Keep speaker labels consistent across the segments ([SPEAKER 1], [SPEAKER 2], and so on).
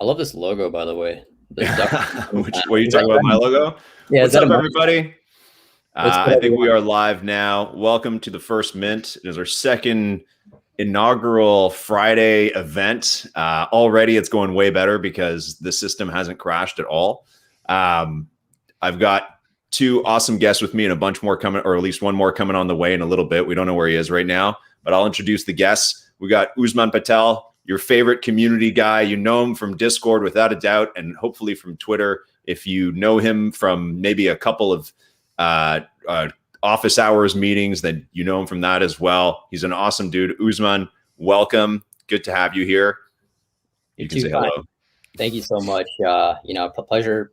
[SPEAKER 1] I love this logo, by the way.
[SPEAKER 2] What are you talking about? My logo?
[SPEAKER 1] Yeah,
[SPEAKER 2] What's up, everybody? I think we
[SPEAKER 1] everyone?
[SPEAKER 2] are live now. Welcome to the First Mint. It is our second inaugural Friday event. Already it's going way better because the system hasn't crashed at all. I've got two awesome guests with me and a bunch more coming, or at least one more coming on the way in a little bit. We don't know where he is right now, but I'll introduce the guests. We got Usman Patel, your favorite community guy. You know him from Discord without a doubt, and hopefully from Twitter. If you know him from maybe a couple of office hours meetings, then you know him from that as well. He's an awesome dude. Usman, welcome. Good to have you here. You can say hello.
[SPEAKER 1] Thank you so much. Pleasure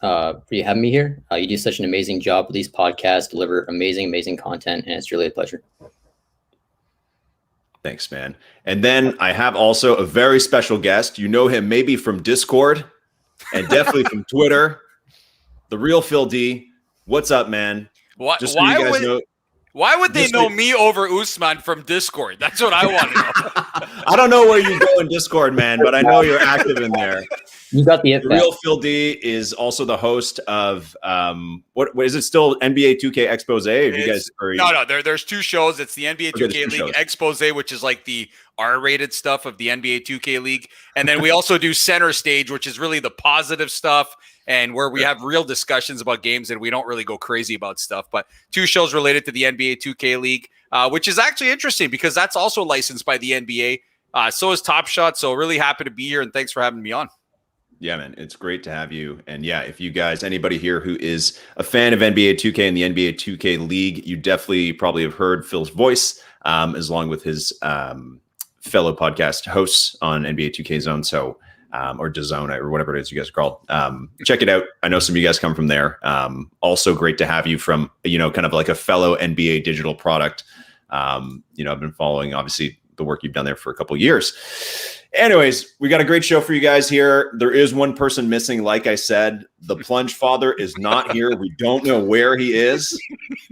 [SPEAKER 1] for you having me here. You do such an amazing job with these podcasts, deliver amazing content, and it's really a pleasure.
[SPEAKER 2] Thanks, man. And then I have also a very special guest. You know him maybe from Discord and definitely from Twitter. The real Phil D. What's up, man?
[SPEAKER 3] Why would they know me over Usman from Discord? That's what I want to know.
[SPEAKER 2] I don't know where you go in Discord, man, but I know you're active in there.
[SPEAKER 1] You got the
[SPEAKER 2] real Phil D is also the host of what is it still NBA 2K Expose?
[SPEAKER 3] There's two shows. It's the NBA 2K League Expose, which is like the R-rated stuff of the NBA 2K League, and then we also do Center Stage, which is really the positive stuff and where we have real discussions about games and we don't really go crazy about stuff. But two shows related to the NBA 2K League, which is actually interesting because that's also licensed by the NBA. So is Top Shot. So really happy to be here and thanks for having me on.
[SPEAKER 2] Yeah, man, it's great to have you. And yeah, if you guys, anybody here who is a fan of NBA 2K and the NBA 2K League, you definitely probably have heard Phil's voice, as long with his fellow podcast hosts on NBA 2K Zone, or DAZN or whatever it is you guys are called. Check it out. I know some of you guys come from there. Also great to have you from, kind of like a fellow NBA digital product. I've been following, obviously, the work you've done there for a couple of years. Anyways, we got a great show for you guys here. There is one person missing. Like I said, the Plunge father is not here. We don't know where he is.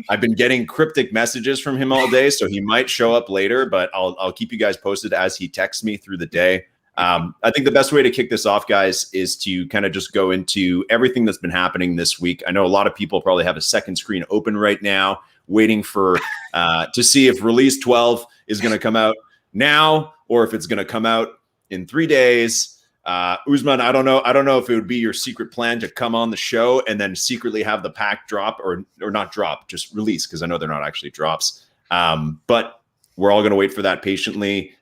[SPEAKER 2] I've been getting cryptic messages from him all day, so he might show up later, but I'll keep you guys posted as he texts me through the day. I think the best way to kick this off, guys, is to kind of just go into everything that's been happening this week. I know a lot of people probably have a second screen open right now, waiting for to see if release 12 is going to come out now or if it's going to come out in 3 days. Usman, I don't know if it would be your secret plan to come on the show and then secretly have the pack drop or not drop, just release, because I know they're not actually drops. But we're all going to wait for that patiently.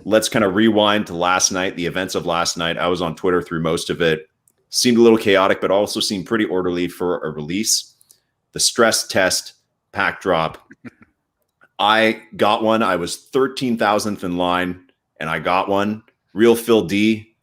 [SPEAKER 2] Let's kind of rewind to last night, the events of last night. I was on Twitter through most of it. Seemed a little chaotic, but also seemed pretty orderly for a release. The stress test pack drop. I got one. I was 13,000th in line, and I got one. Real Phil D,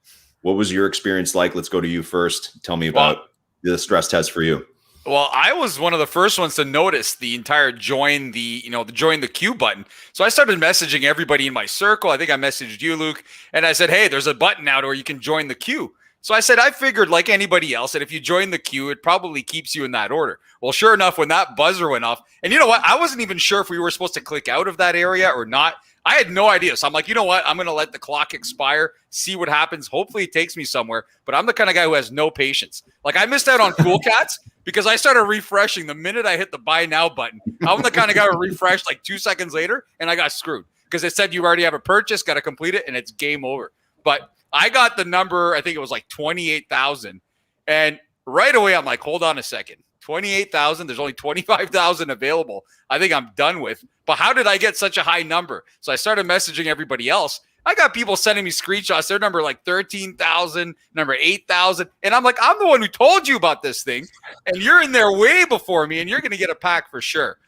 [SPEAKER 2] what was your experience like? Let's go to you first. Tell me about the stress test for you.
[SPEAKER 3] Well, I was one of the first ones to notice the entire join the queue button. So I started messaging everybody in my circle. I think I messaged you, Luke, and I said, hey, there's a button out where you can join the queue. So I said, I figured like anybody else that if you join the queue, it probably keeps you in that order. Well, sure enough, when that buzzer went off, and you know what? I wasn't even sure if we were supposed to click out of that area or not. I had no idea. So I'm like, you know what? I'm going to let the clock expire, see what happens. Hopefully it takes me somewhere. But I'm the kind of guy who has no patience. Like I missed out on Cool Cats because I started refreshing the minute I hit the buy now button. I'm the kind of guy who refreshed like 2 seconds later and I got screwed because it said you already have a purchase, got to complete it, and it's game over. But I got the number, I think it was like 28,000. And right away, I'm like, hold on a second. 28,000. There's only 25,000 available. I think I'm done with. But how did I get such a high number? So I started messaging everybody else. I got people sending me screenshots. Their number like 13,000, number 8,000. And I'm like, I'm the one who told you about this thing. And you're in there way before me. And you're going to get a pack for sure.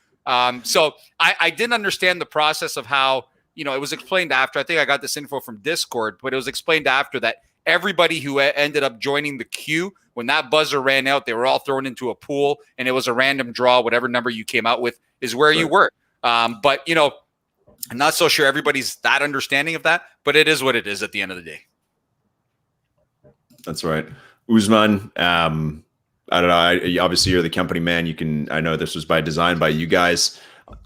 [SPEAKER 3] So I didn't understand the process of how, it was explained after. I think I got this info from Discord. But it was explained after that everybody who ended up joining the queue, when that buzzer ran out, they were all thrown into a pool, and it was a random draw. Whatever number you came out with is where you were. But, I'm not so sure everybody's that understanding of that, but it is what it is at the end of the day.
[SPEAKER 2] That's right. Usman, I don't know. Obviously, you're the company man. I know this was by design by you guys.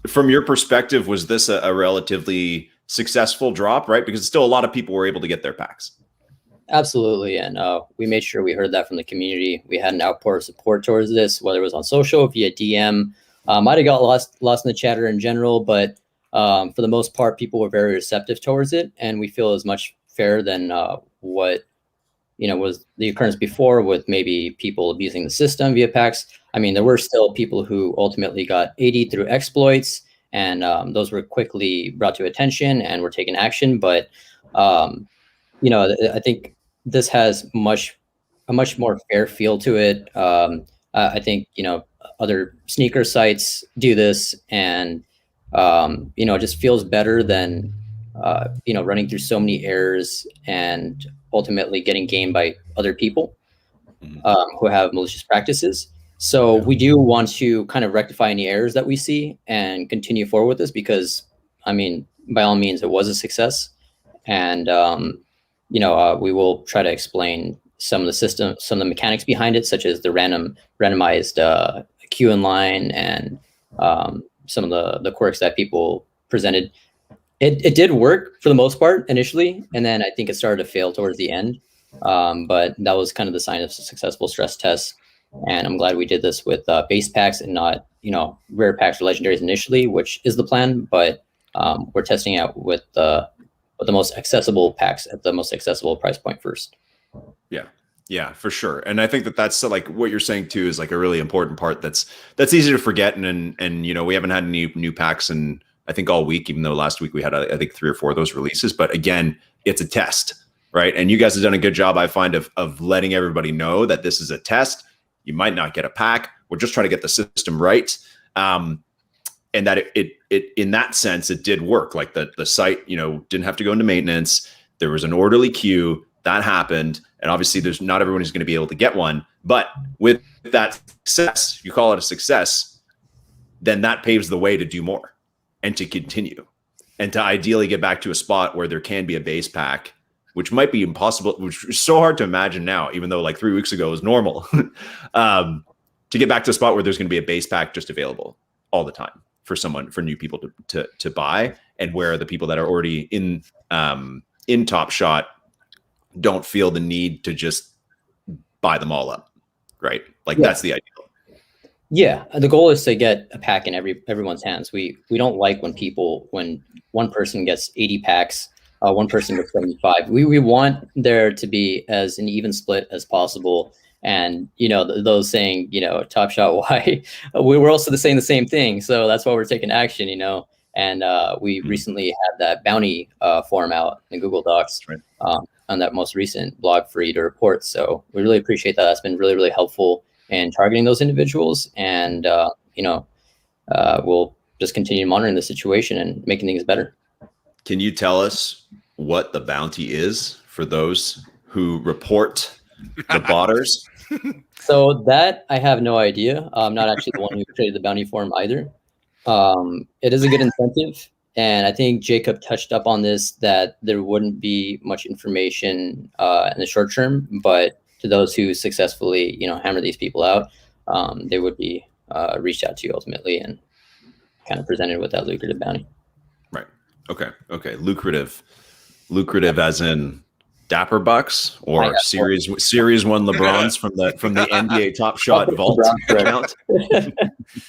[SPEAKER 2] From your perspective, was this a relatively successful drop, right? Because still a lot of people were able to get their packs.
[SPEAKER 1] Absolutely. And we made sure we heard that from the community. We had an outpour of support towards this, whether it was on social, via DM. Might have got lost in the chatter in general, but for the most part, people were very receptive towards it. And we feel as much fair than what was the occurrence before, with maybe people abusing the system via packs. I mean, there were still people who ultimately got 80 through exploits, and those were quickly brought to attention and were taken action. But I think this has a much more fair feel to it. I think other sneaker sites do this, and it just feels better than running through so many errors and ultimately getting gamed by other people who have malicious practices. So we do want to kind of rectify any errors that we see and continue forward with this, because I mean, by all means, it was a success, and we will try to explain some of the mechanics behind it, such as the randomized queue in line, and some of the quirks that people presented. It did work for the most part initially, and then I think it started to fail towards the end. But that was kind of the sign of a successful stress test. And I'm glad we did this with base packs and not, rare packs or legendaries initially, which is the plan. But we're testing out with the most accessible packs at the most accessible price point first.
[SPEAKER 2] Yeah, for sure. And I think that's like what you're saying too is like a really important part that's easy to forget. And we haven't had any new packs in I think all week, even though last week we had I think 3 or 4 of those releases. But again, it's a test, right? And you guys have done a good job, I find, of letting everybody know that this is a test. You might not get a pack. We're just trying to get the system right. And that it in that sense, it did work. Like the site, didn't have to go into maintenance. There was an orderly queue that happened. And obviously there's not everyone who's going to be able to get one, but with that success, you call it a success, then that paves the way to do more and to continue and to ideally get back to a spot where there can be a base pack, which might be impossible, which is so hard to imagine now, even though like 3 weeks ago was normal, to get back to a spot where there's going to be a base pack just available all the time for new people to buy, and where the people that are already in Top Shot don't feel the need to just buy them all up, right? Like that's the ideal.
[SPEAKER 1] Yeah, the goal is to get a pack in everyone's hands. We don't like when one person gets 80 packs, one person gets 75. We want there to be as an even split as possible. And those saying Top Shot, why? We're also saying the same thing. So that's why we're taking action. And we recently had that bounty form out in Google Docs.
[SPEAKER 2] Right.
[SPEAKER 1] On that most recent blog for you to report. So we really appreciate that. That's been really, really helpful in targeting those individuals. And, we'll just continue monitoring the situation and making things better.
[SPEAKER 2] Can you tell us what the bounty is for those who report the botters?
[SPEAKER 1] So that I have no idea. I'm not actually the one who created the bounty form either. It is a good incentive. And I think Jacob touched up on this, that there wouldn't be much information in the short term, but to those who successfully, hammer these people out, they would be reached out to ultimately and kind of presented with that lucrative bounty.
[SPEAKER 2] Right. Okay. Lucrative as in Dapper Bucks or series 1 LeBrons from the NBA Top Shot vault account.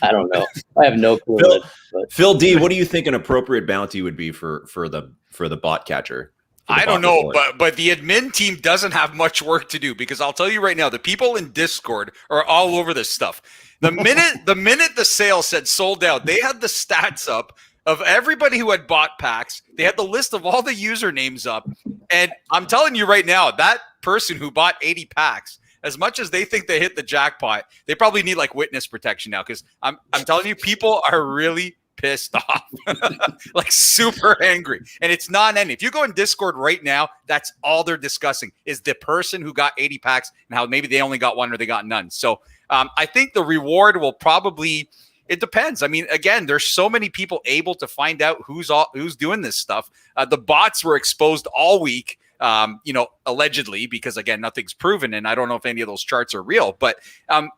[SPEAKER 1] I don't know. I have no clue.
[SPEAKER 2] Phil D, what do you think an appropriate bounty would be for the bot catcher?
[SPEAKER 3] I don't know, but the admin team doesn't have much work to do, because I'll tell you right now, the people in Discord are all over this stuff. The minute the sale said sold out, they had the stats up of everybody who had bought packs. They had the list of all the usernames up. And I'm telling you right now, that person who bought 80 packs, as much as they think they hit the jackpot, they probably need like witness protection now, because I'm telling you, people are really pissed off, like super angry. And it's non-ending. If you go in Discord right now, that's all they're discussing is the person who got 80 packs and how maybe they only got one or they got none. So I think the reward will probably... It depends. I mean, again, there's so many people able to find out who's doing this stuff. The bots were exposed all week, allegedly, because again, nothing's proven, and I don't know if any of those charts are real. But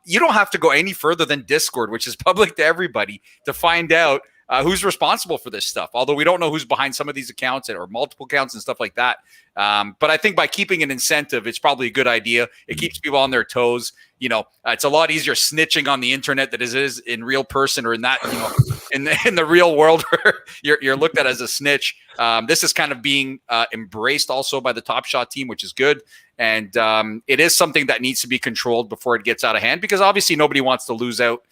[SPEAKER 3] you don't have to go any further than Discord, which is public to everybody, to find out who's responsible for this stuff. Although we don't know who's behind some of these accounts or multiple accounts and stuff like that. But I think by keeping an incentive, it's probably a good idea. It keeps people on their toes. You know, it's a lot easier snitching on the internet than it is in real person or in that, you know, in the real world where you're looked at as a snitch. This is kind of being embraced also by the Top Shot team, which is good. And it is something that needs to be controlled before it gets out of hand, because obviously nobody wants to lose out,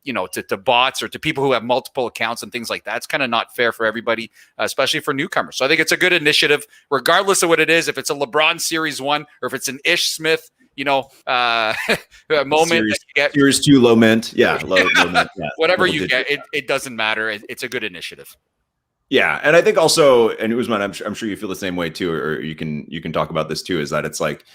[SPEAKER 3] you know, to bots or to people who have multiple accounts and things like that. It's kind of not fair for everybody, especially for newcomers. So I think it's a good initiative, regardless of what it is. If it's a LeBron Series 1 or if it's an Ish Smith, you know, moment
[SPEAKER 2] Series,
[SPEAKER 3] that you get.
[SPEAKER 2] Series 2 low mint. Yeah, low mint. Yeah.
[SPEAKER 3] Whatever you get, it doesn't matter. It's a good initiative.
[SPEAKER 2] Yeah, and I think also, and Usman, I'm sure you feel the same way too, or you can talk about this too, is that it's like,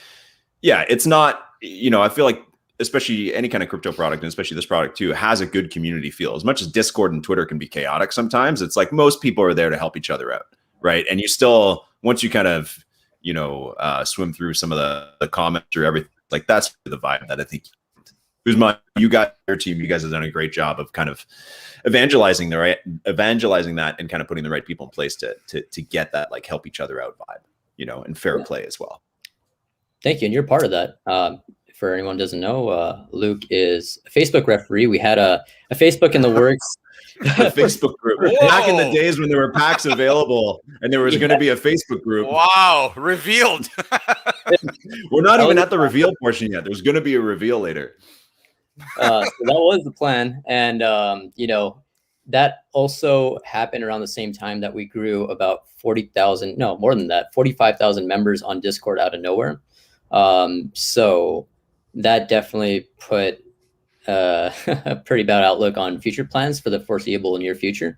[SPEAKER 2] yeah, it's not, you know, I feel like especially any kind of crypto product, and especially this product too, has a good community feel. As much as Discord and Twitter can be chaotic sometimes, it's like most people are there to help each other out, right? And you still, once you kind of, you know, swim through some of the comments or everything, like that's the vibe that I think. Usman, you got your team. You guys have done a great job of kind of evangelizing that and kind of putting the right people in place to get that like help each other out vibe, you know, and fair play as well.
[SPEAKER 1] Thank you, and you're part of that. For anyone who doesn't know, Luke is a Facebook referee. We had a Facebook in the works.
[SPEAKER 2] The Facebook group. Back in the days when there were packs available and there was going to be a Facebook group.
[SPEAKER 3] Wow, revealed.
[SPEAKER 2] We're not even at the reveal portion yet. There's going to be a reveal later.
[SPEAKER 1] So that was the plan. And, you know, that also happened around the same time that we grew about 40,000, no, more than that, 45,000 members on Discord out of nowhere. So that definitely put a pretty bad outlook on future plans for the foreseeable near future.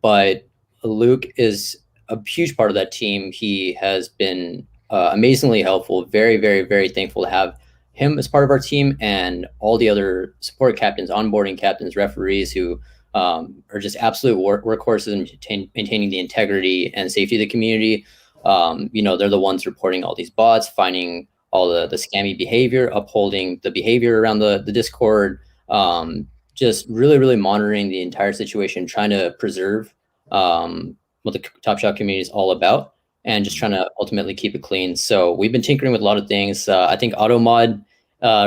[SPEAKER 1] But Luke is a huge part of that team. He has been amazingly helpful. Very, very, very thankful to have him as part of our team, and all the other support captains, onboarding captains, referees who are just absolute workhorses in maintaining the integrity and safety of the community. You know, they're the ones reporting all these bots, finding all the scammy behavior, upholding the behavior around the Discord, just really, really monitoring the entire situation, trying to preserve what the Top Shot community is all about, and just trying to ultimately keep it clean. So we've been tinkering with a lot of things. I think AutoMod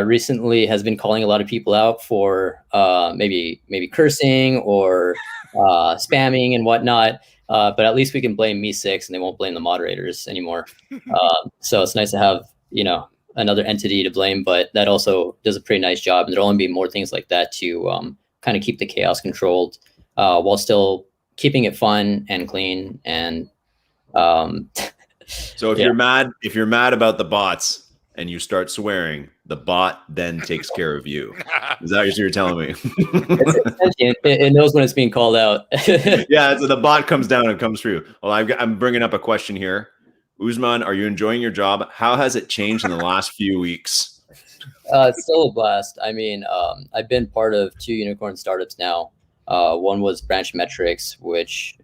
[SPEAKER 1] recently has been calling a lot of people out for maybe cursing or spamming and whatnot. But at least we can blame Me6 and they won't blame the moderators anymore. So it's nice to have, you know, another entity to blame, but that also does a pretty nice job. And there'll only be more things like that to kind of keep the chaos controlled while still keeping it fun and clean. And
[SPEAKER 2] so if you're mad about the bots and you start swearing, the bot then takes care of you. Is that what you're telling me?
[SPEAKER 1] It knows when it's being called out.
[SPEAKER 2] Yeah, so the bot comes down and comes through. Well, I'm bringing up a question here. Usman, are you enjoying your job? How has it changed in the last few weeks?
[SPEAKER 1] It's still a blast. I mean, I've been part of 2 unicorn startups now. One was Branch Metrics, which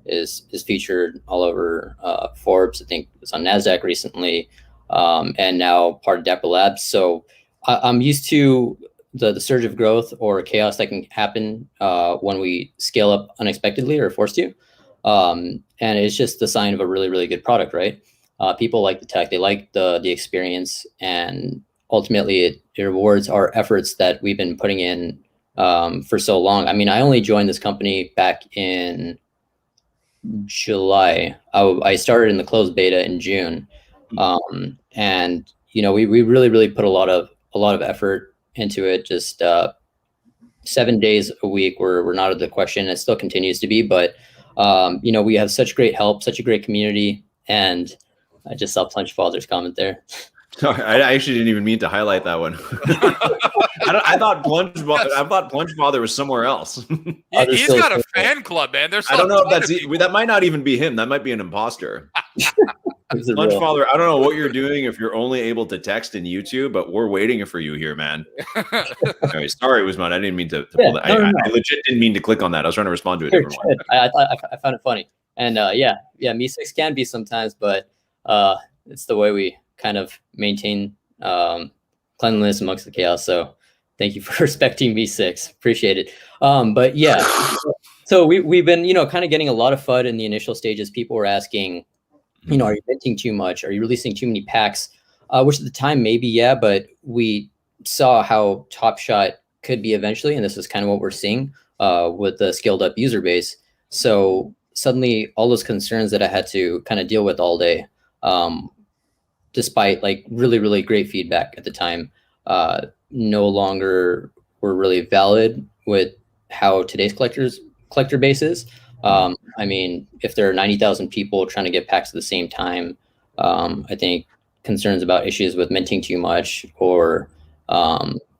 [SPEAKER 1] is featured all over Forbes. I think it's on NASDAQ recently, and now part of Dapper Labs. So I'm used to the surge of growth or chaos that can happen when we scale up unexpectedly or forced to. And it's just the sign of a really, really good product, right? People like the tech, they like the experience, and ultimately it rewards our efforts that we've been putting in for so long. I mean, I only joined this company back in July. I started in the closed beta in June. And you know, we really, really put a lot of effort into it. Just 7 days a week were not out of the question. It still continues to be, but you know, we have such great help, such a great community. And I just saw Plunge Father's comment there.
[SPEAKER 2] I actually didn't even mean to highlight that one. I thought Plunge Father was somewhere else.
[SPEAKER 3] He's got a fan club, man.
[SPEAKER 2] I don't know if that might not even be him. That might be an imposter. Plunge Father, I don't know what you're doing if you're only able to text in YouTube, but we're waiting for you here, man. Anyway, sorry, Usman. I didn't mean to pull that. I legit didn't mean to click on that. I was trying to respond to a different one.
[SPEAKER 1] I found it funny. And yeah, Me6 can be sometimes, but it's the way we kind of maintain cleanliness amongst the chaos. So Thank you for respecting V6. Appreciate it. But yeah, so we've been, kind of getting a lot of FUD in the initial stages. People were asking, are you minting too much? Are you releasing too many packs? Which at the time, maybe, yeah, but we saw how Top Shot could be eventually, and this is kind of what we're seeing with the scaled up user base. So suddenly all those concerns that I had to kind of deal with all day, despite like really, really great feedback at the time, no longer were really valid with how today's collector base is. I mean, if there are 90,000 people trying to get packs at the same time, I think concerns about issues with minting too much or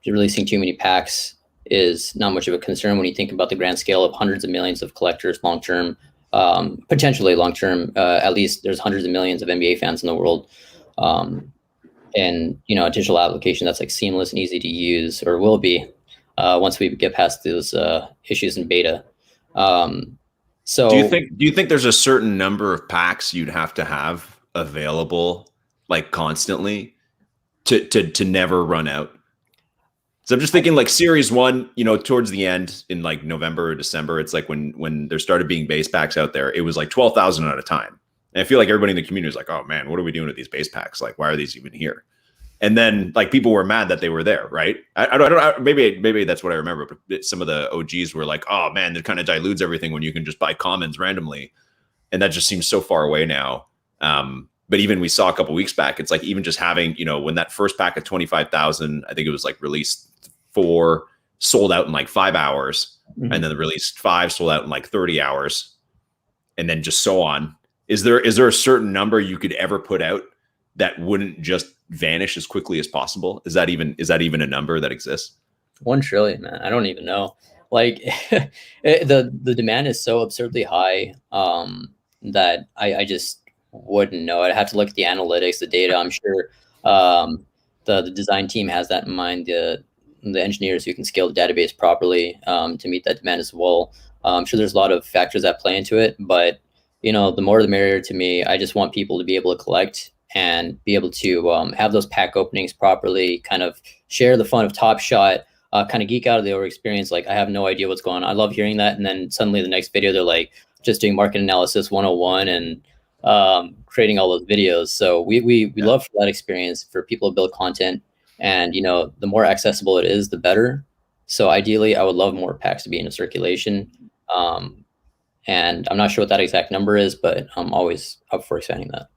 [SPEAKER 1] releasing too many packs is not much of a concern when you think about the grand scale of hundreds of millions of collectors long term, potentially long term. At least there's hundreds of millions of NBA fans in the world. And a digital application that's like seamless and easy to use, or will be once we get past those issues in beta. So
[SPEAKER 2] do you think there's a certain number of packs you'd have to have available like constantly to never run out? So I'm just thinking like series 1, towards the end in like November or December, it's like when there started being base packs out there, it was like 12,000 at a time. And I feel like everybody in the community was like, oh man, what are we doing with these base packs? Like, why are these even here? And then like people were mad that they were there, right? I don't maybe that's what I remember, but some of the OGs were like, oh man, that kind of dilutes everything when you can just buy commons randomly. And that just seems so far away now. But even we saw a couple weeks back, it's like even just having, when that first pack of 25,000, I think it was like released 4, sold out in like 5 hours. Mm-hmm. And then the released 5 sold out in like 30 hours. And then just so on. Is there a certain number you could ever put out that wouldn't just vanish as quickly as possible? Is that even a number that exists?
[SPEAKER 1] 1 trillion, man. I don't even know. Like the demand is so absurdly high that I just wouldn't know. I'd have to look at the analytics, the data. I'm sure the design team has that in mind. The engineers who can scale the database properly to meet that demand as well. I'm sure there's a lot of factors that play into it, but the more the merrier to me. I just want people to be able to collect and be able to have those pack openings properly, kind of share the fun of Top Shot, kind of geek out of the over experience. Like, I have no idea what's going on. I love hearing that. And then suddenly the next video, they're like just doing market analysis 101 and creating all those videos. So we love for that experience for people to build content. And, the more accessible it is, the better. So ideally, I would love more packs to be in circulation. And I'm not sure what that exact number is, but I'm always up for expanding that.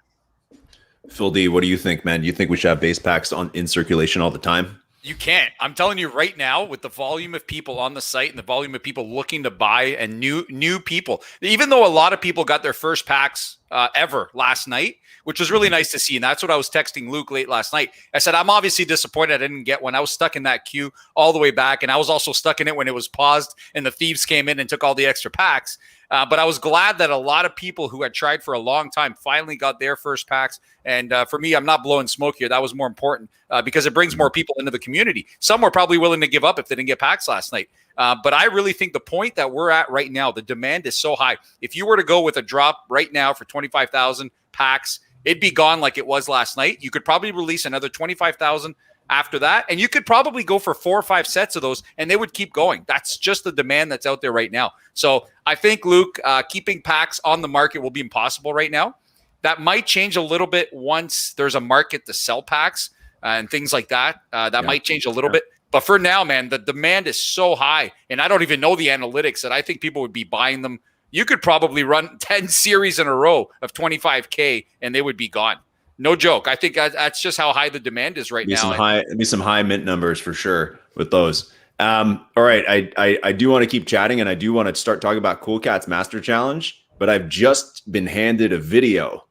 [SPEAKER 2] Phil D, what do you think, man? Do you think we should have base packs in circulation all the time?
[SPEAKER 3] You can't. I'm telling you right now, with the volume of people on the site and the volume of people looking to buy and new people, even though a lot of people got their first packs ever last night, which was really nice to see. And that's what I was texting Luke late last night. I said, I'm obviously disappointed I didn't get one. I was stuck in that queue all the way back. And I was also stuck in it when it was paused and the thieves came in and took all the extra packs. But I was glad that a lot of people who had tried for a long time finally got their first packs. And for me, I'm not blowing smoke here. That was more important because it brings more people into the community. Some were probably willing to give up if they didn't get packs last night. But I really think the point that we're at right now, the demand is so high. If you were to go with a drop right now for 25,000 packs, it'd be gone like it was last night. You could probably release another 25,000 after that, and you could probably go for 4 or 5 sets of those, and they would keep going. That's just the demand that's out there right now. So I think, Luke, keeping packs on the market will be impossible right now. That might change a little bit once there's a market to sell packs and things like that. That might change a little bit. But for now, man, the demand is so high, and I don't even know the analytics that I think people would be buying them. You could probably run 10 series in a row of 25K, and they would be gone. No joke. I think that's just how high the demand is right now.
[SPEAKER 2] Be some high mint numbers for sure with those. All right. I do want to keep chatting, and I do want to start talking about Cool Cat's Master Challenge, but I've just been handed a video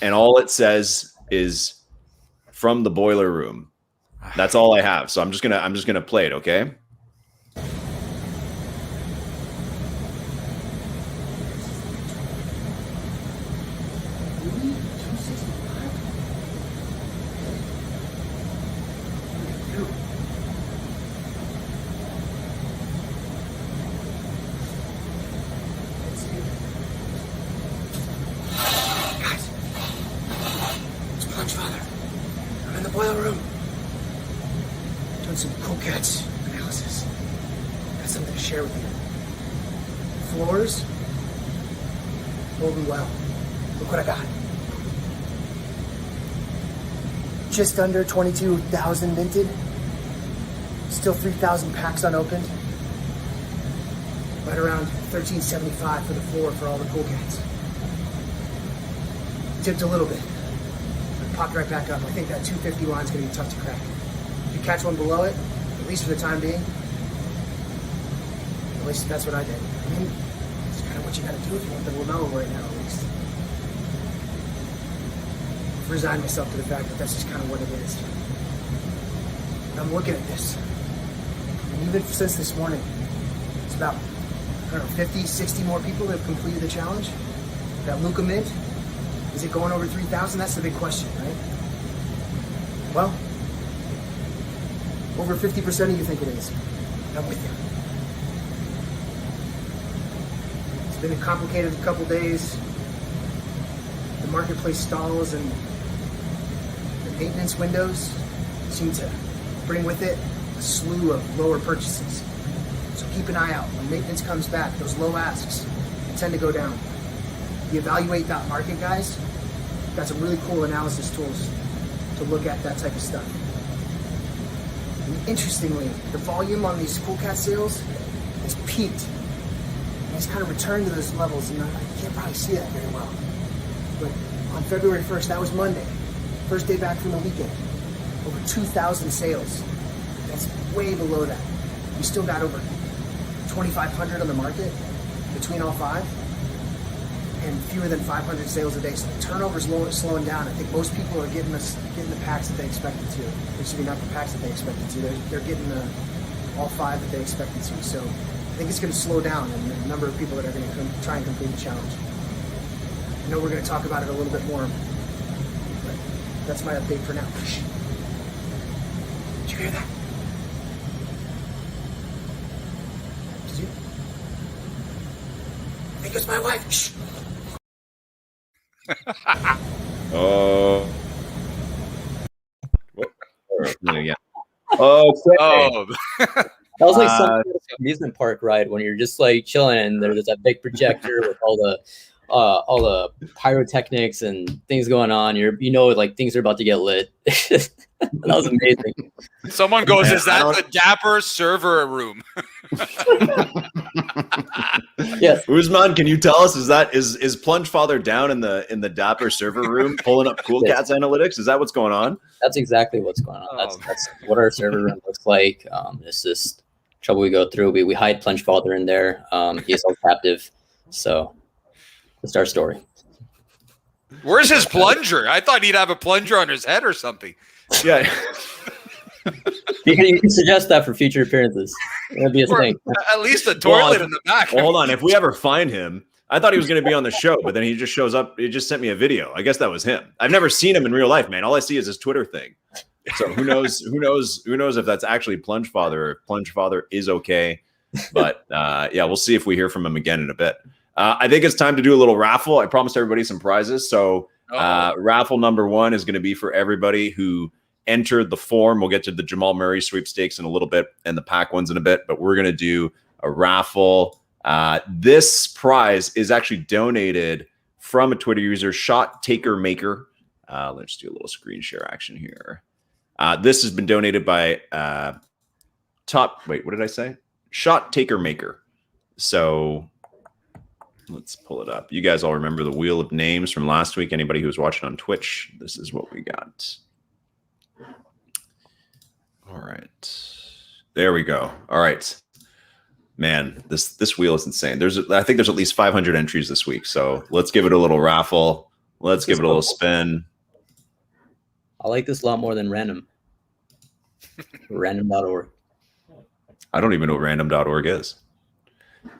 [SPEAKER 2] and all it says is from the boiler room. That's all I have. So I'm just gonna play it, okay?
[SPEAKER 4] doing some cool cats analysis. Got something to share with you. Floors, holding well. Look what I got. Just under 22,000 minted. Still 3,000 packs unopened. Right around 1375 for the floor for all the cool cats. Tipped a little bit. But popped right back up. I think that 250 line's gonna be tough to crack. If you catch one below it, at least for the time being, at least that's what I did. I mean, it's kind of what you gotta do if you want the Lamelo right now, at least. I've resigned myself to the fact that that's just kind of what it is. And I'm looking at this. And even since this morning, it's about, I don't know, 50, 60 more people that have completed the challenge. That Luka mint, is it going over 3,000? That's the big question, right? Well, over 50% of you think it is. I'm with you. It's been a complicated couple days. The marketplace stalls and the maintenance windows seem to bring with it a slew of lower purchases. So keep an eye out. When maintenance comes back, those low asks tend to go down. You evaluate that market, guys. Got some really cool analysis tools to look at that type of stuff. And interestingly, the volume on these cool cat sales has peaked. And it's kind of returned to those levels, and I can't probably see that very well. But on February 1st, that was Monday, first day back from the weekend, over 2,000 sales. That's way below that. We still got over 2,500 on the market between all five, and fewer than 500 sales a day. So the turnover's slowing down. I think most people are getting the packs that they expected to. Excuse me, not the packs that they expected to. They're getting all five that they expected to. So I think it's going to slow down in the number of people that are going to try and complete the challenge. I know we're going to talk about it a little bit more, but that's my update for now. Shh. Did you hear that? Did you? I think it's my wife. Shh.
[SPEAKER 2] Oh. Yeah. Oh.
[SPEAKER 1] That was like some amusement park ride when you're just like chilling and there's that big projector with all the pyrotechnics and things going on. Like things are about to get lit. That was amazing.
[SPEAKER 3] Someone goes, "Is that the Dapper server room?"
[SPEAKER 1] Yes.
[SPEAKER 2] Usman, can you tell us, is Plunge Father down in the Dapper server room pulling up Cool Cats analytics? Is that what's going on?
[SPEAKER 1] That's exactly what's going on. That's what our server room looks like. It's just trouble we go through. We hide Plunge Father in there. He's all captive. So that's our story.
[SPEAKER 3] Where's his plunger? I thought he'd have a plunger on his head or something.
[SPEAKER 2] Yeah.
[SPEAKER 1] You can suggest that for future appearances. That'd be a thing.
[SPEAKER 3] At least a toilet in the back.
[SPEAKER 2] Well, hold on. If we ever find him, I thought he was going to be on the show, but then he just shows up. He just sent me a video. I guess that was him. I've never seen him in real life, man. All I see is his Twitter thing. So who knows? Who knows if that's actually Plunge Father or if Plunge Father is okay. But yeah, we'll see if we hear from him again in a bit. I think it's time to do a little raffle. I promised everybody some prizes. So raffle number 1 is going to be for everybody who entered the form. We'll get to the Jamal Murray sweepstakes in a little bit and the pack ones in a bit, but we're going to do a raffle. This prize is actually donated from a Twitter user, Shot Taker Maker. Let's do a little screen share action here. This has been donated by what did I say? Shot Taker Maker. So let's pull it up. You guys all remember the wheel of names from last week. Anybody who was watching on Twitch, this is what we got. All right. There we go. All right. Man, this wheel is insane. I think there's at least 500 entries this week. So let's give it a little raffle. Let's give it a little spin.
[SPEAKER 1] I like this a lot more than random. Random.org.
[SPEAKER 2] I don't even know what random.org is.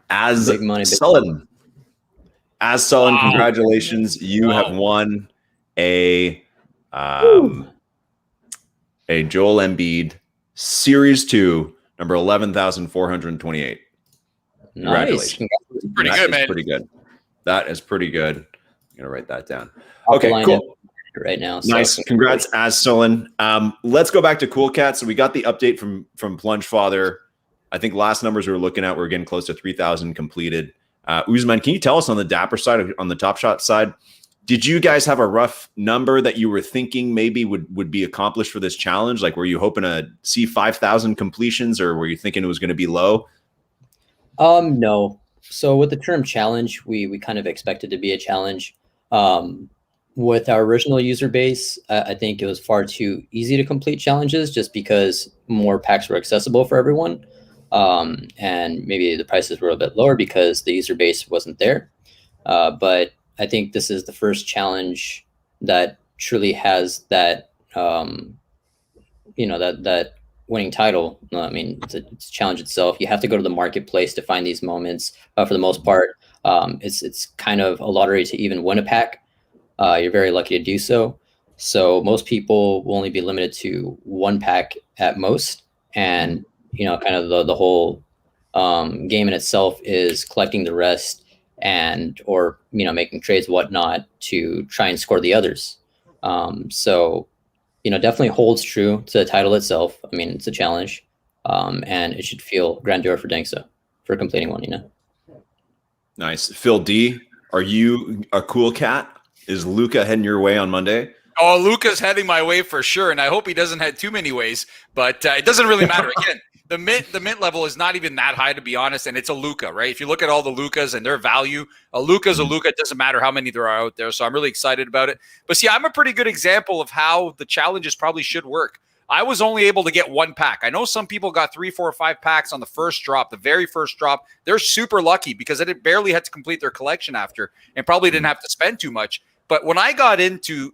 [SPEAKER 2] As
[SPEAKER 1] Big money,
[SPEAKER 2] Sullen. As Sullen, congratulations. You have won a Joel Embiid Series 2, number 11,428.
[SPEAKER 1] Nice.
[SPEAKER 2] Congratulations.
[SPEAKER 3] Pretty good, man.
[SPEAKER 2] Pretty good. That is pretty good. I'm going to write that down.
[SPEAKER 1] I'll
[SPEAKER 2] Okay,
[SPEAKER 1] line
[SPEAKER 2] cool.
[SPEAKER 1] right now. So
[SPEAKER 2] Nice. Congrats, Aslan. Let's go back to Cool Cat. So we got the update from Plunge Father. I think last numbers we were looking at, we're getting close to 3,000 completed. Usman, can you tell us on the Dapper side, on the Top Shot side, did you guys have a rough number that you were thinking maybe would be accomplished for this challenge? Like, were you hoping to see 5,000 completions, or were you thinking it was going to be low?
[SPEAKER 1] No. So with the term challenge, we kind of expected to be a challenge. With our original user base, I think it was far too easy to complete challenges just because more packs were accessible for everyone. And maybe the prices were a bit lower because the user base wasn't there. But I think this is the first challenge that truly has that, that winning title. I mean, it's a challenge itself. You have to go to the marketplace to find these moments. For the most part, it's kind of a lottery to even win a pack. You're very lucky to do so. So most people will only be limited to one pack at most. And, kind of the whole game in itself is collecting the rest or making trades, whatnot, to try and score the others. So, definitely holds true to the title itself. I mean, it's a challenge, and it should feel grandeur for doing so, for completing one,
[SPEAKER 2] Nice. Phil D, are you a Cool Cat? Is Luca heading your way on Monday?
[SPEAKER 3] Oh, Luca's heading my way for sure, and I hope he doesn't head too many ways, but it doesn't really matter. Again, the mint level is not even that high, to be honest, and it's a Luca, right? If you look at all the Lucas and their value, a Luca's a Luca. It doesn't matter how many there are out there, so I'm really excited about it. But see, I'm a pretty good example of how the challenges probably should work. I was only able to get one pack. I know some people got 3, 4, 5 packs on the first drop, the very first drop. They're super lucky because they barely had to complete their collection after and probably didn't have to spend too much. But when I got into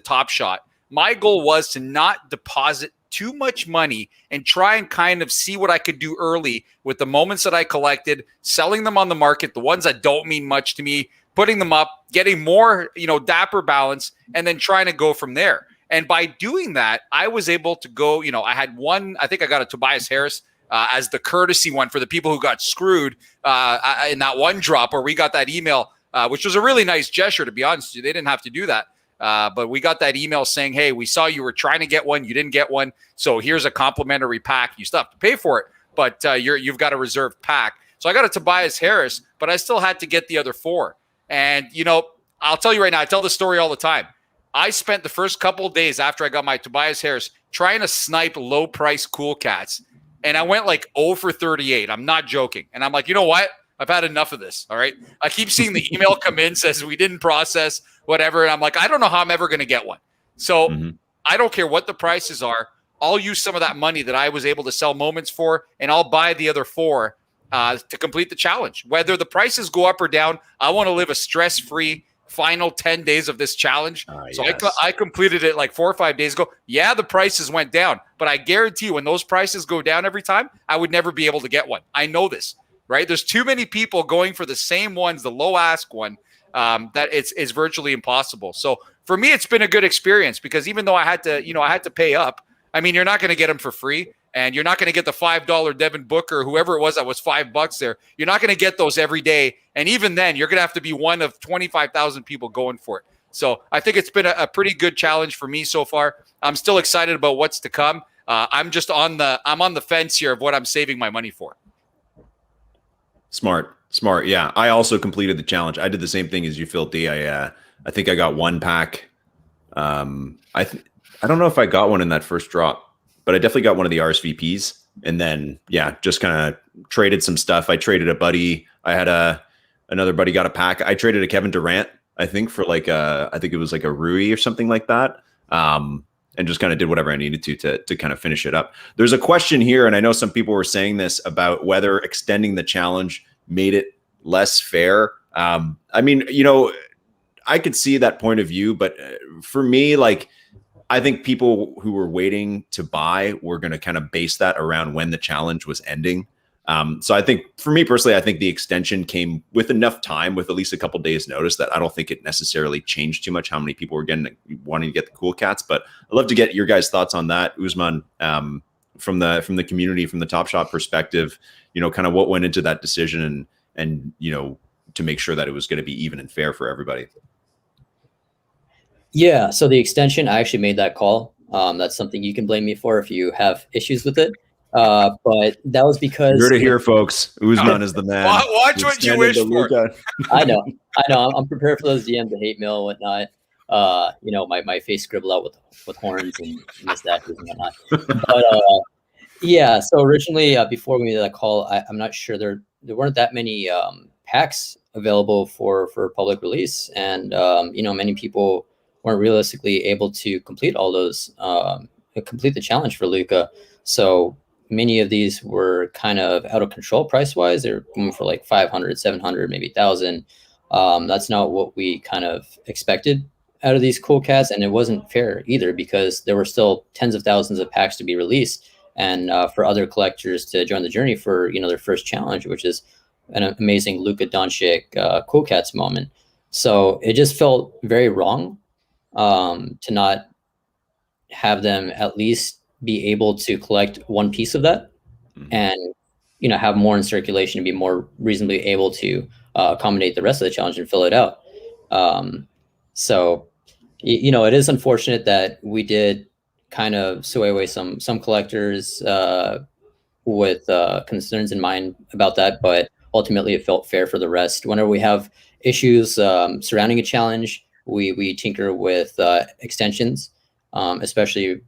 [SPEAKER 3] Top Shot, my goal was to not deposit too much money and try and kind of see what I could do early with the moments that I collected, selling them on the market, the ones that don't mean much to me, putting them up, getting more, Dapper balance, and then trying to go from there. And by doing that, I was able to go, I had one, I think I got a Tobias Harris as the courtesy one for the people who got screwed in that one drop where we got that email, which was a really nice gesture, to be honest with you. They didn't have to do that. But we got that email saying, hey, we saw you were trying to get one. You didn't get one. So here's a complimentary pack. You still have to pay for it, but you've got a reserved pack. So I got a Tobias Harris, but I still had to get the other 4. And, I'll tell you right now, I tell the story all the time. I spent the first couple of days after I got my Tobias Harris trying to snipe low-price Cool Cats. And I went like 0 for 38. I'm not joking. And I'm like, you know what? I've had enough of this. All right. I keep seeing the email come in, says we didn't process whatever. And I'm like, I don't know how I'm ever going to get one. So I don't care what the prices are. I'll use some of that money that I was able to sell moments for, and I'll buy the other 4 to complete the challenge. Whether the prices go up or down, I want to live a stress-free final 10 days of this challenge. So yes. I completed it like 4 or 5 days ago. Yeah, the prices went down, but I guarantee you when those prices go down every time, I would never be able to get one. I know this. Right? There's too many people going for the same ones, the low ask one, that it's virtually impossible. So for me, it's been a good experience because even though I had to pay up, I mean, you're not going to get them for free, and you're not going to get the $5 Devin Booker, whoever it was that was $5 there. You're not going to get those every day. And even then, you're going to have to be one of 25,000 people going for it. So I think it's been a pretty good challenge for me so far. I'm still excited about what's to come. I'm on the fence here of what I'm saving my money for.
[SPEAKER 2] Smart. Yeah. I also completed the challenge. I did the same thing as you, Phil D. I think I got one pack. I don't know if I got one in that first drop, but I definitely got one of the RSVPs. And then, just kind of traded some stuff. I traded a buddy. I had another buddy got a pack. I traded a Kevin Durant, I think, for I think it was like a Rui or something like that. And just kind of did whatever I needed to kind of finish it up. There's a question here, and I know some people were saying this about whether extending the challenge made it less fair. I mean, I could see that point of view, but for me, I think people who were waiting to buy were going to kind of base that around when the challenge was ending. So I think for me personally, I think the extension came with enough time, with at least a couple days notice, that I don't think it necessarily changed too much how many people were wanting to get the Cool Cats. But I'd love to get your guys' thoughts on that, Usman, from the community, from the Top Shot perspective, kind of what went into that decision and to make sure that it was going to be even and fair for everybody.
[SPEAKER 1] Yeah, so the extension, I actually made that call. That's something you can blame me for if you have issues with it. But that was
[SPEAKER 2] You
[SPEAKER 1] because
[SPEAKER 2] heard it here, folks. Usman is the man.
[SPEAKER 3] Watch what you wish for.
[SPEAKER 1] I know. I'm prepared for those DMs, the hate mail and whatnot. My face scribbled out with horns and mustaches and whatnot. But yeah, so originally before we made that call, I'm not sure there weren't that many packs available for public release, and many people weren't realistically able to complete all those, complete the challenge for Luca. So many of these were kind of out of control price wise. They're going for like 500, 700, maybe 1,000. That's not what we kind of expected out of these cool cats, and it wasn't fair either because there were still tens of thousands of packs to be released, and for other collectors to join the journey for their first challenge, which is an amazing Luka Doncic cool cats moment. So it just felt very wrong to not have them at least be able to collect one piece of that, and have more in circulation and be more reasonably able to accommodate the rest of the challenge and fill it out. So it is unfortunate that we did kind of sway away some collectors with concerns in mind about that, but ultimately it felt fair for the rest. Whenever we have issues surrounding a challenge, we tinker with extensions, especially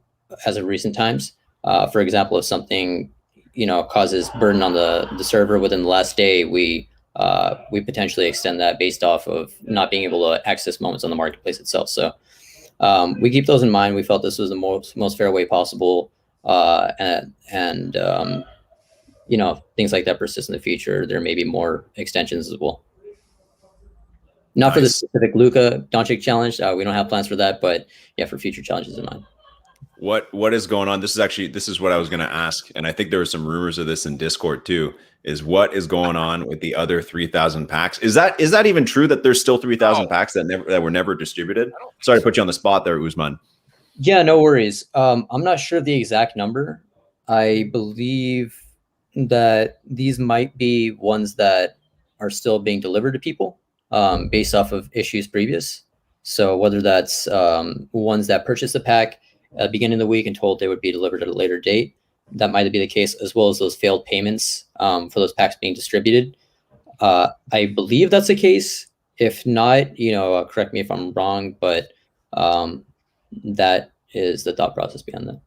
[SPEAKER 1] as of recent times. For example, if something causes burden on the server within the last day, we potentially extend that based off of not being able to access moments on the marketplace itself. So we keep those in mind. We felt this was the most fair way possible, and things like that persist in the future. There may be more extensions as well. Not for the specific Luka Doncic challenge. We don't have plans for that, but yeah, for future challenges in mind.
[SPEAKER 2] What is going on? This is what I was going to ask, and I think there were some rumors of this in Discord too. Is what is going on with the other 3,000 packs? Is that even true that there's still 3,000 packs that were never distributed? Sorry to put you on the spot there, Usman.
[SPEAKER 1] Yeah, no worries. I'm not sure the exact number. I believe that these might be ones that are still being delivered to people based off of issues previous. So whether that's ones that purchased the pack at the beginning of the week and told they would be delivered at a later date, that might be the case, as well as those failed payments for those packs being distributed. I believe that's the case. If not, correct me if I'm wrong, but that is the thought process behind that.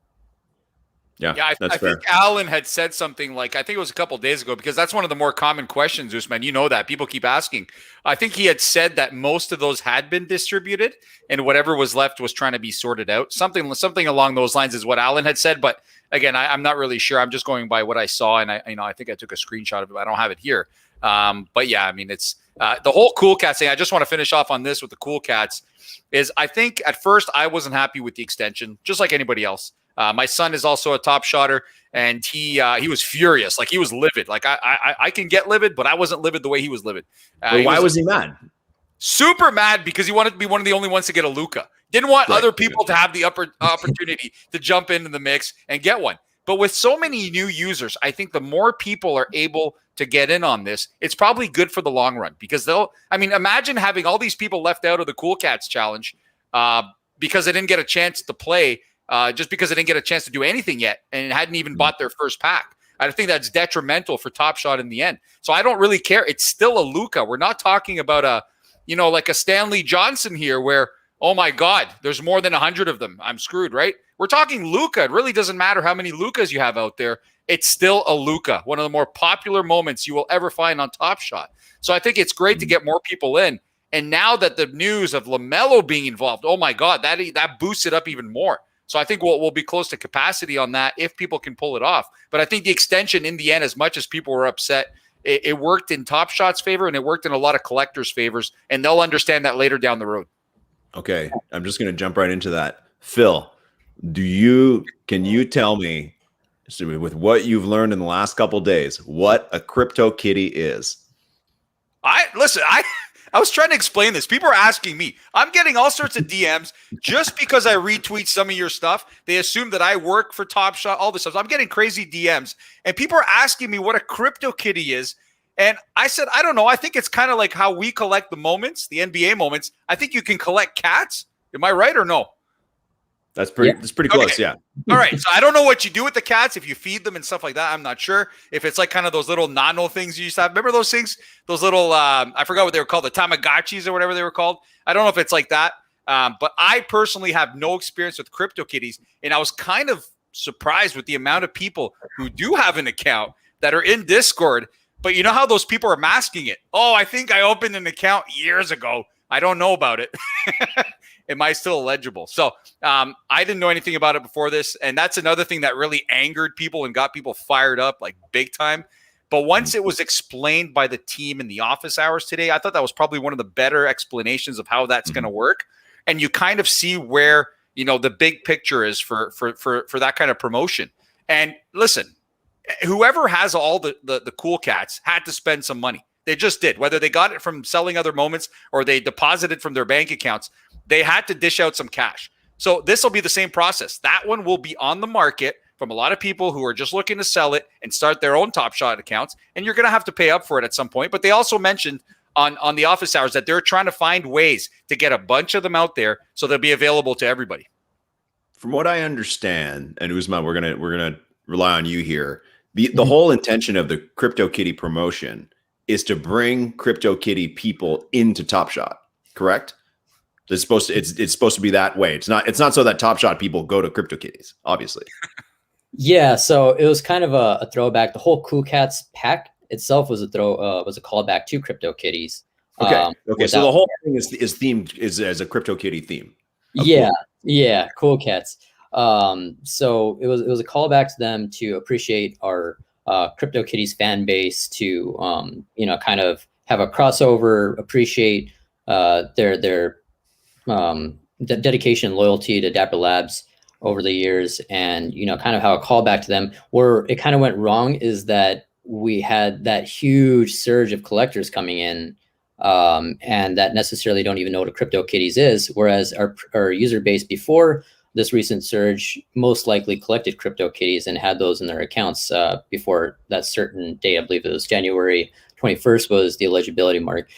[SPEAKER 3] Yeah, I think Alan had said something like, I think it was a couple of days ago, because that's one of the more common questions, Usman. You know that people keep asking. I think he had said that most of those had been distributed, and whatever was left was trying to be sorted out. Something along those lines is what Alan had said. But again, I'm not really sure. I'm just going by what I saw, and I think I took a screenshot of it. I don't have it here. But yeah, I mean, it's the whole Cool Cats thing. I just want to finish off on this with the Cool Cats. Is I think at first I wasn't happy with the extension, just like anybody else. My son is also a top shotter, and he was furious. Like, he was livid. Like, I can get livid, but I wasn't livid the way he was livid.
[SPEAKER 2] Why was he mad?
[SPEAKER 3] Super mad because he wanted to be one of the only ones to get a Luka. Didn't want other people to have the opportunity to jump into the mix and get one. But with so many new users, I think the more people are able to get in on this, it's probably good for the long run, because imagine having all these people left out of the Cool Cats challenge because they didn't get a chance to play. Just because they didn't get a chance to do anything yet and hadn't even bought their first pack. I think that's detrimental for Top Shot in the end. So I don't really care. It's still a Luka. We're not talking about like a Stanley Johnson here where, oh my God, there's more than 100 of them. I'm screwed, right? We're talking Luka. It really doesn't matter how many Lukas you have out there. It's still a Luka, one of the more popular moments you will ever find on Top Shot. So I think it's great to get more people in. And now that the news of Lamelo being involved, oh my God, that boosts it up even more. So I think we'll be close to capacity on that if people can pull it off. But I think the extension in the end, as much as people were upset, it worked in Top Shot's favor, and it worked in a lot of collectors' favors, and they'll understand that later down the road.
[SPEAKER 2] Okay, I'm just going to jump right into that. Phil, can you tell me, with what you've learned in the last couple of days, what a CryptoKitty is?
[SPEAKER 3] I was trying to explain this. People are asking me. I'm getting all sorts of DMs just because I retweet some of your stuff. They assume that I work for Top Shot, all this stuff. I'm getting crazy DMs. And people are asking me what a CryptoKitty is. And I said, I don't know. I think it's kind of like how we collect the moments, the NBA moments. I think you can collect cats, Am I right or no?
[SPEAKER 2] That's pretty close.
[SPEAKER 3] Okay.
[SPEAKER 2] Yeah.
[SPEAKER 3] All right. So I don't know what you do with the cats, if you feed them and stuff like that. I'm not sure if it's like kind of those little nano things you used to have. Remember those things? Those little, I forgot what they were called, the Tamagotchis or whatever they were called. I don't know if it's like that. But I personally have no experience with CryptoKitties. And I was kind of surprised with the amount of people who do have an account that are in Discord. But you know how those people are masking it? Oh, I think I opened an account years ago. I don't know about it. Am I still eligible? So I didn't know anything about it before this. And that's another thing that really angered people and got people fired up like big time. But once it was explained by the team in the office hours today, I thought that was probably one of the better explanations of how that's going to work. And you kind of see where, you know, the big picture is for that kind of promotion. And listen, whoever has all the cool cats had to spend some money. They just did. Whether they got it from selling other moments or they deposited from their bank accounts, they had to dish out some cash. So this will be the same process. That one will be on the market from a lot of people who are just looking to sell it and start their own Top Shot accounts. And you're going to have to pay up for it at some point. But they also mentioned on the office hours that they're trying to find ways to get a bunch of them out there so they'll be available to everybody.
[SPEAKER 2] From what I understand, and Usman, we're gonna rely on you here. The whole intention of the CryptoKitty promotion is to bring CryptoKitty people into Top Shot, correct? It's supposed to be that way. It's not so that Top Shot people go to CryptoKitties, obviously.
[SPEAKER 1] Yeah, so it was kind of a throwback. The whole Cool Cats pack itself was a callback to CryptoKitties.
[SPEAKER 2] Okay. So the whole thing is themed as a CryptoKitty theme. Oh,
[SPEAKER 1] yeah, cool. Yeah, Cool Cats. So it was a callback to them to appreciate our CryptoKitties fan base, to kind of have a crossover, appreciate their dedication and loyalty to Dapper Labs over the years, and kind of how a callback to them. Where it kind of went wrong is that we had that huge surge of collectors coming in, and that necessarily don't even know what a CryptoKitties is, whereas our user base before this recent surge most likely collected CryptoKitties and had those in their accounts before that certain date. I believe it was January 21st was the eligibility mark.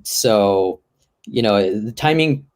[SPEAKER 1] So the timing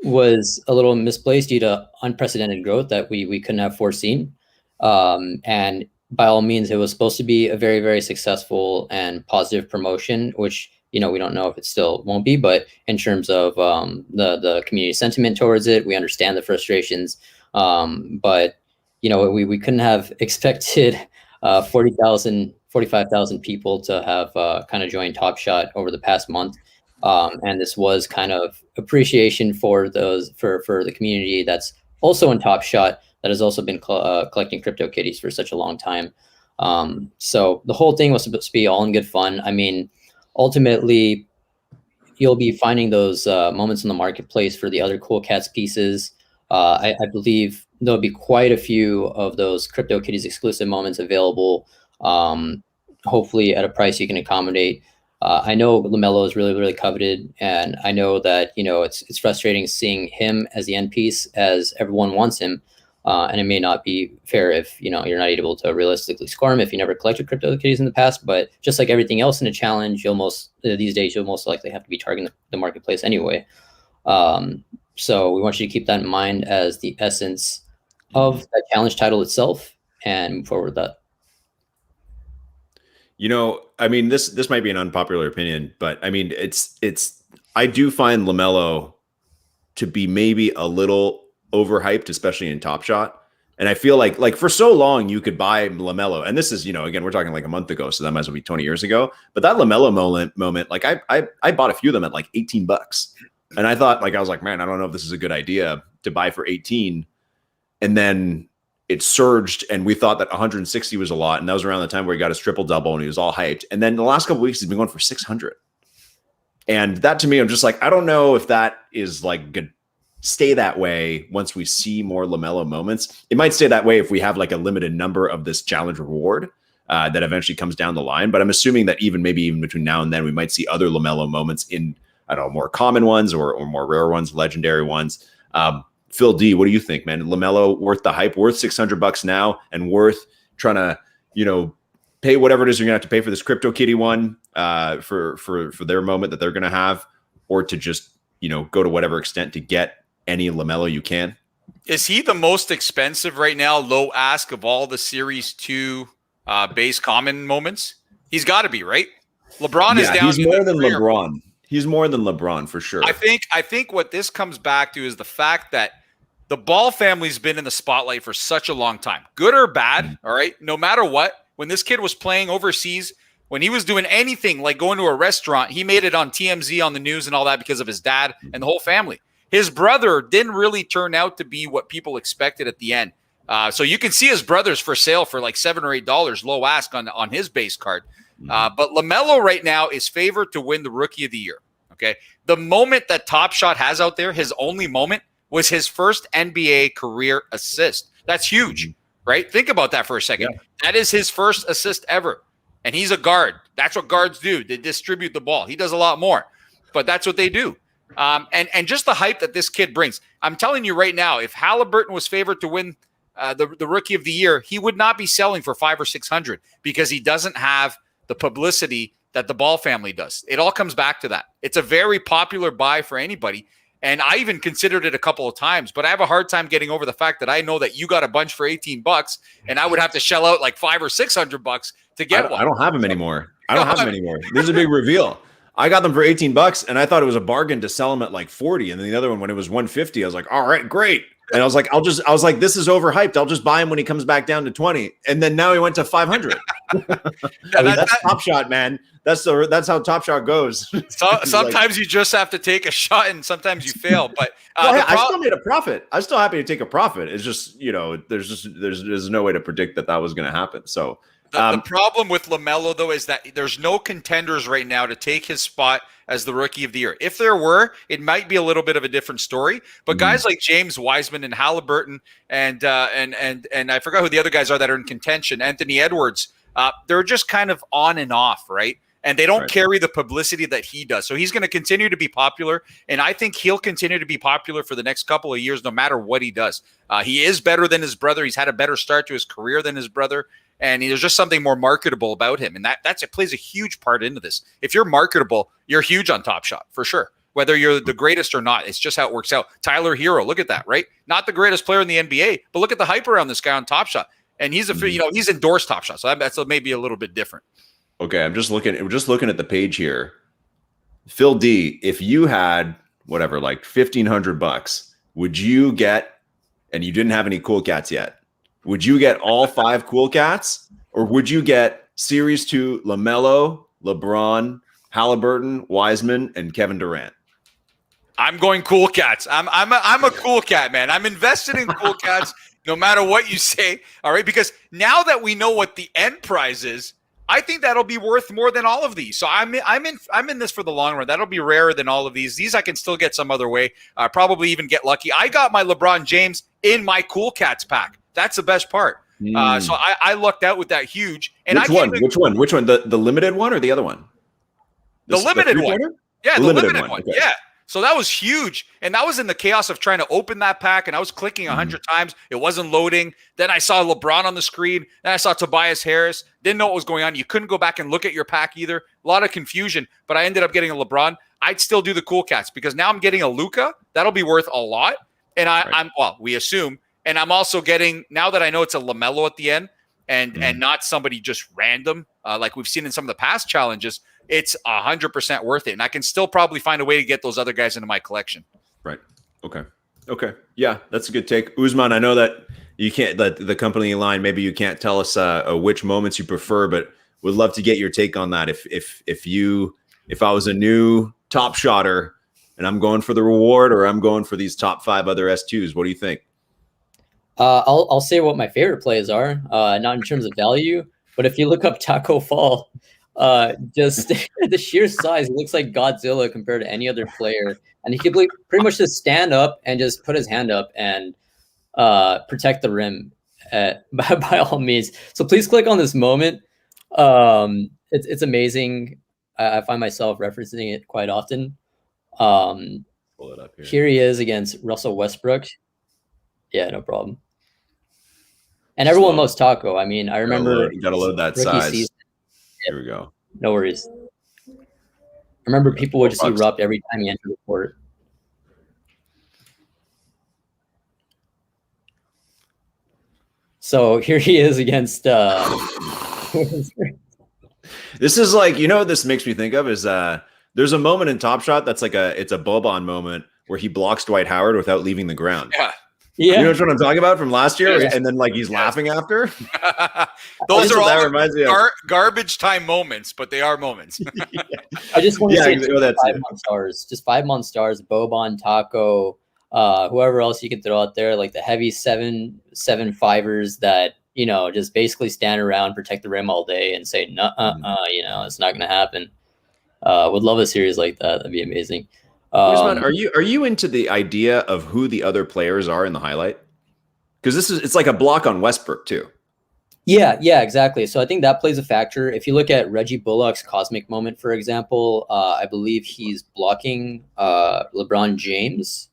[SPEAKER 1] was a little misplaced due to unprecedented growth that we couldn't have foreseen. And by all means, it was supposed to be a very, very successful and positive promotion, which, we don't know if it still won't be, but in terms of the community sentiment towards it, we understand the frustrations. But, we couldn't have expected 40,000, 45,000 people to have kind of joined Top Shot over the past month. And this was kind of appreciation for the community that's also in Top Shot, that has also been collecting CryptoKitties for such a long time. So the whole thing was supposed to be all in good fun. I mean, ultimately, you'll be finding those moments in the marketplace for the other Cool Cats pieces. I believe there'll be quite a few of those CryptoKitties exclusive moments available, hopefully at a price you can accommodate. I know Lamelo is really, really coveted, and I know that it's frustrating seeing him as the end piece as everyone wants him, and it may not be fair if you're not able to realistically score him if you never collected CryptoKitties in the past. But just like everything else in a challenge, these days you'll most likely have to be targeting the marketplace anyway. So we want you to keep that in mind as the essence of that challenge title itself, and move forward with that.
[SPEAKER 2] I mean, this might be an unpopular opinion, but I mean, I do find Lamelo to be maybe a little overhyped, especially in Top Shot. And I feel like for so long you could buy Lamelo, and this is, again, we're talking like a month ago, so that might as well be 20 years ago. But that Lamelo moment, like I bought a few of them at like $18. And I thought, I was like, man, I don't know if this is a good idea to buy for 18. And then it surged, and we thought that 160 was a lot. And that was around the time where he got his triple double and he was all hyped. And then the last couple of weeks, he's been going for 600. And that, to me, I'm just like, I don't know if that is like good. Stay that way once we see more Lamelo moments. It might stay that way if we have like a limited number of this challenge reward that eventually comes down the line. But I'm assuming that maybe even between now and then, we might see other Lamelo moments in, I don't know, more common ones or more rare ones, legendary ones. Phil D, what do you think, man? Lamelo worth the hype, worth $600 now, and worth trying to, pay whatever it is you're gonna have to pay for this CryptoKitty one for their moment that they're gonna have, or to just go to whatever extent to get any Lamelo you can.
[SPEAKER 3] Is he the most expensive right now, low ask of all the Series 2 base common moments? He's got to be, right? LeBron is down.
[SPEAKER 2] He's more than LeBron. He's more than LeBron for sure.
[SPEAKER 3] I think what this comes back to is the fact that the Ball family's been in the spotlight for such a long time, good or bad. All right. No matter what, when this kid was playing overseas, when he was doing anything like going to a restaurant, he made it on TMZ, on the news and all that because of his dad and the whole family. His brother didn't really turn out to be what people expected at the end. So you can see his brother's for sale for like $7 or $8, low ask on his base card. But Lamelo right now is favored to win the Rookie of the Year. Okay. The moment that Top Shot has out there, his only moment was his first NBA career assist. That's huge, right? Think about that for a second. Yeah. That is his first assist ever. And he's a guard. That's what guards do. They distribute the ball. He does a lot more, but that's what they do. And just the hype that this kid brings. I'm telling you right now, if Halliburton was favored to win the Rookie of the Year, he would not be selling for $500 or $600 because he doesn't have the publicity that the Ball family does. It all comes back to that. It's a very popular buy for anybody. And I even considered it a couple of times, but I have a hard time getting over the fact that I know that you got a bunch for $18 and I would have to shell out like $500 or $600 to get one.
[SPEAKER 2] I don't have them anymore. This is a big reveal. I got them for $18 and I thought it was a bargain to sell them at like 40. And then the other one, when it was 150, I was like, all right, great. And I was like, this is overhyped. I'll just buy him when he comes back down to 20. And then now he went to 500. That's Top Shot, man. That's how Top Shot goes.
[SPEAKER 3] Sometimes you just have to take a shot and sometimes you fail. But
[SPEAKER 2] I still made a profit. I'm still happy to take a profit. It's just, there's no way to predict that was going to happen. So
[SPEAKER 3] the problem with Lamelo, though, is that there's no contenders right now to take his spot as the Rookie of the Year. If there were, it might be a little bit of a different story. But guys like James Wiseman and Halliburton and I forgot who the other guys are that are in contention, Anthony Edwards, they're just kind of on and off, right? And they don't carry the publicity that he does. So he's going to continue to be popular. And I think he'll continue to be popular for the next couple of years, no matter what he does. He is better than his brother. He's had a better start to his career than his brother. And there's just something more marketable about him. And it plays a huge part into this. If you're marketable, you're huge on Top Shot, for sure. Whether you're the greatest or not, it's just how it works out. Tyler Hero, look at that, right? Not the greatest player in the NBA, but look at the hype around this guy on Top Shot. And he's he's endorsed Top Shot. So that's maybe a little bit different.
[SPEAKER 2] Okay, I'm just looking at the page here. Phil D, if you had whatever, like $1,500, would you get, and you didn't have any Cool Cats yet, would you get all 5 Cool Cats, or would you get Series 2 Lamelo, LeBron, Halliburton, Wiseman, and Kevin Durant?
[SPEAKER 3] I'm going Cool Cats. I'm a Cool Cat, man. I'm invested in Cool Cats no matter what you say. All right, because now that we know what the end prize is, I think that'll be worth more than all of these. So I'm in this for the long run. That'll be rarer than all of these. These I can still get some other way. Probably even get lucky. I got my LeBron James in my Cool Cats pack. That's the best part. So I lucked out with that huge. And
[SPEAKER 2] Which one? The limited one or the other one?
[SPEAKER 3] The limited one. Yeah, the limited one.
[SPEAKER 2] Okay.
[SPEAKER 3] Yeah. So that was huge. And that was in the chaos of trying to open that pack. And I was clicking 100 times. It wasn't loading. Then I saw LeBron on the screen. Then I saw Tobias Harris. Didn't know what was going on. You couldn't go back and look at your pack either. A lot of confusion. But I ended up getting a LeBron. I'd still do the Cool Cats because now I'm getting a Luka. That'll be worth a lot. And we assume. And I'm also getting, now that I know it's a Lamelo at the end and not somebody just random, like we've seen in some of the past challenges, it's 100% worth it. And I can still probably find a way to get those other guys into my collection.
[SPEAKER 2] Right. Okay. Yeah, that's a good take. Usman, I know that you can't, the company line, maybe you can't tell us which moments you prefer, but would love to get your take on that. If I was a new top shotter and I'm going for the reward or I'm going for these top 5 other S2s, what do you think?
[SPEAKER 1] I'll say what my favorite plays are, not in terms of value, but if you look up Taco Fall, just the sheer size, it looks like Godzilla compared to any other player. And he could pretty much just stand up and just put his hand up and protect the rim by all means. So please click on this moment. It's amazing. I find myself referencing it quite often.
[SPEAKER 2] Pull it up here.
[SPEAKER 1] Here he is against Russell Westbrook. Yeah, no problem. And everyone loves Taco. I mean, I remember
[SPEAKER 2] you gotta load that size. Season. Here we go.
[SPEAKER 1] No worries. I remember people would just erupt every time he entered the court. So here he is against.
[SPEAKER 2] This is like, you know what this makes me think of is there's a moment in Top Shot that's like it's a Boban moment where he blocks Dwight Howard without leaving the ground.
[SPEAKER 3] Yeah.
[SPEAKER 1] Yeah.
[SPEAKER 2] You know what I'm talking about from last year?
[SPEAKER 1] Yeah.
[SPEAKER 2] And then like he's laughing after.
[SPEAKER 3] Those are all
[SPEAKER 2] reminds me of.
[SPEAKER 3] garbage time moments, but they are moments.
[SPEAKER 1] I just want to say
[SPEAKER 2] that's
[SPEAKER 1] 5 month stars, just 5 month stars, Boban, Taco, whoever else you can throw out there, like the heavy 7-5ers that, you know, just basically stand around, protect the rim all day and say, no, you know, it's not going to happen. Would love a series like that. That'd be amazing.
[SPEAKER 2] Usman, are you into the idea of who the other players are in the highlight? Because it's like a block on Westbrook too.
[SPEAKER 1] Yeah, exactly. So I think that plays a factor. If you look at Reggie Bullock's cosmic moment, for example, I believe he's blocking LeBron James.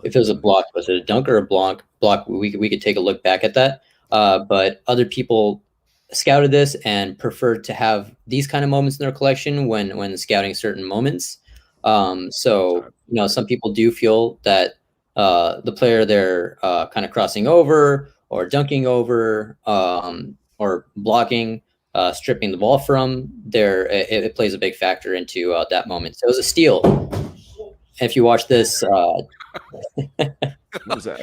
[SPEAKER 1] If it was a block, was it a dunk or a block? We could take a look back at that. But other people scouted this and preferred to have these kind of moments in their collection when scouting certain moments. So, you know, some people do feel that the player they're kind of crossing over or dunking over or blocking, stripping the ball from, it plays a big factor into that moment. So it was a steal. If you watch this,
[SPEAKER 2] Are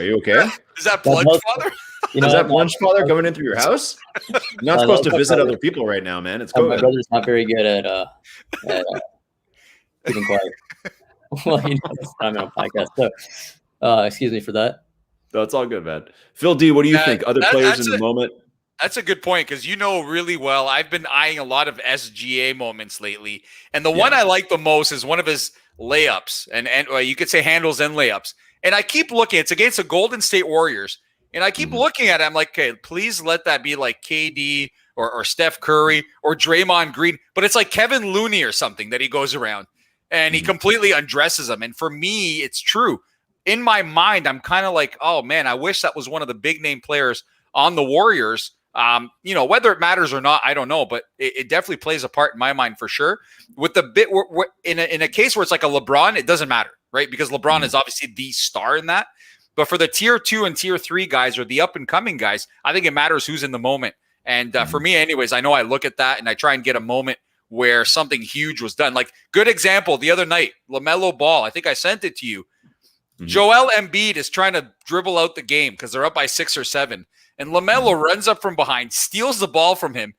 [SPEAKER 2] you okay?
[SPEAKER 3] Is that Plunge Father?
[SPEAKER 1] You know,
[SPEAKER 2] is that Plunge Father coming in through your house? You're not supposed to visit other people right now, man. It's
[SPEAKER 1] my
[SPEAKER 2] COVID.
[SPEAKER 1] brother's not very good at keeping quiet. Well, you know, I'm on a podcast, so excuse me for that.
[SPEAKER 2] No, it's all good, man. Phil D, what do you think? Other players in the moment?
[SPEAKER 3] That's a good point because you know really well. I've been eyeing a lot of SGA moments lately, and the one I like the most is one of his layups, and you could say handles and layups. And I keep looking. It's against the Golden State Warriors, and I keep looking at it. I'm like, okay, please let that be like KD or Steph Curry or Draymond Green, but it's like Kevin Looney or something that he goes around and he completely undresses them. And for me, it's true. In my mind, I'm kind of like, oh man, I wish that was one of the big name players on the Warriors. You know, whether it matters or not, I don't know, but it definitely plays a part in my mind for sure. With the bit in a case where it's like a LeBron, it doesn't matter, right? Because LeBron is obviously the star in that. But for the tier 2 and tier 3 guys or the up and coming guys, I think it matters who's in the moment. And for me, anyways, I know I look at that and I try and get a moment where something huge was done. Like, good example the other night, Lamelo Ball. I think I sent it to you. Joel Embiid is trying to dribble out the game because they're up by 6 or 7. And LaMelo runs up from behind, steals the ball from him,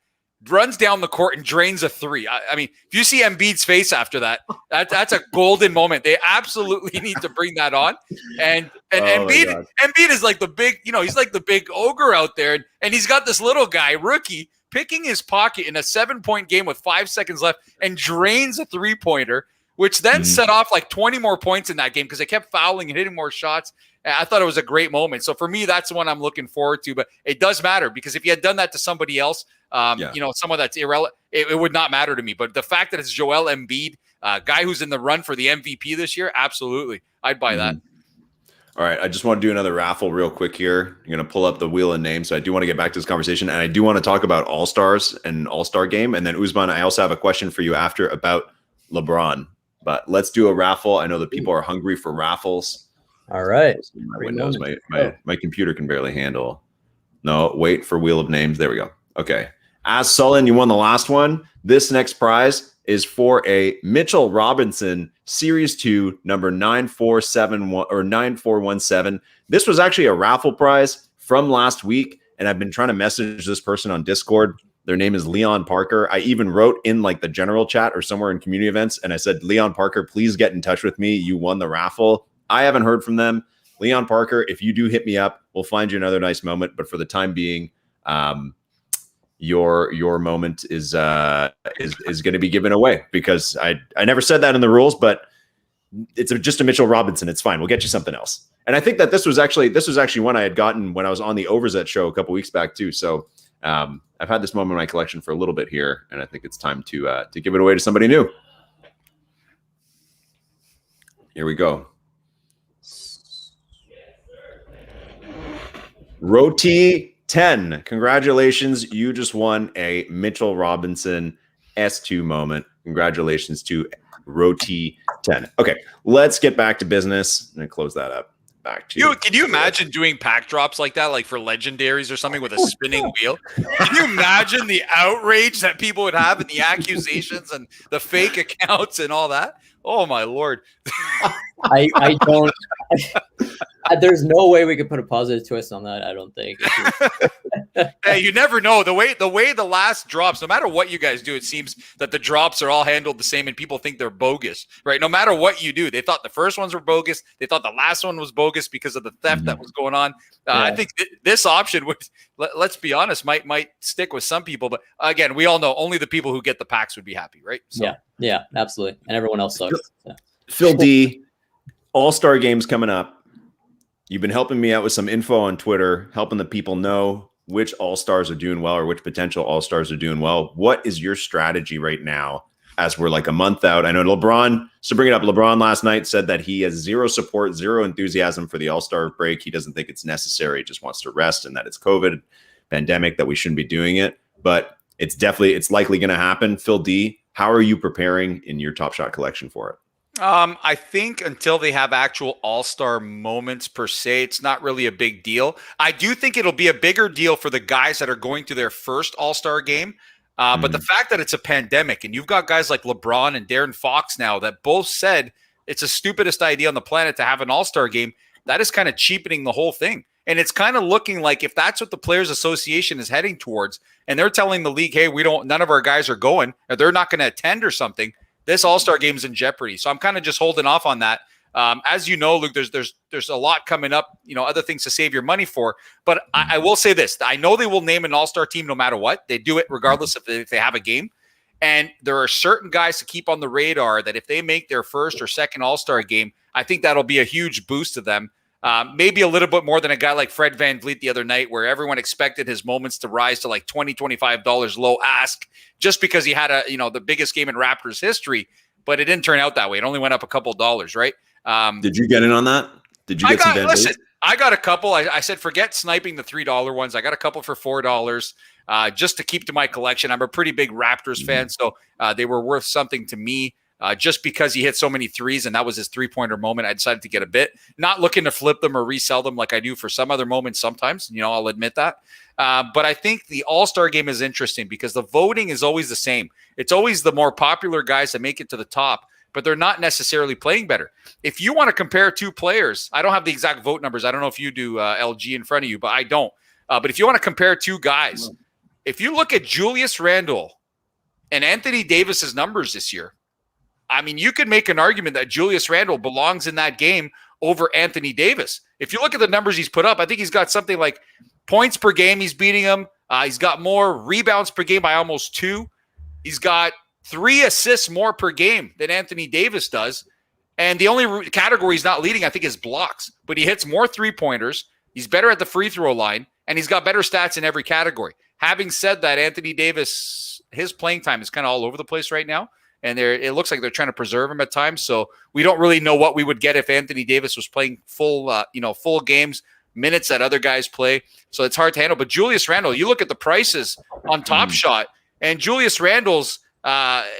[SPEAKER 3] runs down the court, and drains a 3. I mean, if you see Embiid's face after that, that's a golden moment. They absolutely need to bring that on. And Embiid is like the big, you know, he's like the big ogre out there. And he's got this little guy, rookie, picking his pocket in a 7-point game with 5 seconds left and drains a 3-pointer, which then set off like 20 more points in that game because they kept fouling and hitting more shots. I thought it was a great moment. So for me, that's the one I'm looking forward to. But it does matter because if you had done that to somebody else, you know, someone that's irrelevant, it would not matter to me. But the fact that it's Joel Embiid, guy who's in the run for the MVP this year, absolutely. I'd buy that.
[SPEAKER 2] All right. I just want to do another raffle real quick here. You're going to pull up the wheel of names. So I do want to get back to this conversation. And I do want to talk about All-Stars and All-Star game. And then Usman, I also have a question for you after about LeBron. But let's do a raffle. I know that people are hungry for raffles.
[SPEAKER 1] All right.
[SPEAKER 2] My windows, my computer can barely handle. No, wait for wheel of names. There we go. Okay. As Sullen, you won the last one. This next prize is for a Mitchell Robinson Series 2, number 9471 or 9417. This was actually a raffle prize from last week, and I've been trying to message this person on Discord. Their name is Leon Parker. I even wrote in like the general chat or somewhere in community events, and I said, Leon Parker, please get in touch with me. You won the raffle. I haven't heard from them. Leon Parker, if you do hit me up, we'll find you another nice moment. But for the time being, your moment is going to be given away because I never said that in the rules, but it's just a Mitchell Robinson. It's fine. We'll get you something else. And I think that this was actually one I had gotten when I was on the Overzet show a couple weeks back too. So I've had this moment in my collection for a little bit here, and I think it's time to give it away to somebody new. Here we go. Roti 10. Congratulations. You just won a Mitchell Robinson S2 moment. Congratulations to Roti 10. Okay, let's get back to business. I'm going to close that up. back to you.
[SPEAKER 3] Can you imagine doing pack drops like that, like for legendaries or something with a spinning wheel? Can you imagine the outrage that people would have and the accusations and the fake accounts and all that? Oh my Lord.
[SPEAKER 1] I don't. There's no way we could put a positive twist on that. I don't think.
[SPEAKER 3] Hey, you never know. The way the last drops, no matter what you guys do, it seems that the drops are all handled the same and people think they're bogus, right? No matter what you do, they thought the first ones were bogus. They thought the last one was bogus because of the theft that was going on. I think this option would, let's be honest, might stick with some people. But again, we all know only the people who get the packs would be happy, right? So.
[SPEAKER 1] Yeah, absolutely. And everyone else sucks. So.
[SPEAKER 2] Phil D, All-Star games coming up. You've been helping me out with some info on Twitter, helping the people know which All-Stars are doing well or which potential All-Stars are doing well. What is your strategy right now as we're like a month out? I know LeBron, to bring it up, LeBron last night said that he has zero support, zero enthusiasm for the All-Star break. He doesn't think it's necessary. He just wants to rest and that it's COVID pandemic, that we shouldn't be doing it. But it's likely going to happen. Phil D, how are you preparing in your Top Shot collection for it?
[SPEAKER 3] I think until they have actual all-star moments per se, it's not really a big deal. I do think it'll be a bigger deal for the guys that are going to their first all-star game. But the fact that it's a pandemic and you've got guys like LeBron and Darren Fox now that both said it's the stupidest idea on the planet to have an all-star game, that is kind of cheapening the whole thing. And it's kind of looking like if that's what the Players Association is heading towards and they're telling the league, hey, none of our guys are going or they're not going to attend or something, this All-Star game is in jeopardy. So I'm kind of just holding off on that. As you know, Luke, there's a lot coming up, other things to save your money for. But I will say this. I know they will name an All-Star team no matter what. They do it regardless if they have a game. And there are certain guys to keep on the radar that if they make their first or second All-Star game, I think that'll be a huge boost to them. Maybe a little bit more than a guy like Fred VanVleet the other night, where everyone expected his moments to rise to like $20, $25 low ask just because he had the biggest game in Raptors history, but it didn't turn out that way. It only went up a couple dollars, right?
[SPEAKER 2] Did you get in on that? Did you get some VanVleet? Listen,
[SPEAKER 3] I got a couple. I said, forget sniping the $3 ones. I got a couple for $4 just to keep to my collection. I'm a pretty big Raptors fan, so they were worth something to me. Just because he hit so many threes and that was his three-pointer moment, I decided to get a bit. Not looking to flip them or resell them like I do for some other moments sometimes. I'll admit that. But I think the All-Star game is interesting because the voting is always the same. It's always the more popular guys that make it to the top, but they're not necessarily playing better. If you want to compare two players, I don't have the exact vote numbers. I don't know if you do, LG, in front of you, but I don't. But if you want to compare two guys, if you look at Julius Randle and Anthony Davis's numbers this year, I mean, you could make an argument that Julius Randle belongs in that game over Anthony Davis. If you look at the numbers he's put up, I think he's got something like points per game. He's beating him. He's got more rebounds per game by almost 2. He's got 3 assists more per game than Anthony Davis does. And the only category he's not leading, I think, is blocks. But he hits more three-pointers. He's better at the free throw line. And he's got better stats in every category. Having said that, Anthony Davis, his playing time is kind of all over the place right now. And it looks like they're trying to preserve him at times. So we don't really know what we would get if Anthony Davis was playing full games, minutes that other guys play. So it's hard to handle. But Julius Randle, you look at the prices on Top Shot, and Julius Randle's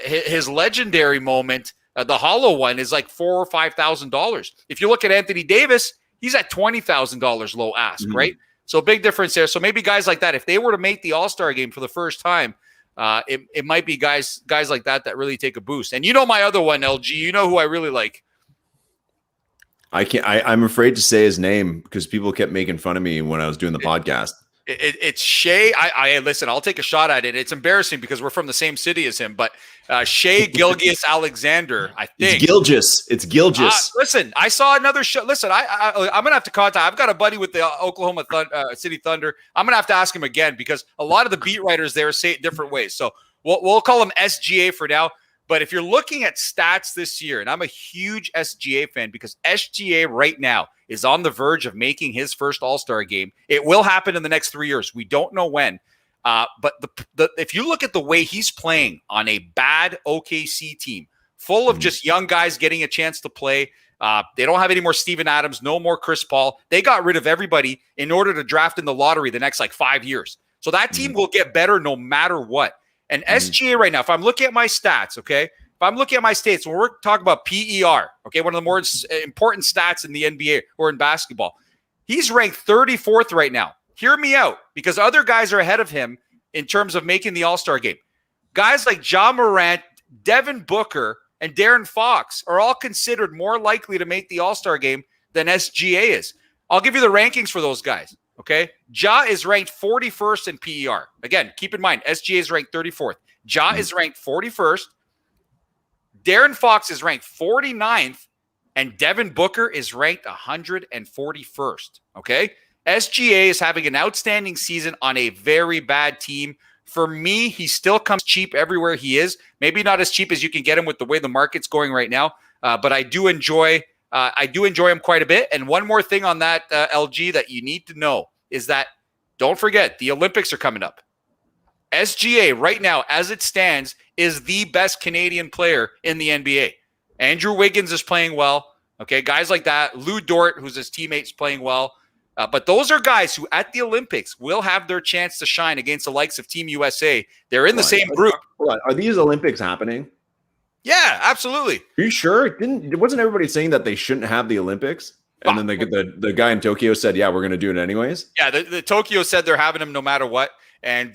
[SPEAKER 3] his legendary moment, the hollow one, is like $4,000 or $5,000. If you look at Anthony Davis, he's at $20,000 low ask, right? So big difference there. So maybe guys like that, if they were to make the All-Star game for the first time, it might be guys like that really take a boost. And my other one, LG, you know who I really like.
[SPEAKER 2] I'm afraid to say his name because people kept making fun of me when I was doing the podcast.
[SPEAKER 3] It's Shea. Listen, I'll take a shot at it. It's embarrassing because we're from the same city as him, but Shea Gilgeous-Alexander, I think.
[SPEAKER 2] It's Gilgeous.
[SPEAKER 3] Listen, I saw another show. Listen, I'm going to have to contact. I've got a buddy with the Oklahoma City Thunder. I'm going to have to ask him again because a lot of the beat writers there say it different ways. So we'll call him SGA for now. But if you're looking at stats this year, and I'm a huge SGA fan because SGA right now is on the verge of making his first All-Star game. It will happen in the next 3 years. We don't know when. But if you look at the way he's playing on a bad OKC team, full of just young guys getting a chance to play, they don't have any more Steven Adams, no more Chris Paul. They got rid of everybody in order to draft in the lottery the next 5 years. So that team will get better no matter what. And SGA right now, if I'm looking at my stats, okay, if But I'm looking at my stats. When we're talking about PER, okay, one of the more important stats in the NBA or in basketball, he's ranked 34th right now. Hear me out, because other guys are ahead of him in terms of making the All-Star game. Guys like Ja Morant, Devin Booker, and De'Aaron Fox are all considered more likely to make the All-Star game than SGA is. I'll give you the rankings for those guys, okay? Ja is ranked 41st in PER. Again, keep in mind, SGA is ranked 34th. Ja is ranked 41st. De'Aaron Fox is ranked 49th, and Devin Booker is ranked 141st, okay? SGA is having an outstanding season on a very bad team. For me, he still comes cheap everywhere he is. Maybe not as cheap as you can get him with the way the market's going right now, but I do enjoy him quite a bit. And one more thing on that, LG, that you need to know is that don't forget the Olympics are coming up. SGA right now, as it stands, is the best Canadian player in the NBA. Andrew Wiggins is playing well. Okay, guys like that. Lou Dort, who's his teammates, playing well. But those are guys who at the Olympics will have their chance to shine against the likes of Team USA. They're in the same group.
[SPEAKER 2] Are these Olympics happening?
[SPEAKER 3] Yeah, absolutely.
[SPEAKER 2] Are you sure? Wasn't everybody saying that they shouldn't have the Olympics? And then the guy in Tokyo said, yeah, we're going to do it anyways.
[SPEAKER 3] Yeah, the Tokyo said they're having them no matter what. And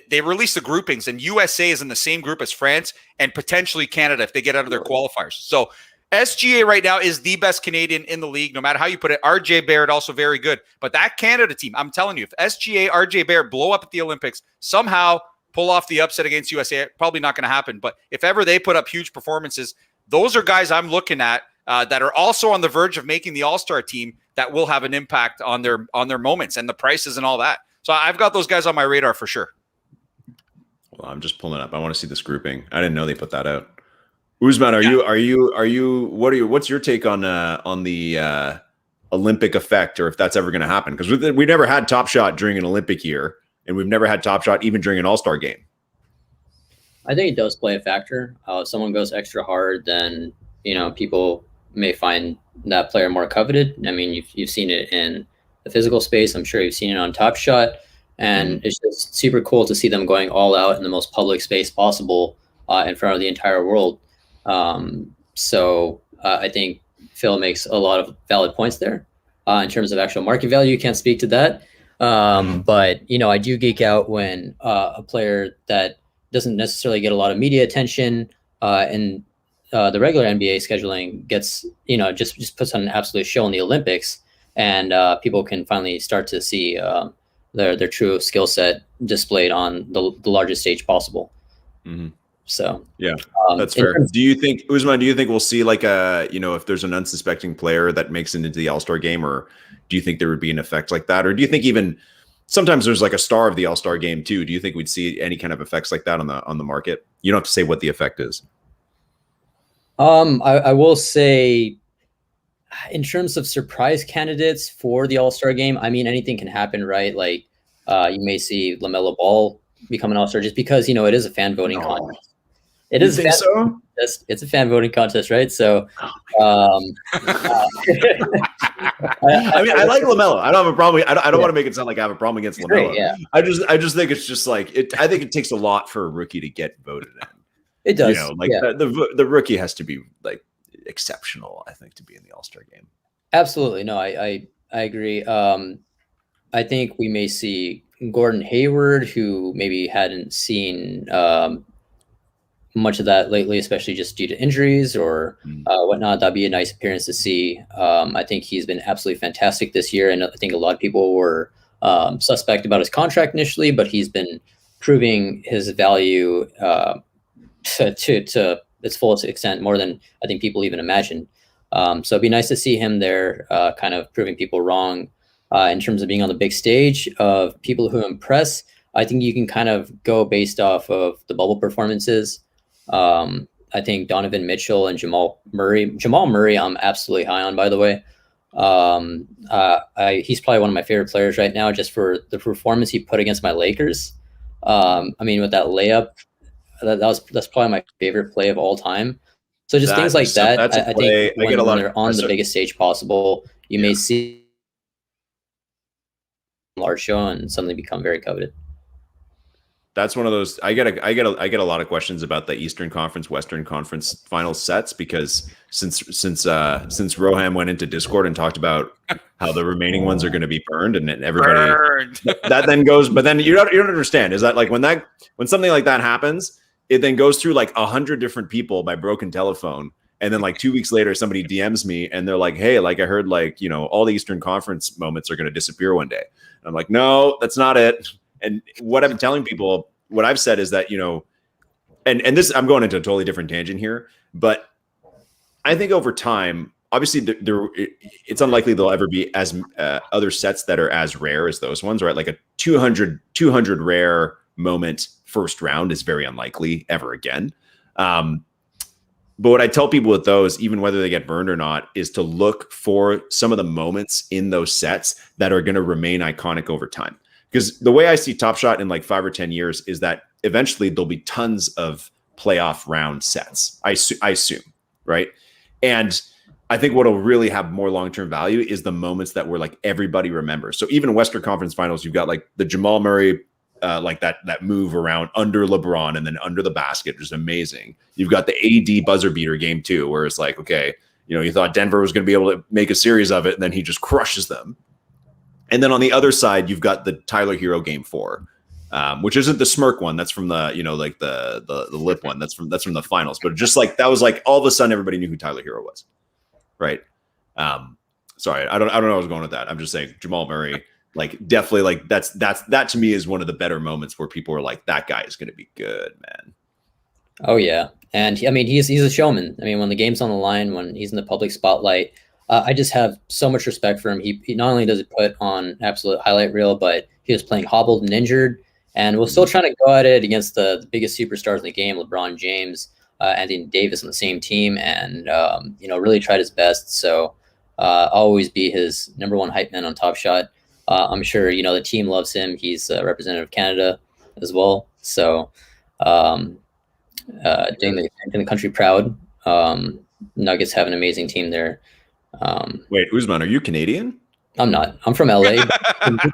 [SPEAKER 3] they released the groupings, and USA is in the same group as France and potentially Canada if they get out of their qualifiers. So SGA right now is the best Canadian in the league, no matter how you put it. RJ Barrett also very good. But that Canada team, I'm telling you, if SGA, RJ Barrett blow up at the Olympics, somehow pull off the upset against USA, probably not going to happen. But if ever they put up huge performances, those are guys I'm looking at that are also on the verge of making the All-Star team that will have an impact on their moments and the prices and all that. So I've got those guys on my radar for sure.
[SPEAKER 2] Well, I'm just pulling up. I want to see this grouping. I didn't know they put that out. Usman, what's your take on the Olympic effect, or if that's ever going to happen? Because we never had Top Shot during an Olympic year, and we've never had Top Shot even during an All-Star game.
[SPEAKER 1] I think it does play a factor. If someone goes extra hard, then people may find that player more coveted. I mean, you've seen it in the physical space. I'm sure you've seen it on Top Shot, and it's just super cool to see them going all out in the most public space possible in front of the entire world. So I think Phil makes a lot of valid points there. In terms of actual market value, you can't speak to that. But I do geek out when a player that doesn't necessarily get a lot of media attention in the regular NBA scheduling gets, just puts on an absolute show in the Olympics, and people can finally start to see their true skill set displayed on the largest stage possible. Mm-hmm. So
[SPEAKER 2] yeah, that's fair. Do you think, Usman, we'll see like if there's an unsuspecting player that makes it into the All-Star game, or do you think there would be an effect like that? Or do you think even sometimes there's like a star of the All-Star game too? Do you think we'd see any kind of effects like that on the market? You don't have to say what the effect is.
[SPEAKER 1] I will say, in terms of surprise candidates for the All-Star game, I mean, anything can happen, right? Like you may see Lamelo Ball become an All-Star just because, it is a fan voting contest. It is so. It's a fan voting contest, right? So,
[SPEAKER 2] I mean, I like Lamelo. I don't have a problem. I don't want to make it sound like I have a problem against Lamelo.
[SPEAKER 1] Great, yeah.
[SPEAKER 2] I just think it's just like it. I think it takes a lot for a rookie to get voted in.
[SPEAKER 1] It does.
[SPEAKER 2] The rookie has to be like exceptional, I think, to be in the All-Star game.
[SPEAKER 1] Absolutely, no, I agree. I think we may see Gordon Hayward, who maybe hadn't seen much of that lately, especially just due to injuries or whatnot. That'd be a nice appearance to see. I think he's been absolutely fantastic this year, and I think a lot of people were suspect about his contract initially, but he's been proving his value to its fullest extent, more than I think people even imagined. So it'd be nice to see him there, kind of proving people wrong in terms of being on the big stage. Of people who impress, I think you can kind of go based off of the bubble performances. I think Donovan Mitchell and Jamal Murray, I'm absolutely high on, by the way. He's probably one of my favorite players right now, just for the performance he put against my Lakers. I mean, with that layup, that's probably my favorite play of all time. So just things like that. I think when they're on the biggest stage possible, you may see a large show and suddenly become very coveted.
[SPEAKER 2] that's one of those. I get a lot of questions about the Eastern Conference, Western Conference final sets because since Roham went into Discord and talked about how the remaining ones are going to be burned, and everybody that then goes. But then you don't understand is that like when something like that happens, it then goes through like 100 different people by broken telephone. And then like 2 weeks later, somebody DMs me and they're like, hey, like I heard like, all the Eastern Conference moments are going to disappear one day. And I'm like, no, that's not it. And what I'm telling people, what I've said is that, and this, I'm going into a totally different tangent here, but I think over time, obviously it's unlikely there'll ever be as other sets that are as rare as those ones, right? Like a 200 rare moment first round is very unlikely ever again. But what I tell people with those, even whether they get burned or not, is to look for some of the moments in those sets that are going to remain iconic over time. Because the way I see Top Shot in like 5 or 10 years is that eventually there'll be tons of playoff round sets. I assume, right? And I think what'll really have more long-term value is the moments that were like everybody remembers. So even Western Conference Finals, you've got like the Jamal Murray like that move around under LeBron and then under the basket, just amazing. You've got the AD buzzer beater game too, where it's like, okay, you thought Denver was going to be able to make a series of it, and then he just crushes them. And then on the other side, you've got the Tyler Hero game 4, which isn't the smirk one. That's from the like the lip one. That's from the finals. But just like that was like all of a sudden everybody knew who Tyler Hero was, right? Sorry, I don't know where I was going with that. I'm just saying Jamal Murray. Like definitely like that to me is one of the better moments where people are like, that guy is going to be good, man.
[SPEAKER 1] Oh yeah. And I mean, he's a showman. I mean, when the game's on the line, when he's in the public spotlight, I just have so much respect for him. He not only does it put on absolute highlight reel, but he was playing hobbled and injured and was still trying to go at it against the biggest superstars in the game, LeBron James, Anthony Davis on the same team, and really tried his best. So always be his #1 hype man on Top Shot. I'm sure, the team loves him. He's a representative of Canada as well. So doing the country proud. Nuggets have an amazing team there.
[SPEAKER 2] Wait, Usman, are you Canadian?
[SPEAKER 1] I'm not. I'm from LA.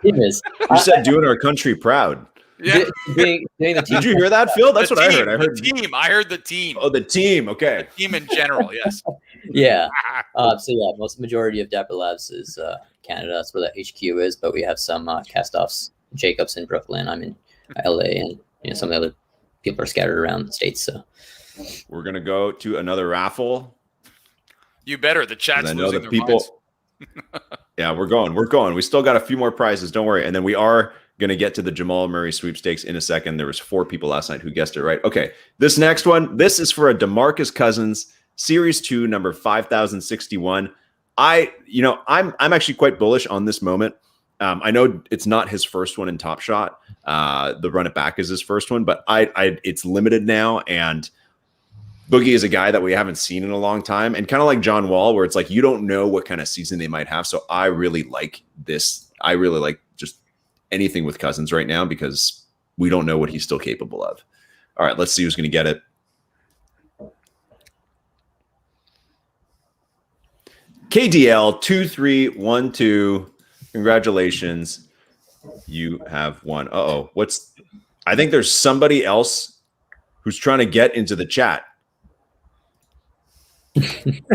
[SPEAKER 2] You said doing our country proud.
[SPEAKER 3] Yeah.
[SPEAKER 1] Doing the team.
[SPEAKER 2] Did you hear that, Phil? That's what I heard. I heard
[SPEAKER 3] the team. I heard the team.
[SPEAKER 2] Oh, the team. Okay.
[SPEAKER 3] The team in general, yes.
[SPEAKER 1] Yeah. Most majority of Dapper Labs is Canada. That's where the HQ is, but we have some cast-offs. Jacobs in Brooklyn. I'm in LA, and some of the other people are scattered around the states. So
[SPEAKER 2] we're gonna go to another raffle.
[SPEAKER 3] You better. The chat's losing their minds.
[SPEAKER 2] Yeah, we're going. We still got a few more prizes. Don't worry. And then we are gonna get to the Jamal Murray sweepstakes in a second. There was 4 people last night who guessed it right. Okay, this next one. This is for a DeMarcus Cousins Series 2, number 5061. I'm actually quite bullish on this moment. I know it's not his first one in Top Shot. The run it back is his first one, but it's limited now. And Boogie is a guy that we haven't seen in a long time, and kind of like John Wall, where it's like you don't know what kind of season they might have. So I really like this. I really like just anything with Cousins right now because we don't know what he's still capable of. All right, let's see who's going to get it. KDL 2312. Congratulations. You have won. I think there's somebody else who's trying to get into the chat.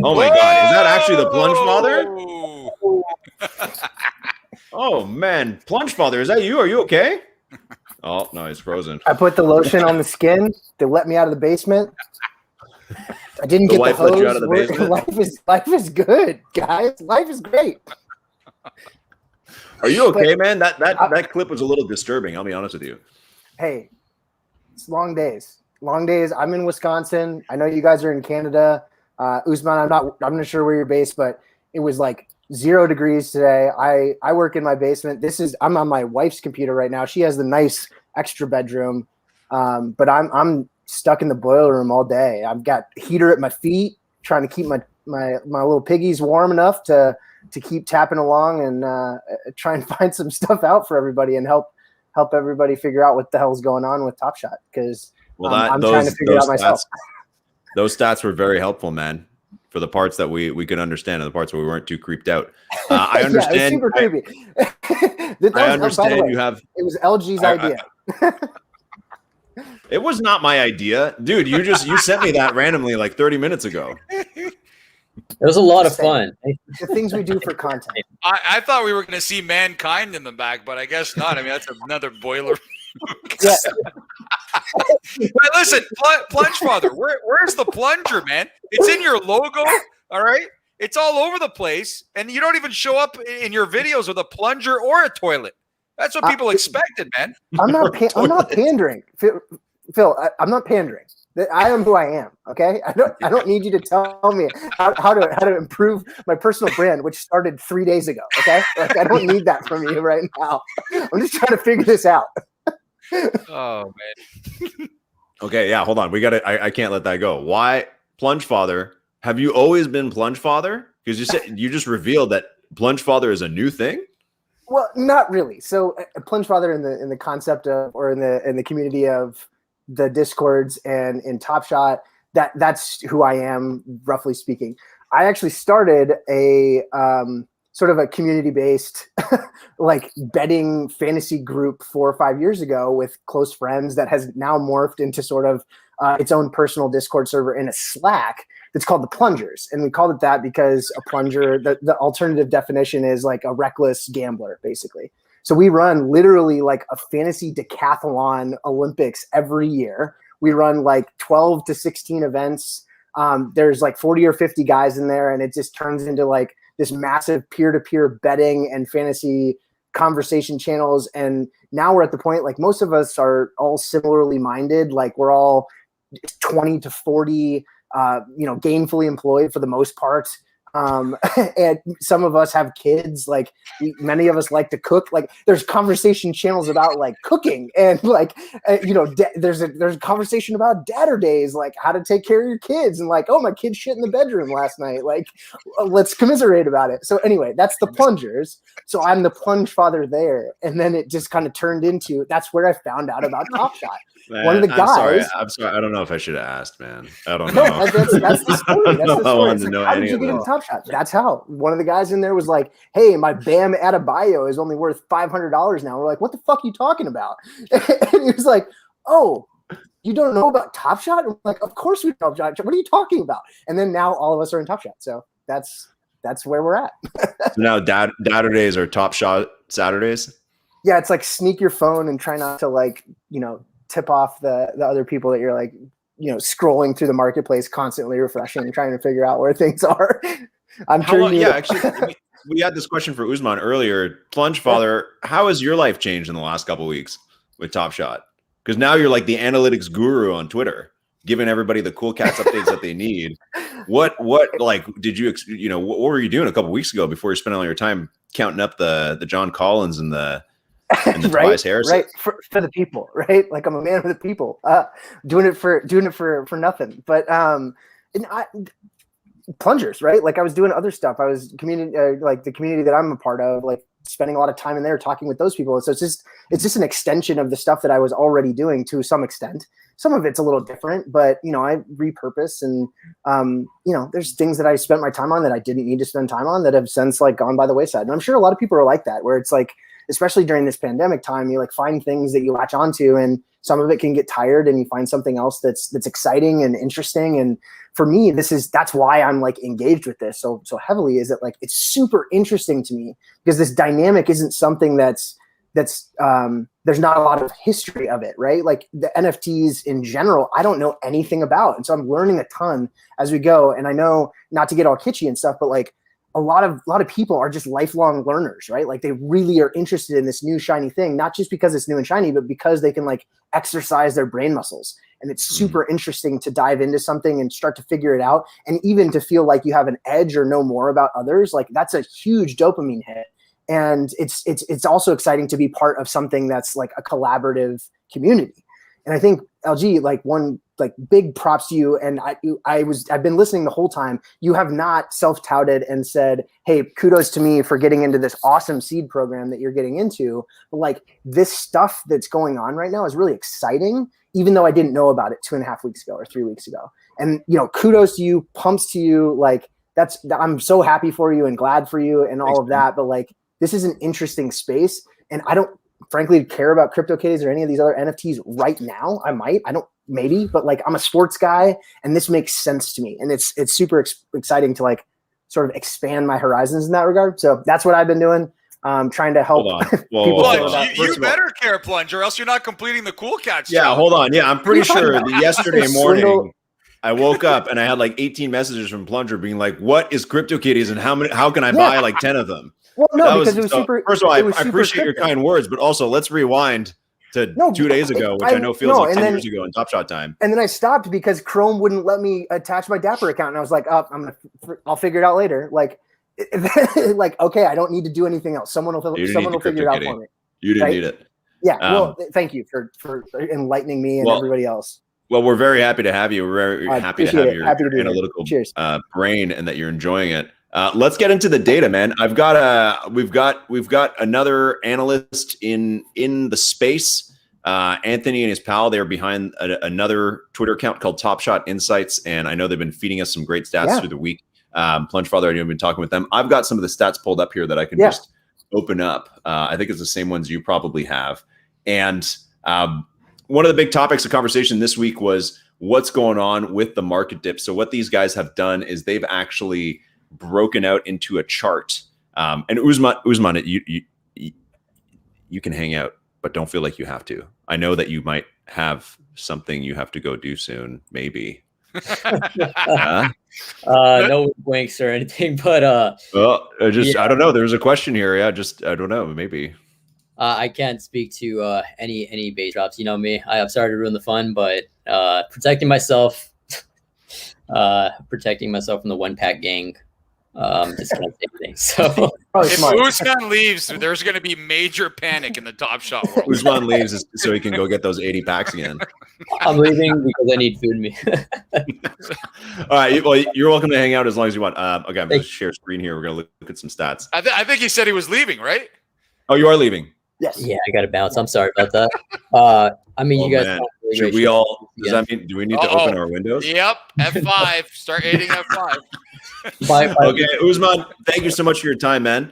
[SPEAKER 2] Oh my God. Is that actually the Plunge Father? Oh man. Plunge Father, is that you? Are you okay? Oh no, he's frozen.
[SPEAKER 4] I put the lotion on the skin. They let me out of the basement. I didn't get the hose. Let you out of the basement? Life is good, guys. Life is great.
[SPEAKER 2] Are you okay, man? That clip was a little disturbing. I'll be honest with you.
[SPEAKER 4] Hey, it's long days. Long days. I'm in Wisconsin. I know you guys are in Canada. Usman, I'm not sure where you're based, but it was like 0 degrees today. I work in my basement. I'm on my wife's computer right now. She has the nice extra bedroom, but I'm stuck in the boiler room all day. I've got heater at my feet, trying to keep my little piggies warm enough to keep tapping along and try and find some stuff out for everybody and help everybody figure out what the hell's going on with Top Shot, because I'm trying to figure it out myself.
[SPEAKER 2] Those stats were very helpful, man, for the parts that we could understand and the parts where we weren't too creeped out. I understand.
[SPEAKER 4] Super creepy.
[SPEAKER 2] I understand you have.
[SPEAKER 4] It was LG's idea.
[SPEAKER 2] It was not my idea, dude. You sent me that randomly like 30 minutes ago.
[SPEAKER 1] It was a lot of fun.
[SPEAKER 4] The things we do for content.
[SPEAKER 3] I thought we were going to see mankind in the back, but I guess not. I mean, that's another boiler.
[SPEAKER 4] Yeah.
[SPEAKER 3] But listen, Plunge Father, where's the plunger, man? It's in your logo, all right? It's all over the place, and you don't even show up in your videos with a plunger or a toilet. That's what people expected, man.
[SPEAKER 4] I'm not pandering, Phil. I'm not pandering. I am who I am. Okay, I don't need you to tell me how to improve my personal brand, which started 3 days ago. Okay, like I don't need that from you right now. I'm just trying to figure this out.
[SPEAKER 3] Oh man.
[SPEAKER 2] Okay, yeah, hold on. We got to I can't let that go. Why Plunge Father? Have you always been Plunge Father? Because you just revealed that Plunge Father is a new thing.
[SPEAKER 4] Well, not really. So, Plunge Father in the concept of, or in the community of the Discords and in Top Shot, that's who I am, roughly speaking. I actually started a sort of a community-based like betting fantasy group 4 or 5 years ago with close friends that has now morphed into sort of its own personal Discord server in a Slack that's called the Plungers. And we called it that because a plunger, the alternative definition is like a reckless gambler, basically. So we run literally like a fantasy decathlon Olympics every year. We run like 12 to 16 events. There's like 40 or 50 guys in there, and it just turns into like this massive peer-to-peer betting and fantasy conversation channels. And now we're at the point, like most of us are all similarly minded. Like we're all 20 to 40, gainfully employed for the most part. And some of us have kids, like many of us like to cook. Like there's conversation channels about like cooking and like, there's a conversation about dadder days, like how to take care of your kids and like, oh, my kid shit in the bedroom last night. Like, let's commiserate about it. So anyway, that's the Plungers. So I'm the Plunge Father there. And then it just kind of turned into, that's where I found out about Top Shot.
[SPEAKER 2] Man,
[SPEAKER 4] one of the guys.
[SPEAKER 2] I'm sorry. I don't know if I should have asked, man. I don't know.
[SPEAKER 4] No, that's the story. That's the story. It's like, how did you get into Top Shot? That's how. One of the guys in there was like, "Hey, my Bam Adebayo is only worth $500 now." We're like, "What the fuck are you talking about?" And he was like, "Oh, you don't know about Top Shot?" And we're like, "Of course we know Top Shot. What are you talking about?" And then now all of us are in Top Shot. So that's where we're at.
[SPEAKER 2] So now Dadder days are Top Shot Saturdays.
[SPEAKER 4] Yeah, it's like sneak your phone and try not to like tip off the other people that you're like scrolling through the marketplace, constantly refreshing and trying to figure out where things are. I'm sure.
[SPEAKER 2] Yeah, actually, we had this question for Usman earlier. Plunge Father, how has your life changed in the last couple of weeks with Top Shot? Because now you're like the analytics guru on Twitter, giving everybody the cool cats updates that they need. What like did you what were you doing a couple of weeks ago before you spent all your time counting up the John Collins and the
[SPEAKER 4] right,
[SPEAKER 2] Tobias Harris?
[SPEAKER 4] Right, for the people, right? Like I'm a man of the people, doing it for nothing. But Plungers, right? Like I was doing other stuff. I was like the community that I'm a part of, like spending a lot of time in there talking with those people. So it's just an extension of the stuff that I was already doing to some extent. Some of it's a little different, but I repurpose and there's things that I spent my time on that I didn't need to spend time on that have since like gone by the wayside. And I'm sure a lot of people are like that, where it's like, especially during this pandemic time, you like find things that you latch onto, and some of it can get tired, and you find something else that's exciting and interesting. And for me, that's why I'm like engaged with this so heavily, is that like it's super interesting to me because this dynamic isn't something that's there's not a lot of history of it, right? Like the NFTs in general, I don't know anything about, and so I'm learning a ton as we go. And I know, not to get all kitschy and stuff, but like a lot of people are just lifelong learners, right? Like they really are interested in this new shiny thing, not just because it's new and shiny, but because they can like exercise their brain muscles. And it's super interesting to dive into something and start to figure it out. And even to feel like you have an edge or know more about others, like that's a huge dopamine hit. And it's also exciting to be part of something that's like a collaborative community. And I think LG, like one like big props to you. And I've been listening the whole time. You have not self-touted and said, "Hey, kudos to me for getting into this awesome seed program that you're getting into." But like this stuff that's going on right now is really exciting, even though I didn't know about it 2.5 weeks ago or 3 weeks ago. And kudos to you, pumps to you. Like I'm so happy for you and glad for you and all of that. But like this is an interesting space, and I don't frankly care about CryptoKitties or any of these other NFTs right now. I might, I don't, maybe, but like I'm a sports guy and this makes sense to me. And it's super exciting to like sort of expand my horizons in that regard. So that's what I've been doing. Trying to help people.
[SPEAKER 3] You better care, Plunge, or else you're not completing the Cool Cats.
[SPEAKER 2] Yeah, hold on. Yeah, I'm pretty sure that yesterday morning I woke up and I had like 18 messages from Plunger being like, "What is CryptoKitties and how can I buy like 10 of them?"
[SPEAKER 4] Well, no, because it was super.
[SPEAKER 2] First of all, I appreciate your kind words, but also let's rewind to 2 days ago, which I know feels like 10 years ago in Top Shot time.
[SPEAKER 4] And then I stopped because Chrome wouldn't let me attach my Dapper account, and I was like, "Oh, I'll figure it out later." Like. Okay, I don't need to do anything else. Someone will figure it out for me.
[SPEAKER 2] You didn't need it.
[SPEAKER 4] Yeah. Well, thank you for enlightening me and everybody else.
[SPEAKER 2] Well, we're very happy to have you. We're very happy to have your analytical brain and that you're enjoying it. Let's get into the data, man. We've got another analyst in the space. Anthony and his pal, they're behind another Twitter account called Top Shot Insights, and I know they've been feeding us some great stats through the week. Plunge Father, I've been talking with them. I've got some of the stats pulled up here that I can just open up. I think it's the same ones you probably have. And one of the big topics of conversation this week was what's going on with the market dip. So what these guys have done is they've actually broken out into a chart. And Usman, you can hang out, but don't feel like you have to. I know that you might have something you have to go do soon, maybe.
[SPEAKER 1] No winks or anything, but
[SPEAKER 2] I don't know. There's a question here. Yeah, I don't know. Maybe
[SPEAKER 1] I can't speak to any base drops. You know me. I have started to ruin the fun, but protecting myself from the one pack gang. It's kind of thing. So
[SPEAKER 3] if Usman leaves, there's going to be major panic in the Top Shot world.
[SPEAKER 2] Usman leaves so he can go get those 80 packs again.
[SPEAKER 1] I'm leaving because I need food.
[SPEAKER 2] All right. Well, you're welcome to hang out as long as you want. Okay, I'm going to share screen here. We're going to look at some stats.
[SPEAKER 3] I think he said he was leaving, right?
[SPEAKER 2] Oh, you are leaving?
[SPEAKER 4] Yes.
[SPEAKER 1] Yeah, I got to bounce. I'm sorry about that. I mean, you guys.
[SPEAKER 2] Should we all? Does that mean? Do we need to open our windows?
[SPEAKER 3] Yep. F5. Start hitting F5.
[SPEAKER 2] Okay, Usman, thank you so much for your time, man.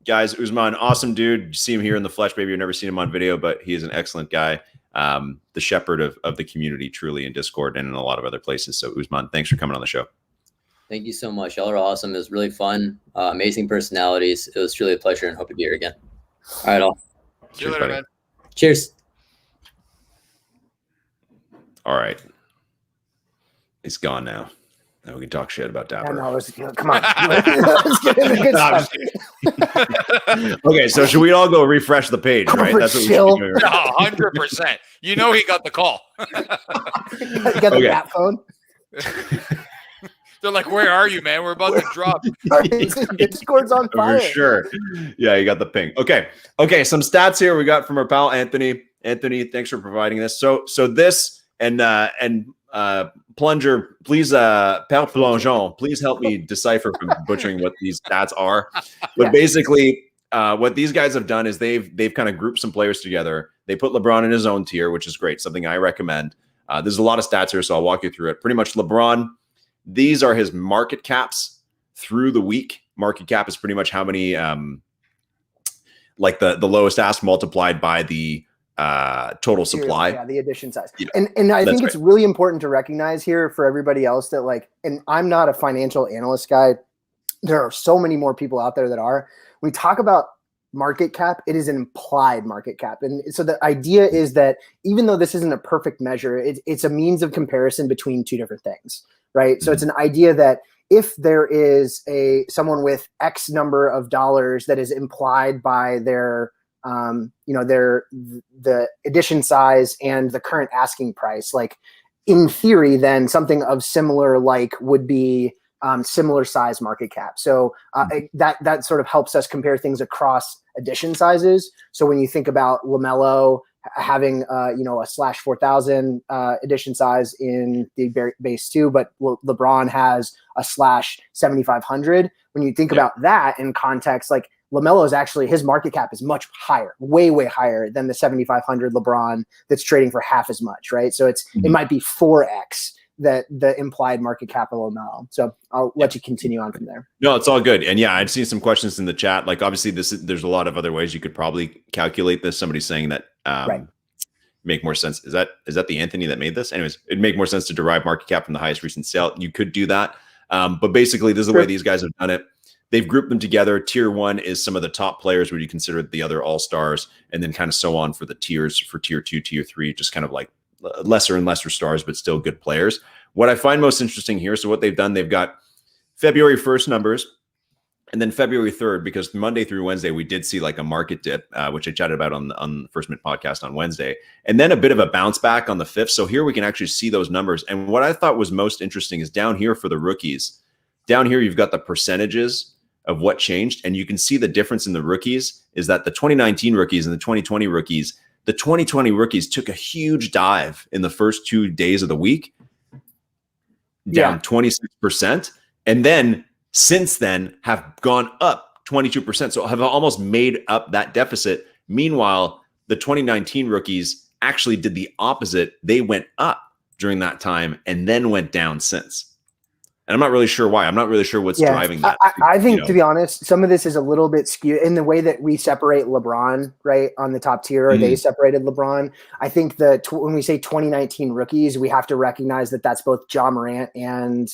[SPEAKER 2] Guys, Usman, awesome dude. You see him here in the flesh, maybe you've never seen him on video, but he is an excellent guy. The shepherd of the community, truly, in Discord and in a lot of other places. So, Usman, thanks for coming on the show.
[SPEAKER 1] Thank you so much. Y'all are awesome. It was really fun. Amazing personalities. It was truly a pleasure and hope to be here again. All right, all.
[SPEAKER 3] See you later, man.
[SPEAKER 1] Cheers.
[SPEAKER 2] All right. He's gone now. Now we can talk shit about Dapper.
[SPEAKER 4] Come on. Let's get into good stuff.
[SPEAKER 2] Okay, so should we all go refresh the page, right? That's what we should be doing.
[SPEAKER 3] Right? 100%. You know he got the call.
[SPEAKER 4] You got the bat phone?
[SPEAKER 3] They're like, where are you, man? We're about to drop.
[SPEAKER 4] Discord's on fire.
[SPEAKER 2] For sure. Yeah, you got the ping. Okay, some stats here we got from our pal Anthony. Anthony, thanks for providing this. So this and Plunger, please, Père Plongeon, please help me decipher from butchering what these stats are. But basically, what these guys have done is they've kind of grouped some players together. They put LeBron in his own tier, which is great, something I recommend. There's a lot of stats here, so I'll walk you through it. Pretty much LeBron, these are his market caps through the week. Market cap is pretty much how many, like the lowest ask multiplied by the total supply,
[SPEAKER 4] the addition size. And I think it's really important to recognize here for everybody else that and I'm not a financial analyst guy. There are so many more people out there that are. When we talk about market cap, it is an implied market cap. And so the idea is that even though this isn't a perfect measure, it's a means of comparison between two different things, right? So it's an idea that if there is someone with X number of dollars that is implied by their the edition size and the current asking price, like in theory, then something of similar would be similar size market cap. So that sort of helps us compare things across edition sizes. So when you think about Lamelo having a /4000 edition size in the base 2, but LeBron has a /7500. When you think about that in context, like LaMelo is actually, his market cap is much higher, way, way higher than the 7,500 LeBron that's trading for half as much, right? So it might be 4x
[SPEAKER 5] the implied market cap of Lamelo. So I'll let you continue on from there.
[SPEAKER 2] No, it's all good. And yeah, I'd seen some questions in the chat. Like obviously there's a lot of other ways you could probably calculate this. Somebody's saying that
[SPEAKER 5] Right.
[SPEAKER 2] make more sense. Is that the Anthony that made this? Anyways, it'd make more sense to derive market cap from the highest recent sale. You could do that. But basically this is the way these guys have done it. They've grouped them together. Tier 1 is some of the top players where you consider the other all-stars, and then kind of so on for the tiers for tier 2, tier 3, just kind of like lesser and lesser stars, but still good players. What I find most interesting here, so what they've done, they've got February 1st numbers, and then February 3rd, because Monday through Wednesday, we did see like a market dip, which I chatted about on the First Mint podcast on Wednesday, and then a bit of a bounce back on the 5th. So here we can actually see those numbers. And what I thought was most interesting is down here for the rookies. Down here, you've got the percentages of what changed. And you can see the difference in the rookies is that the 2019 rookies and the 2020 rookies, the 2020 rookies took a huge dive in the first 2 days of the week, down 26%. And then since then have gone up 22%. So have almost made up that deficit. Meanwhile, the 2019 rookies actually did the opposite. They went up during that time and then went down since. And I'm not really sure why. I'm not really sure what's driving that.
[SPEAKER 5] I think, to be honest, some of this is a little bit skewed in the way that we separate LeBron, right, on the top tier, or they separated LeBron. I think when we say 2019 rookies, we have to recognize that that's both Ja Morant and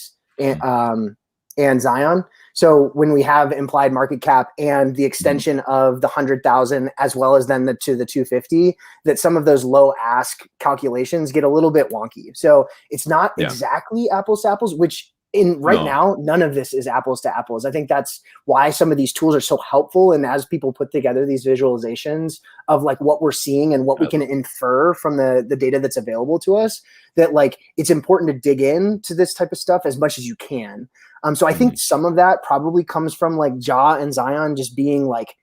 [SPEAKER 5] Zion. So when we have implied market cap and the extension of the 100,000 as well as then to the 250, that some of those low ask calculations get a little bit wonky. So it's not exactly apples to apples, which now, none of this is apples to apples. I think that's why some of these tools are so helpful. And as people put together these visualizations of like what we're seeing and what we can infer from the data that's available to us, that like it's important to dig into this type of stuff as much as you can. So I think some of that probably comes from like Ja and Zion just being like,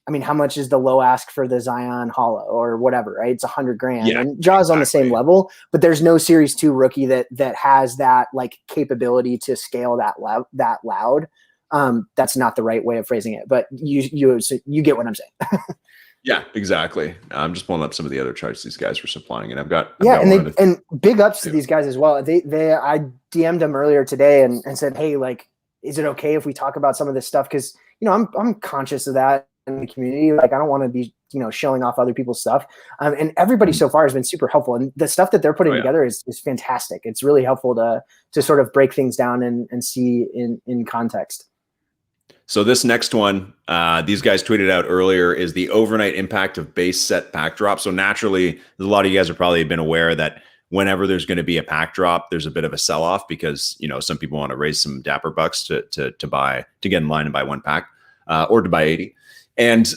[SPEAKER 5] I mean, how much is the low ask for the Zion Hollow or whatever, right? It's $100,000.
[SPEAKER 2] Yeah,
[SPEAKER 5] and Ja's on the same level, but there's no Series 2 rookie that has that like capability to scale that loud. That's not the right way of phrasing it, but you get what I'm saying.
[SPEAKER 2] Yeah, exactly. I'm just pulling up some of the other charts these guys were supplying, and I've got
[SPEAKER 5] and big ups to these guys as well. I DM'd them earlier today and said, hey, like, is it okay if we talk about some of this stuff? Because I'm conscious of that in the community. Like, I don't want to be showing off other people's stuff. And everybody so far has been super helpful, and the stuff that they're putting together is fantastic. It's really helpful to sort of break things down and see in context.
[SPEAKER 2] So this next one, these guys tweeted out earlier, is the overnight impact of base set pack drop. So naturally, a lot of you guys have probably been aware that whenever there's going to be a pack drop, there's a bit of a sell-off because some people want to raise some dapper bucks to get in line and buy one pack or to buy 80. And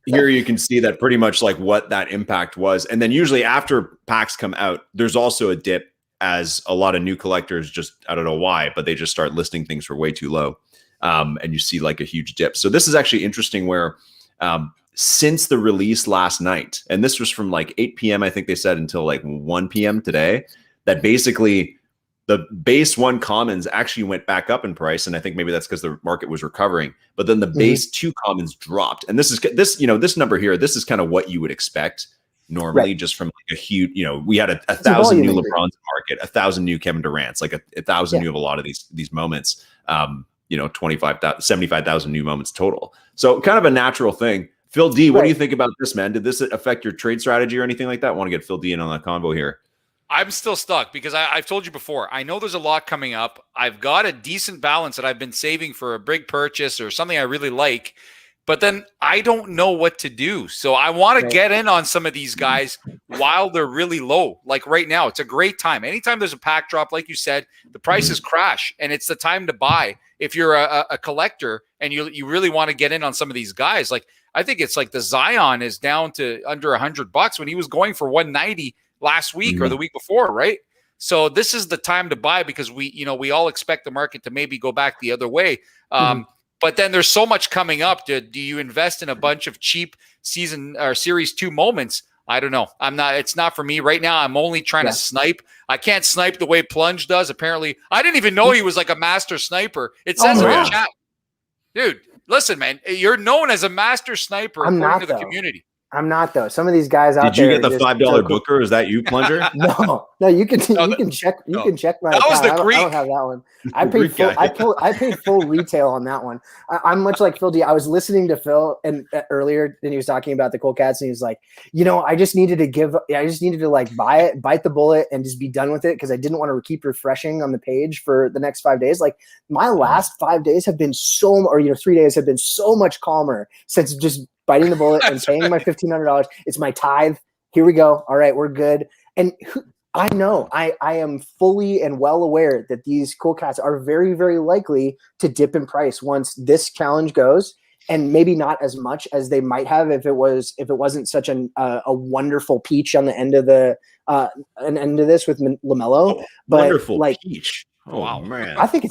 [SPEAKER 2] here you can see that pretty much like what that impact was. And then usually after packs come out, there's also a dip as a lot of new collectors just, I don't know why, but they just start listing things for way too low. And you see like a huge dip. So this is actually interesting where since the release last night, and this was from like 8 p.m., I think they said, until like 1 p.m. today, that basically the base 1 commons actually went back up in price. And I think maybe that's because the market was recovering. But then the base 2 commons dropped. And this number here, this is kind of what you would expect normally, just from like a huge, we had a 1,000 new LeBrons in the market, 1,000 new Kevin Durant's, like a 1,000 new of a lot of these moments. 75,000 new moments total. So kind of a natural thing. Phil D, what do you think about this, man? Did this affect your trade strategy or anything like that? I want to get Phil D in on that convo here.
[SPEAKER 3] I'm still stuck because I've told you before, I know there's a lot coming up. I've got a decent balance that I've been saving for a big purchase or something I really like, but then I don't know what to do. So I want to get in on some of these guys while they're really low. Like right now, it's a great time. Anytime there's a pack drop, like you said, the prices crash and it's the time to buy. If you're a collector and you really want to get in on some of these guys, like I think it's like the Zion is down to under $100 when he was going for 190 last week or the week before, right? So this is the time to buy because we all expect the market to maybe go back the other way. But then there's so much coming up. Do you invest in a bunch of cheap season or Series 2 moments? I don't know. It's not for me right now. I'm only trying to snipe. I can't snipe the way Plunge does. Apparently, I didn't even know he was like a master sniper. It says in the chat. Dude, listen, man, you're known as a master sniper according to the community.
[SPEAKER 5] I'm not though. Some of these guys out
[SPEAKER 2] Did you
[SPEAKER 5] there.
[SPEAKER 2] get the $5 Booker? Is that you, Plunger?
[SPEAKER 5] No, you can check my
[SPEAKER 3] That was
[SPEAKER 5] account.
[SPEAKER 3] the
[SPEAKER 5] I
[SPEAKER 3] Greek.
[SPEAKER 5] don't have that one. I paid
[SPEAKER 2] Greek
[SPEAKER 5] full.
[SPEAKER 2] guy.
[SPEAKER 5] I paid full retail on that one. I'm much like Phil D. I was listening to Phil and earlier, and he was talking about the cool cats, and he was like, I just needed to like buy it, bite the bullet, and just be done with it because I didn't want to keep refreshing on the page for the next 5 days. Like my last 5 days have been 3 days have been so much calmer since just biting the bullet and paying my $1,500. It's my tithe. Here we go. All right, we're good. And I know I am fully and well aware that these cool cats are very, very likely to dip in price once this challenge goes, and maybe not as much as they might have if it wasn't such a wonderful peach on the end of this with Lamelo. But
[SPEAKER 2] Wonderful
[SPEAKER 5] like
[SPEAKER 2] peach. Oh
[SPEAKER 3] Wow.
[SPEAKER 2] man.
[SPEAKER 5] I think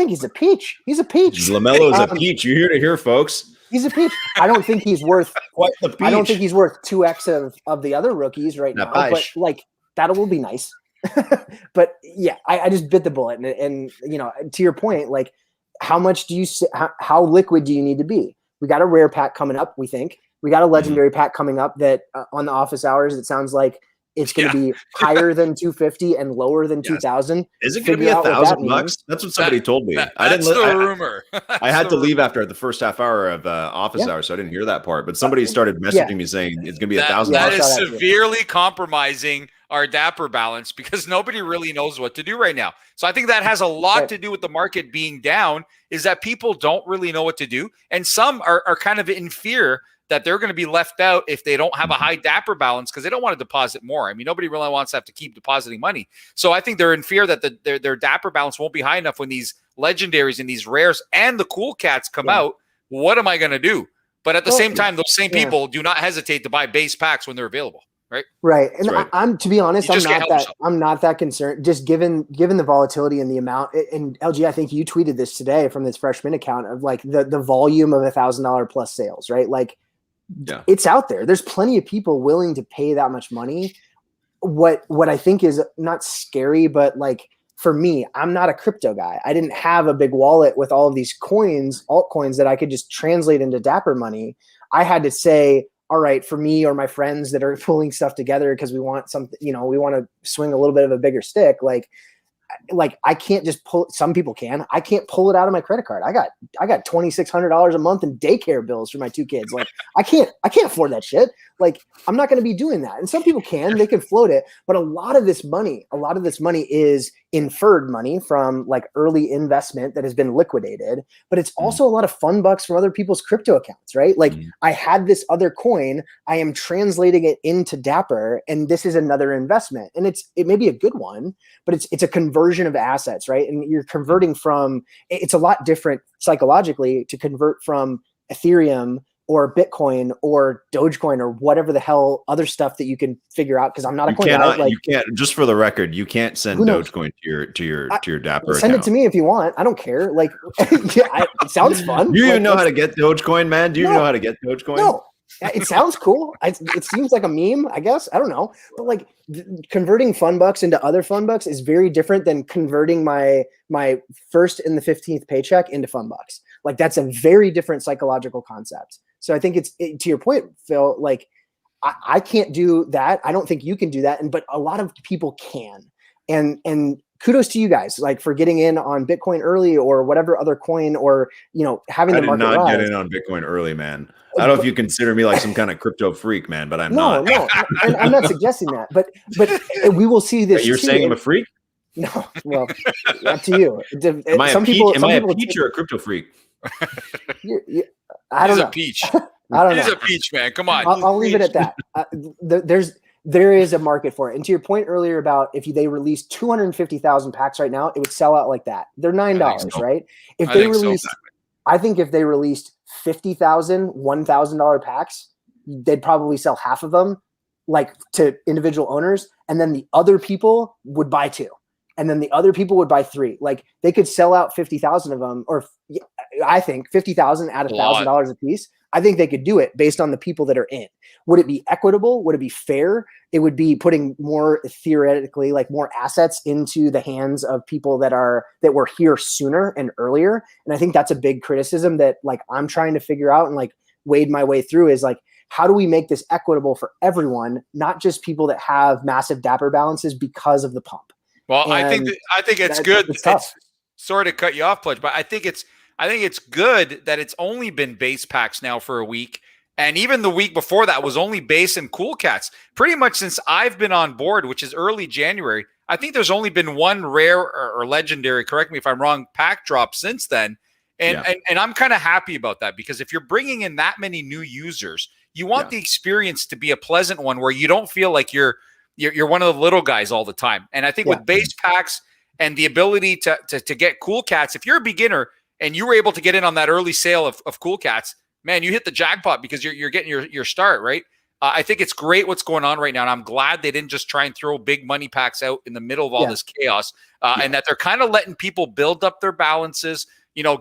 [SPEAKER 5] he's a peach. He's a peach.
[SPEAKER 2] Lamelo's a peach. You're here to hear, folks.
[SPEAKER 5] He's a peach. I don't think he's worth.
[SPEAKER 2] Quite the peach.
[SPEAKER 5] I don't think he's worth 2x of the other rookies right
[SPEAKER 2] Not
[SPEAKER 5] now. But
[SPEAKER 2] nice.
[SPEAKER 5] like that will be nice. But yeah, I just bit the bullet, and to your point, like how much do you how liquid do you need to be? We got a rare pack coming up. We think we got a legendary pack coming up that on the office hours. It sounds like it's going to be higher than 250 and lower than 2,000.
[SPEAKER 2] Is it going to be $1,000? That's what somebody told me.
[SPEAKER 3] That's the rumor.
[SPEAKER 2] I had to leave after the first half hour of office hours, so I didn't hear that part. But somebody started messaging me saying it's going to be $1,000.
[SPEAKER 3] That is severely compromising our Dapper balance because nobody really knows what to do right now. So I think that has a lot to do with the market being down, is that people don't really know what to do. And some are kind of in fear that they're going to be left out if they don't have a high Dapper balance because they don't want to deposit more. I mean, nobody really wants to have to keep depositing money. So I think they're in fear that their Dapper balance won't be high enough when these legendaries and these rares and the cool cats come out. What am I going to do? But at the same time, those same people do not hesitate to buy base packs when they're available. Right.
[SPEAKER 5] And right. I'm, to be honest, I'm not that concerned. Just given the volatility and the amount. And LG, I think you tweeted this today from this freshman account of like the volume of $1,000 plus sales, right? Like, it's out there. There's plenty of people willing to pay that much money. What I think is not scary, but like for me, I'm not a crypto guy. I didn't have a big wallet with all of these altcoins that I could just translate into Dapper money. I had to say, all right, for me or my friends that are pulling stuff together because we want something, we want to swing a little bit of a bigger stick. Like I can't just pull. Some people can. I can't pull it out of my credit card. I got $2,600 a month in daycare bills for my 2 kids. Like I can't afford that shit. Like I'm not going to be doing that. And some people can. They can float it. But a lot of this money is inferred money from like early investment that has been liquidated. But it's also a lot of fun bucks from other people's crypto accounts, right? Like I had this other coin. I am translating it into Dapper, and this is another investment. And it may be a good one, but it's a conversion of assets, right? And you're converting from, it's a lot different psychologically to convert from Ethereum or Bitcoin or Dogecoin or whatever the hell other stuff that you can figure out. Because I'm not a coin guy.
[SPEAKER 2] You can't. Just for the record, you can't send Dogecoin to your Dapper.
[SPEAKER 5] Send it to me if you want. I don't care. Like, it sounds fun.
[SPEAKER 2] Do you even know how to get Dogecoin, man? Do you know how to get Dogecoin?
[SPEAKER 5] No. It sounds cool. It seems like a meme, I guess. I don't know. But like converting fun bucks into other fun bucks is very different than converting my first and the 15th paycheck into fun bucks. Like that's a very different psychological concept. So I think to your point, Phil, like I can't do that. I don't think you can do that. But a lot of people can. And kudos to you guys, like for getting in on Bitcoin early or whatever other coin, or having the market rise. I did
[SPEAKER 2] not get in on Bitcoin early, man. I don't know if you consider me like some kind of crypto freak, man, but I'm not.
[SPEAKER 5] No, and I'm not suggesting that. But we will see this.
[SPEAKER 2] You're saying I'm a freak?
[SPEAKER 5] No, well, up to you.
[SPEAKER 2] Am I a peach or a crypto freak?
[SPEAKER 5] I don't know.
[SPEAKER 3] He's a peach.
[SPEAKER 5] I don't know.
[SPEAKER 3] He's a peach, man. Come on.
[SPEAKER 5] I'll leave it at that. There is a market for it. And to your point earlier about if they release 250,000 packs right now, it would sell out like that. They're $9, right? I think if they released 50,000 $1,000 packs, they'd probably sell half of them like to individual owners, and then the other people would buy 2, and then the other people would buy 3. Like they could sell out 50,000 of them, or I think 50,000 at $1,000 a piece. I think they could do it based on the people that are in. Would it be equitable? Would it be fair? It would be putting more, theoretically, like more assets into the hands of people that were here sooner and earlier. And I think that's a big criticism that like I'm trying to figure out and like wade my way through is like, how do we make this equitable for everyone, not just people that have massive dapper balances because of the pump?
[SPEAKER 3] Well, I think it's good.
[SPEAKER 5] It's tough.
[SPEAKER 3] Sorry to cut you off, Plunge, but I think it's good that it's only been base packs now for a week. And even the week before that was only base and cool cats. Pretty much since I've been on board, which is early January, I think there's only been one rare or legendary, correct me if I'm wrong, pack drop since then. And I'm kind of happy about that, because if you're bringing in that many new users, you want the experience to be a pleasant one where you don't feel like you're one of the little guys all the time. And I think with base packs and the ability to get cool cats, if you're a beginner and you were able to get in on that early sale of cool cats, man, you hit the jackpot because you're getting your start, right? I think it's great what's going on right now. And I'm glad they didn't just try and throw big money packs out in the middle of all this chaos, and that they're kind of letting people build up their balances,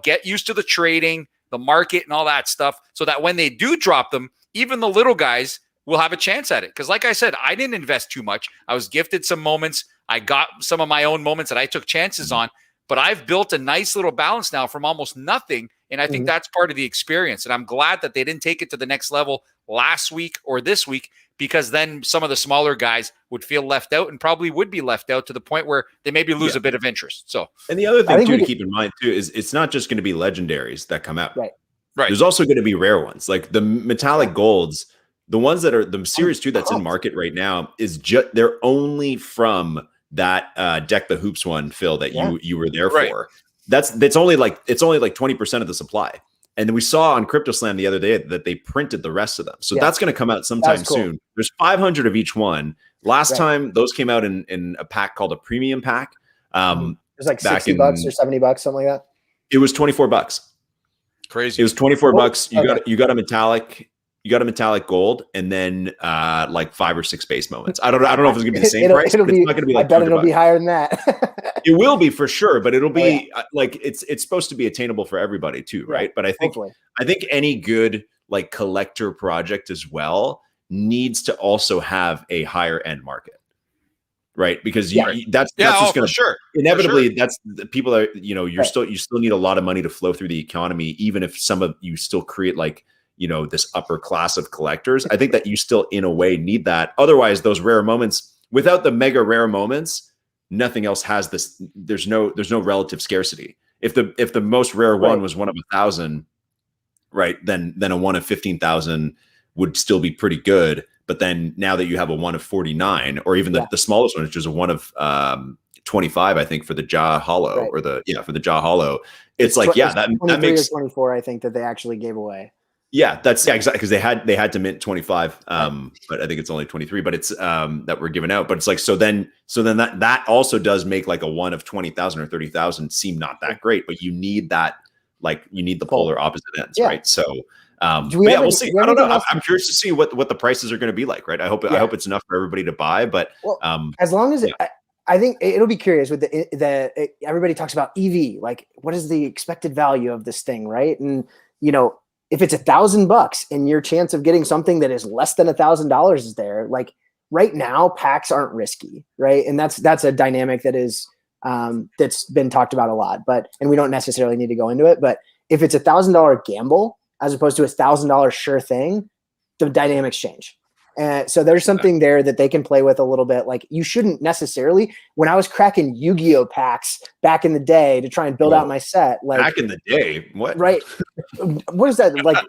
[SPEAKER 3] get used to the trading, the market and all that stuff, so that when they do drop them, even the little guys will have a chance at it. Because like I said, I didn't invest too much. I was gifted some moments. I got some of my own moments that I took chances on, but I've built a nice little balance now from almost nothing. And I think that's part of the experience. And I'm glad that they didn't take it to the next level last week or this week, because then some of the smaller guys would feel left out and probably would be left out to the point where they maybe lose a bit of interest. So,
[SPEAKER 2] and the other thing too to keep in mind too is it's not just going to be legendaries that come out.
[SPEAKER 5] Right.
[SPEAKER 2] There's also going to be rare ones, like the metallic golds, the ones that are the series 2 that's in market right now is just they're only from that Deck the Hoops one, Phil, that you were there for. It's only like 20% of the supply. And then we saw on Crypto Slam the other day that they printed the rest of them. So that's going to come out sometime soon. There's 500 of each one. Last time those came out in a pack called a premium pack.
[SPEAKER 5] It was like $60 or $70, something like that.
[SPEAKER 2] It was $24.
[SPEAKER 3] Crazy.
[SPEAKER 2] It was $24. You got a metallic gold, and then like 5 or 6 base moments. I don't know if it's gonna be the same price. It's not gonna be like
[SPEAKER 5] I bet it'll be higher than that.
[SPEAKER 2] It will be for sure, but it'll be like it's supposed to be attainable for everybody too, right? But I think any good like collector project as well needs to also have a higher end market. Right, because that's just going to inevitably that's the people are you still need a lot of money to flow through the economy, even if some of you still create like this upper class of collectors. I think that you still in a way need that. Otherwise, those rare moments, without the mega rare moments, nothing else has this. There's no relative scarcity. If the most rare one was 1 of 1,000, right, then a 1 of 15,000 would still be pretty good. But then now that you have a 1 of 49, or even the smallest one, which is a 1 of 25, I think for the Jaw Hollow or for the Jaw Hollow, it's like that makes
[SPEAKER 5] 24. I think that they actually gave away.
[SPEAKER 2] Yeah, that's exactly, because they had to mint 25, but I think it's only 23. But it's that we're giving out. But it's like so then that also does make like a 1 of 20,000 or 30,000 seem not that great. But you need that, like you need the polar opposite ends, right? So. We'll see. I don't know. I'm curious to see what the prices are going to be like, right? I hope it's enough for everybody to buy, but
[SPEAKER 5] as long as I think it'll be curious with everybody talks about EV, like what is the expected value of this thing, right? And if it's $1,000 and your chance of getting something that is less than $1,000 is there, like right now packs aren't risky, right? And that's a dynamic that is that's been talked about a lot, and we don't necessarily need to go into it, but if it's $1,000 gamble as opposed to $1,000 sure thing, the dynamics change. And so there's something there that they can play with a little bit. Like you shouldn't necessarily, when I was cracking Yu-Gi-Oh packs back in the day to try and build out my set, like
[SPEAKER 2] back in the day, what?
[SPEAKER 5] Right. What is that? Like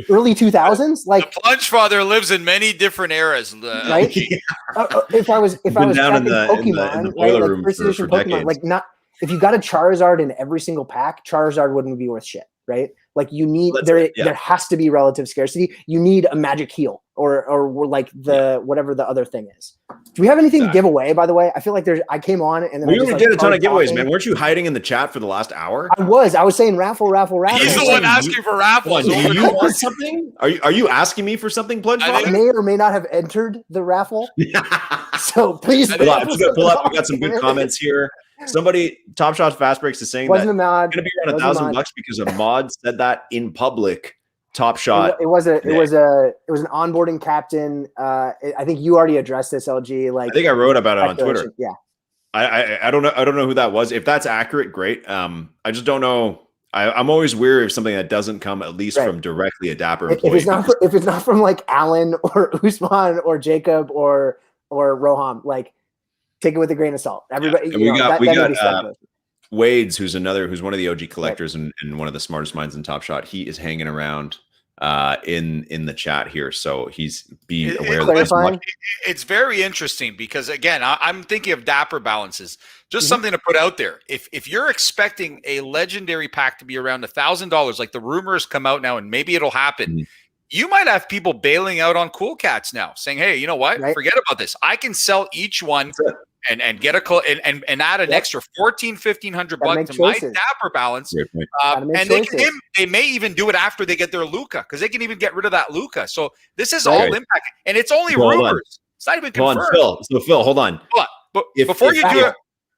[SPEAKER 5] early 2000s? Like
[SPEAKER 3] the Plunge Father lives in many different eras.
[SPEAKER 5] Right. If I was
[SPEAKER 2] down in the
[SPEAKER 5] Pokemon,
[SPEAKER 2] boiler
[SPEAKER 5] like
[SPEAKER 2] room
[SPEAKER 5] first edition
[SPEAKER 2] for
[SPEAKER 5] Pokemon,
[SPEAKER 2] decades.
[SPEAKER 5] like not, if you got a Charizard in every single pack, Charizard wouldn't be worth shit. Right. Like you need, there has to be relative scarcity. You need a magic heal or like whatever the other thing is. Do we have anything to give away, by the way? I feel like I came on and then
[SPEAKER 2] we did a ton of giveaways, man. Weren't you hiding in the chat for the last hour?
[SPEAKER 5] I was saying raffle.
[SPEAKER 3] He's the one asking for raffles.
[SPEAKER 2] Do you want something? Are you asking me for something, Plunge?
[SPEAKER 5] I may or may not have entered the raffle. So please
[SPEAKER 2] pull up. We got some good comments here. Somebody, Top Shots Fast Breaks is saying
[SPEAKER 5] wasn't
[SPEAKER 2] that
[SPEAKER 5] a mod.
[SPEAKER 2] It's going to be around $1,000 because a mod said that in public. Top Shot.
[SPEAKER 5] It was an onboarding captain. I think you already addressed this, LG. Like
[SPEAKER 2] I think I wrote about it on Twitter.
[SPEAKER 5] Yeah.
[SPEAKER 2] I don't know who that was. If that's accurate, great. I just don't know. I'm always weary of something that doesn't come at least
[SPEAKER 5] Right.
[SPEAKER 2] from directly a Dapper
[SPEAKER 5] If
[SPEAKER 2] employee.
[SPEAKER 5] if it's not from like Alan or Usman or Jacob or Roham, like take it with a grain of salt. Everybody,
[SPEAKER 2] And we got
[SPEAKER 5] speculation.
[SPEAKER 2] Wade's, who's one of the OG collectors and one of the smartest minds in Top Shot. He is hanging around in the chat here, so be aware that
[SPEAKER 3] it's very interesting because again, I'm thinking of Dapper balances. Just something to put out there. If you're expecting a legendary pack to be around $1,000, like the rumors come out now, and maybe it'll happen. You might have people bailing out on Cool Cats now, saying, "Hey, you know what?
[SPEAKER 5] Right.
[SPEAKER 3] Forget about this. I can sell each one and get and add an extra $1,400-$1,500 to my Dapper balance." And they may even do it after they get their Luca, because they can even get rid of that Luca. So this is all impact, and it's only rumors. It's not even confirmed.
[SPEAKER 2] Phil, hold on.
[SPEAKER 3] But before you do it,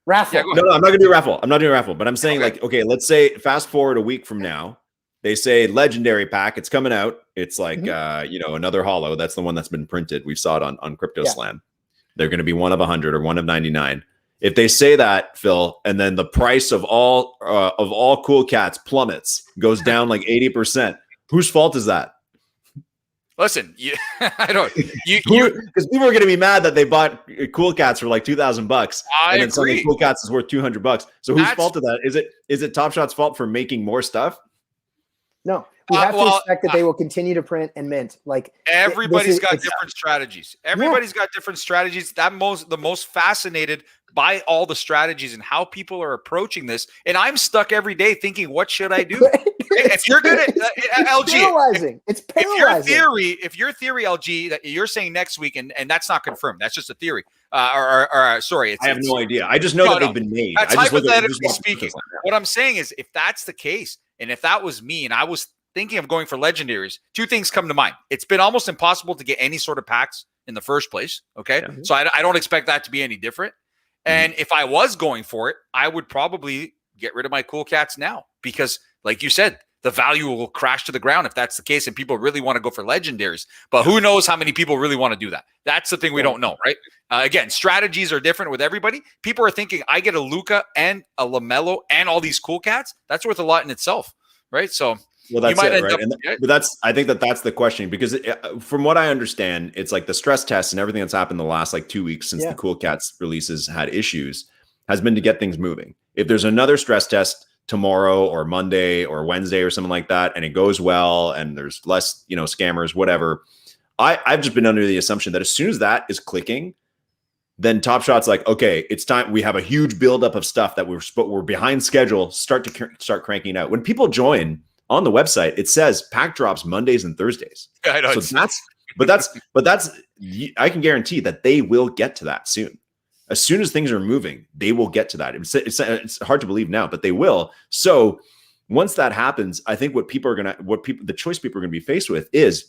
[SPEAKER 5] raffle.
[SPEAKER 2] No, I'm not gonna do a raffle. I'm not doing a raffle, but I'm saying okay, let's say fast forward a week from now. They say legendary pack, it's coming out. It's like another holo. That's the one that's been printed. We saw it on Crypto Slam. They're going to be 1 of 100 or 1 of 99. If they say that, Phil, and then the price of all Cool Cats plummets, goes down like 80%, whose fault is that?
[SPEAKER 3] Listen, I don't.
[SPEAKER 2] Because people are going to be mad that they bought Cool Cats for like $2,000, and then suddenly Cool Cats is worth $200. So whose fault is that? Is it Top Shot's fault for making more stuff?
[SPEAKER 5] No, we have to expect that they will continue to print and mint. Like
[SPEAKER 3] everybody's got different strategies. Everybody's got different strategies. The most fascinated by all the strategies and how people are approaching this. And I'm stuck every day thinking, what should I do? If you're good at LG,
[SPEAKER 5] it's paralyzing.
[SPEAKER 3] If your theory, LG, that you're saying next week, and that's not confirmed, that's just a theory. Sorry,
[SPEAKER 2] I have no idea. I just know that they've been made.
[SPEAKER 3] That's hypothetically speaking. What I'm saying is, if that's the case, and if that was me, and I was thinking of going for legendaries, two things come to mind. It's been almost impossible to get any sort of packs in the first place. Okay, so I don't expect that to be any different. And if I was going for it, I would probably get rid of my Cool Cats now, because, like you said, the value will crash to the ground if that's the case, and people really want to go for legendaries. But who knows how many people really want to do that? That's the thing we don't know, right? Again, strategies are different with everybody. People are thinking, I get a Luca and a Lamelo and all these Cool Cats. That's worth a lot in itself, right? So,
[SPEAKER 2] well, that's it, right? But I think that's the question, because from what I understand, it's like the stress tests and everything that's happened the last like 2 weeks since the Cool Cats releases had issues has been to get things moving. If there's another stress test tomorrow or Monday or Wednesday or something like that, and it goes well and there's less, scammers, whatever, I've just been under the assumption that as soon as that is clicking, then Top Shot's like, okay, it's time. We have a huge buildup of stuff that we're behind schedule. Start cranking out. When people join on the website, it says pack drops Mondays and Thursdays.
[SPEAKER 3] I know.
[SPEAKER 2] So that's I can guarantee that they will get to that soon. As soon as things are moving, they will get to that. It's hard to believe now, but they will. So once that happens, I think the choice people are going to be faced with is,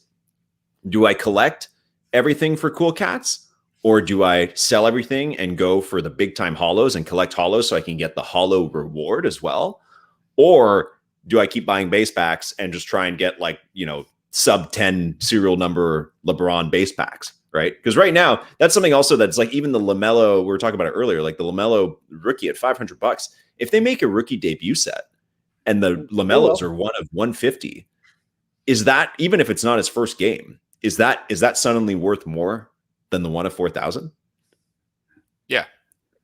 [SPEAKER 2] do I collect everything for Cool Cats, or do I sell everything and go for the big time holos and collect holos so I can get the holo reward as well? Or do I keep buying base packs and just try and get sub 10 serial number LeBron base packs? Right? Because right now, that's something also that's like, even the Lamelo, we were talking about it earlier, like the Lamelo rookie at $500. If they make a rookie debut set and the Lamelos are 1 of 150, is that, even if it's not his first game, is that suddenly worth more than the 1 of 4,000?
[SPEAKER 3] Yeah.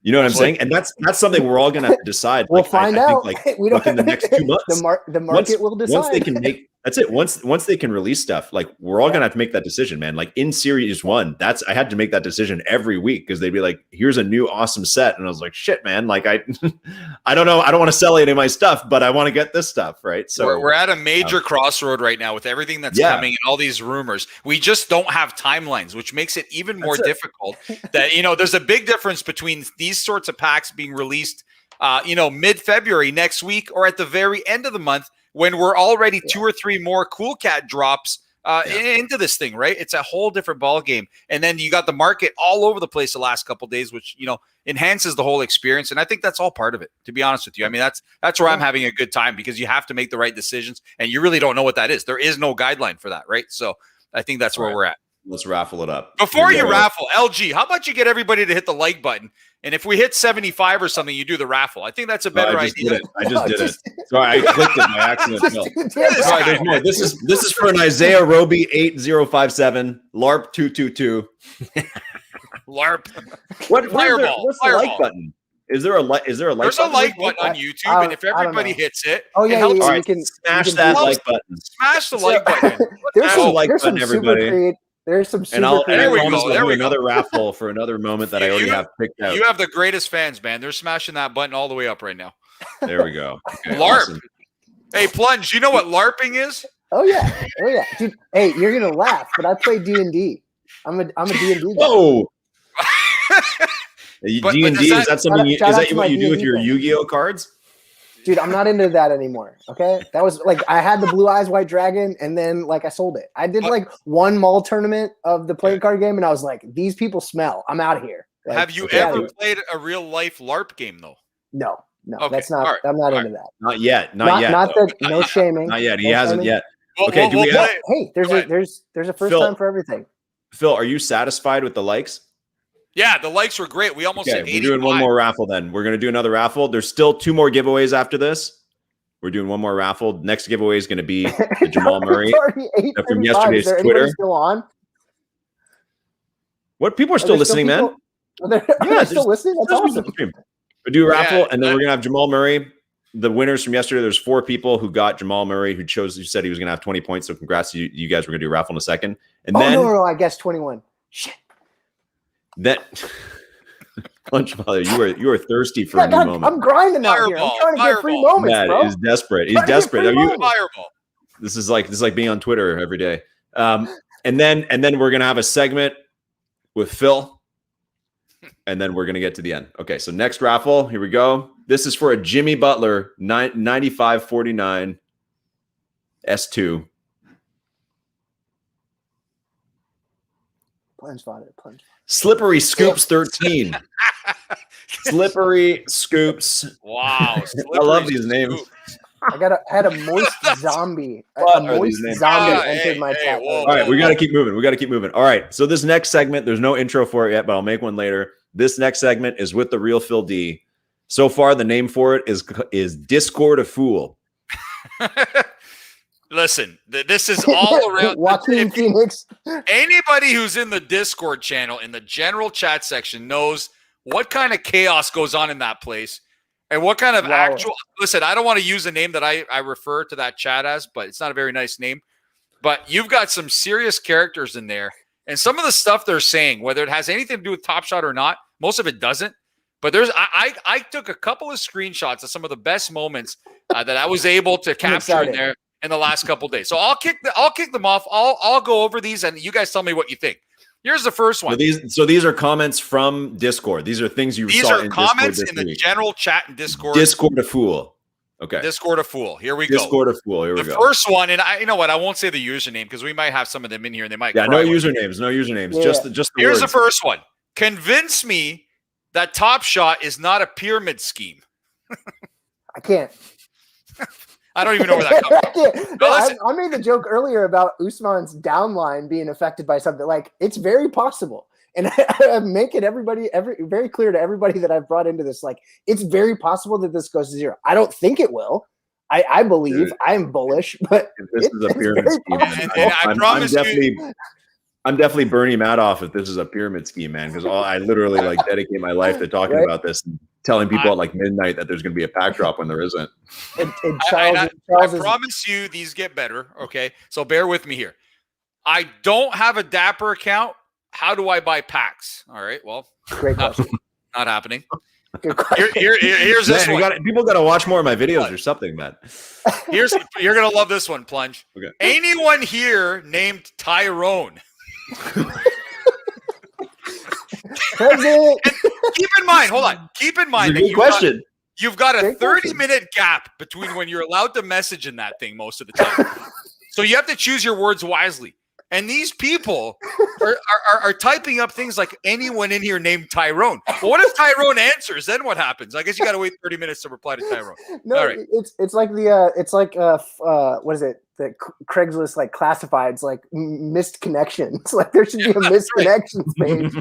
[SPEAKER 2] You know what I'm saying? And that's something we're all going to have to decide.
[SPEAKER 5] We'll find out.
[SPEAKER 2] We don't in the next 2 months.
[SPEAKER 5] The market will decide.
[SPEAKER 2] Once they can make, that's it. Once they can release stuff, like, we're all going to have to make that decision, man. Like in Series 1, I had to make that decision every week, because they'd be like, here's a new awesome set. And I was like, shit, man. Like I don't know. I don't want to sell any of my stuff, but I want to get this stuff. Right. So
[SPEAKER 3] we're at a major crossroad right now with everything that's coming and all these rumors. We just don't have timelines, which makes it even more difficult. That, there's a big difference between these sorts of packs being released, mid-February next week, or at the very end of the month, when we're already 2 or 3 more Cool Cat drops into this thing, right? It's a whole different ball game. And then you got the market all over the place the last couple of days, which, enhances the whole experience. And I think that's all part of it, to be honest with you. I mean, that's where I'm having a good time, because you have to make the right decisions, and you really don't know what that is. There is no guideline for that, right? So I think that's where we're at.
[SPEAKER 2] Let's raffle it up.
[SPEAKER 3] Before you raffle, LG, how about you get everybody to hit the like button? And if we hit 75 or something, you do the raffle. I think that's a better idea.
[SPEAKER 2] I just did it. Sorry, I clicked it by accident. Sorry, there's more. This is for an Isaiah Roby 8057 LARP 222.
[SPEAKER 3] LARP.
[SPEAKER 2] What's
[SPEAKER 3] Fireball.
[SPEAKER 2] the like button? Is there a like? There's a like
[SPEAKER 3] button on YouTube, and if everybody hits it,
[SPEAKER 5] oh yeah,
[SPEAKER 2] all right, smash that like button.
[SPEAKER 3] Smash the like button.
[SPEAKER 2] There's some like button, everybody.
[SPEAKER 5] There's some super
[SPEAKER 2] and I'll promise
[SPEAKER 3] there we go.
[SPEAKER 2] Another raffle for another moment that I already have picked out.
[SPEAKER 3] You have the greatest fans, man. They're smashing that button all the way up right now.
[SPEAKER 2] There we go. Okay,
[SPEAKER 3] LARP.
[SPEAKER 2] Awesome.
[SPEAKER 3] Hey, Plunge, you know what LARPing is?
[SPEAKER 5] Oh yeah, dude. Hey, you're gonna laugh, but I play D&D. I'm a D&D guy.
[SPEAKER 2] Whoa. D&D, is that something? Is that what you do with your Yu-Gi-Oh cards?
[SPEAKER 5] Dude, I'm not into that anymore. Okay, that was like I had the Blue Eyes White Dragon, and then like I sold it. I did like one mall tournament of the playing card game, and I was like, these people smell. I'm out of here. Like,
[SPEAKER 3] have you ever played a real life LARP game though?
[SPEAKER 5] No,
[SPEAKER 3] okay.
[SPEAKER 5] That's not. Right. I'm not into that.
[SPEAKER 2] Not yet. Not yet.
[SPEAKER 5] Not that. No shaming.
[SPEAKER 2] Not yet. He hasn't yet.
[SPEAKER 3] Well,
[SPEAKER 2] okay. Do we have?
[SPEAKER 5] Hey, there's a first
[SPEAKER 2] Phil,
[SPEAKER 5] time for everything.
[SPEAKER 2] Phil, are you satisfied with the likes?
[SPEAKER 3] Yeah, the likes were great. We almost hit 85.
[SPEAKER 2] We're doing one more raffle then. We're going to do another raffle. There's still 2 more giveaways after this. We're doing one more raffle. Next giveaway is going to be the Jamal Murray from yesterday's Twitter.
[SPEAKER 5] Still on?
[SPEAKER 2] What? People are still listening, man.
[SPEAKER 5] They're still listening? That's awesome.
[SPEAKER 2] We'll do a raffle, and then we're going to have Jamal Murray. The winners from yesterday, there's 4 people who got Jamal Murray, who said he was going to have 20 points. So congrats to you guys. We're going to do a raffle in a second. And then,
[SPEAKER 5] no, I guess 21. Shit.
[SPEAKER 2] That Punch Father, you are thirsty for a new moment.
[SPEAKER 5] I'm grinding out here. I'm trying to get free moments, bro.
[SPEAKER 2] Matt is desperate. He's desperate.
[SPEAKER 3] Fireball.
[SPEAKER 2] This is like being on Twitter every day. And then we're gonna have a segment with Phil, and then we're gonna get to the end. Okay, so next raffle. Here we go. This is for a Jimmy Butler 9549 S2.
[SPEAKER 5] Plunge.
[SPEAKER 2] Slippery Scoops 13. Slippery Scoops.
[SPEAKER 3] Wow.
[SPEAKER 2] I love these names.
[SPEAKER 5] I had a moist zombie. A moist zombie entered my chat.
[SPEAKER 2] All right, we got to keep moving. All right, so this next segment, there's no intro for it yet, but I'll make one later. This next segment is with the real Phil D. So far, the name for it is Discord a Fool.
[SPEAKER 3] Listen, this is all around.
[SPEAKER 5] Joaquin Phoenix.
[SPEAKER 3] Anybody who's in the Discord channel, in the general chat section, knows what kind of chaos goes on in that place and what kind of actual. Listen, I don't want to use a name that I refer to that chat as, but it's not a very nice name. But you've got some serious characters in there. And some of the stuff they're saying, whether it has anything to do with Top Shot or not, most of it doesn't. But I took a couple of screenshots of some of the best moments that I was able to capture in there in the last couple of days. So I'll kick them off. I'll go over these and you guys tell me what you think. Here's the first one.
[SPEAKER 2] So these are comments from Discord. These are things you saw in Discord. These are comments in the
[SPEAKER 3] general chat in Discord.
[SPEAKER 2] Discord a Fool. Okay.
[SPEAKER 3] Discord a Fool. Here we go.
[SPEAKER 2] Discord a Fool. Here we go.
[SPEAKER 3] The first one, and you know what? I won't say the username because we might have some of them in here and they might.
[SPEAKER 2] Yeah, no usernames. No usernames. Yeah. Just the
[SPEAKER 3] Here's
[SPEAKER 2] words.
[SPEAKER 3] The first one. Convince me that Top Shot is not a pyramid scheme.
[SPEAKER 5] I can't.
[SPEAKER 3] I don't even know where that comes from.
[SPEAKER 5] I made the joke earlier about Usman's downline being affected by something. Like, it's very possible. And I make it very clear to everybody that I've brought into this. Like, it's very possible that this goes to 0. I don't think it will. I believe. I'm bullish, but
[SPEAKER 2] this is a pyramid scheme.
[SPEAKER 3] I promise
[SPEAKER 2] I'm definitely Bernie Madoff if this is a pyramid scheme, man, because I literally dedicate my life to talking about this and telling people at like midnight that there's going to be a pack drop when there isn't.
[SPEAKER 3] I promise you these get better, okay? So bear with me here. I don't have a Dapper account. How do I buy packs? All right, well.
[SPEAKER 5] Great question.
[SPEAKER 3] Not happening. Here's this one.
[SPEAKER 2] People got to watch more of my videos or something, man.
[SPEAKER 3] You're going to love this one, Plunge. Okay. Anyone here named Tyrone? Keep in mind, hold on. Keep in mind that you've got a 30-minute gap between when you're allowed to message in that thing most of the time. So you have to choose your words wisely. And these people are typing up things like anyone in here named Tyrone. Well, what if Tyrone answers? Then what happens? I guess you got to wait 30 minutes to reply to Tyrone.
[SPEAKER 5] No,
[SPEAKER 3] All right.
[SPEAKER 5] it's like what is it? The Craigslist like classifieds like missed connections. Like there should be a missed connections page.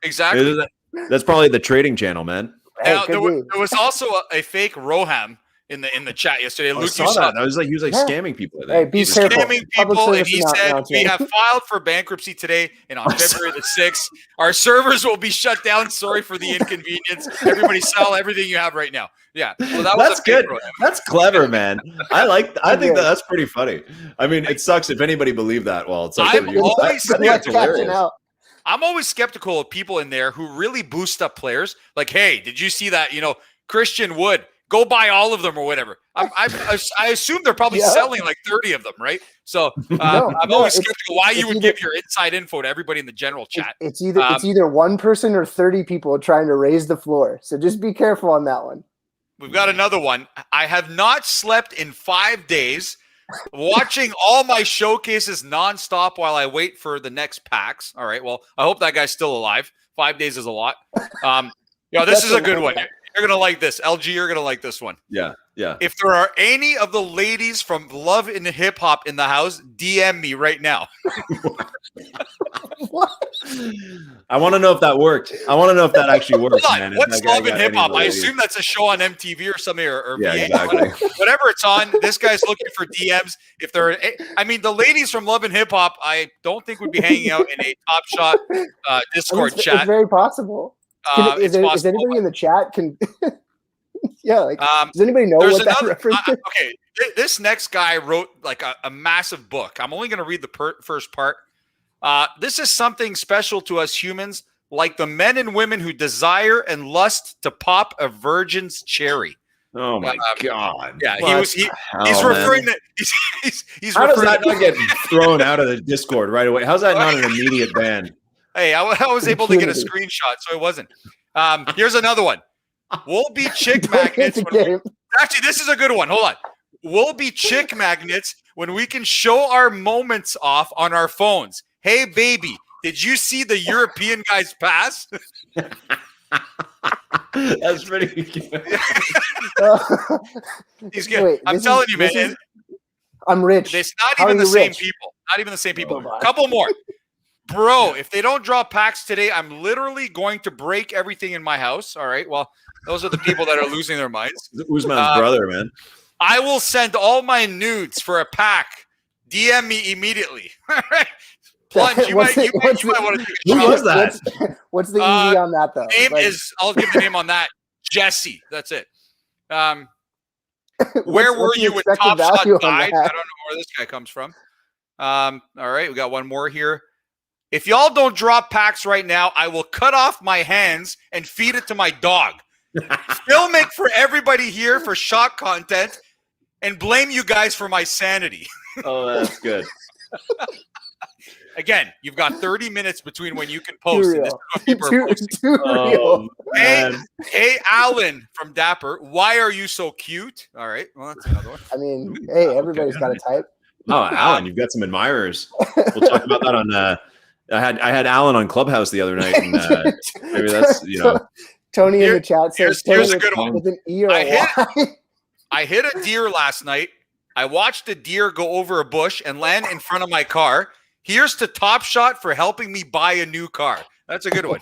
[SPEAKER 3] Exactly.
[SPEAKER 2] That's probably the trading channel, man.
[SPEAKER 3] Now, there was also a fake Roham in the chat yesterday. Luke,
[SPEAKER 2] I saw that. I was like, he was like scamming people. I think.
[SPEAKER 5] Hey, be
[SPEAKER 3] He's
[SPEAKER 5] careful.
[SPEAKER 3] scamming people, and he said, "We have filed for bankruptcy today, and on February the 6th, our servers will be shut down. Sorry for the inconvenience. Everybody sell everything you have right now." Yeah, so
[SPEAKER 2] that's good. That's clever, man. I think that's pretty funny. I mean, it sucks if anybody believed that. Well, it's like,
[SPEAKER 3] I'm always skeptical of people in there who really boost up players. Like, hey, did you see that? Christian Wood. Go buy all of them or whatever. I assume they're probably selling like 30 of them, right? So I'm always skeptical why you would give your inside info to everybody in the general chat.
[SPEAKER 5] It's either one person or 30 people trying to raise the floor. So just be careful on that one.
[SPEAKER 3] We've got another one. I have not slept in 5 days, watching all my showcases nonstop while I wait for the next packs. All right. Well, I hope that guy's still alive. 5 days is a lot. This is a good one. You're going to like this. LG, you're going to like this one.
[SPEAKER 2] Yeah, yeah.
[SPEAKER 3] If there are any of the ladies from Love and Hip Hop in the house, DM me right now.
[SPEAKER 5] What?
[SPEAKER 3] I
[SPEAKER 2] want to know if that worked. I want to know if that actually works, man.
[SPEAKER 3] What's Love and Hip Hop? I assume that's a show on MTV or something, or
[SPEAKER 2] yeah,
[SPEAKER 3] VA,
[SPEAKER 2] exactly.
[SPEAKER 3] whatever it's on. This guy's looking for DMs. If there are, the ladies from Love and Hip Hop, I don't think would be hanging out in a Top Shot Discord chat.
[SPEAKER 5] It's very possible. Is anybody in the chat can? Does anybody know what that reference is?
[SPEAKER 3] Okay, this next guy wrote like a massive book. I'm only going to read the first part. This is something special to us humans, like the men and women who desire and lust to pop a virgin's cherry.
[SPEAKER 2] Oh my God!
[SPEAKER 3] Yeah, he's referring to he's.
[SPEAKER 2] How does that not get thrown out of the Discord right away? How's that not an immediate ban?
[SPEAKER 3] Hey, I was able to get a screenshot, so it wasn't. Here's another one. We'll be chick magnets. Actually, this is a good one. Hold on. We'll be chick magnets when we can show our moments off on our phones. Hey, baby, did you see the European guy's pass?
[SPEAKER 2] That's pretty good.
[SPEAKER 3] He's good. Wait, I'm telling you, man.
[SPEAKER 5] I'm rich.
[SPEAKER 3] It's not even the same people. Not even the same people. A couple more. Bro, if they don't drop packs today, I'm literally going to break everything in my house. All right. Well, those are the people that are losing their minds.
[SPEAKER 2] Usman's brother, man.
[SPEAKER 3] I will send all my nudes for a pack. DM me immediately. All right. Plunge, you might want to take a shot.
[SPEAKER 2] Who was that?
[SPEAKER 5] What's the EV on that, though?
[SPEAKER 3] I'll give the name on that. Jesse. That's it. Where were you when Top Shot died? I don't know where this guy comes from. All right. We got one more here. If y'all don't drop packs right now, I will cut off my hands and feed it to my dog. Filmic for everybody here for shock content and blame you guys for my sanity.
[SPEAKER 2] Oh, that's good.
[SPEAKER 3] Again, you've got 30 minutes between when you can post. And hey, Alan from Dapper, why are you so cute? All right, well, that's another one.
[SPEAKER 5] I mean, hey, everybody's got a type.
[SPEAKER 2] Oh, Alan, you've got some admirers. We'll talk about that on. I had Alan on Clubhouse the other night, and maybe that's
[SPEAKER 5] Tony in the chat says
[SPEAKER 3] here's a good one.
[SPEAKER 5] With an E or a Y.
[SPEAKER 3] I hit a deer last night. I watched a deer go over a bush and land in front of my car. Here's to Top Shot for helping me buy a new car. That's a good one.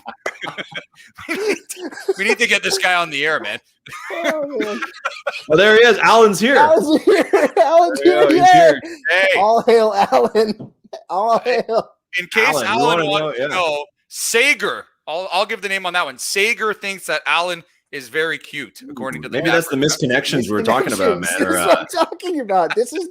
[SPEAKER 3] we need to get this guy on the air, man.
[SPEAKER 2] Oh, there he is. Alan's here.
[SPEAKER 5] Alan's here.
[SPEAKER 2] He's here.
[SPEAKER 3] Hey.
[SPEAKER 5] All hail Alan. All hail.
[SPEAKER 3] In case Alan wants to know, Sager, I'll give the name on that one. Sager thinks that Alan is very cute, according to the
[SPEAKER 2] maybe that's the misconnections we're talking about, man.
[SPEAKER 5] That's what I'm talking about. This is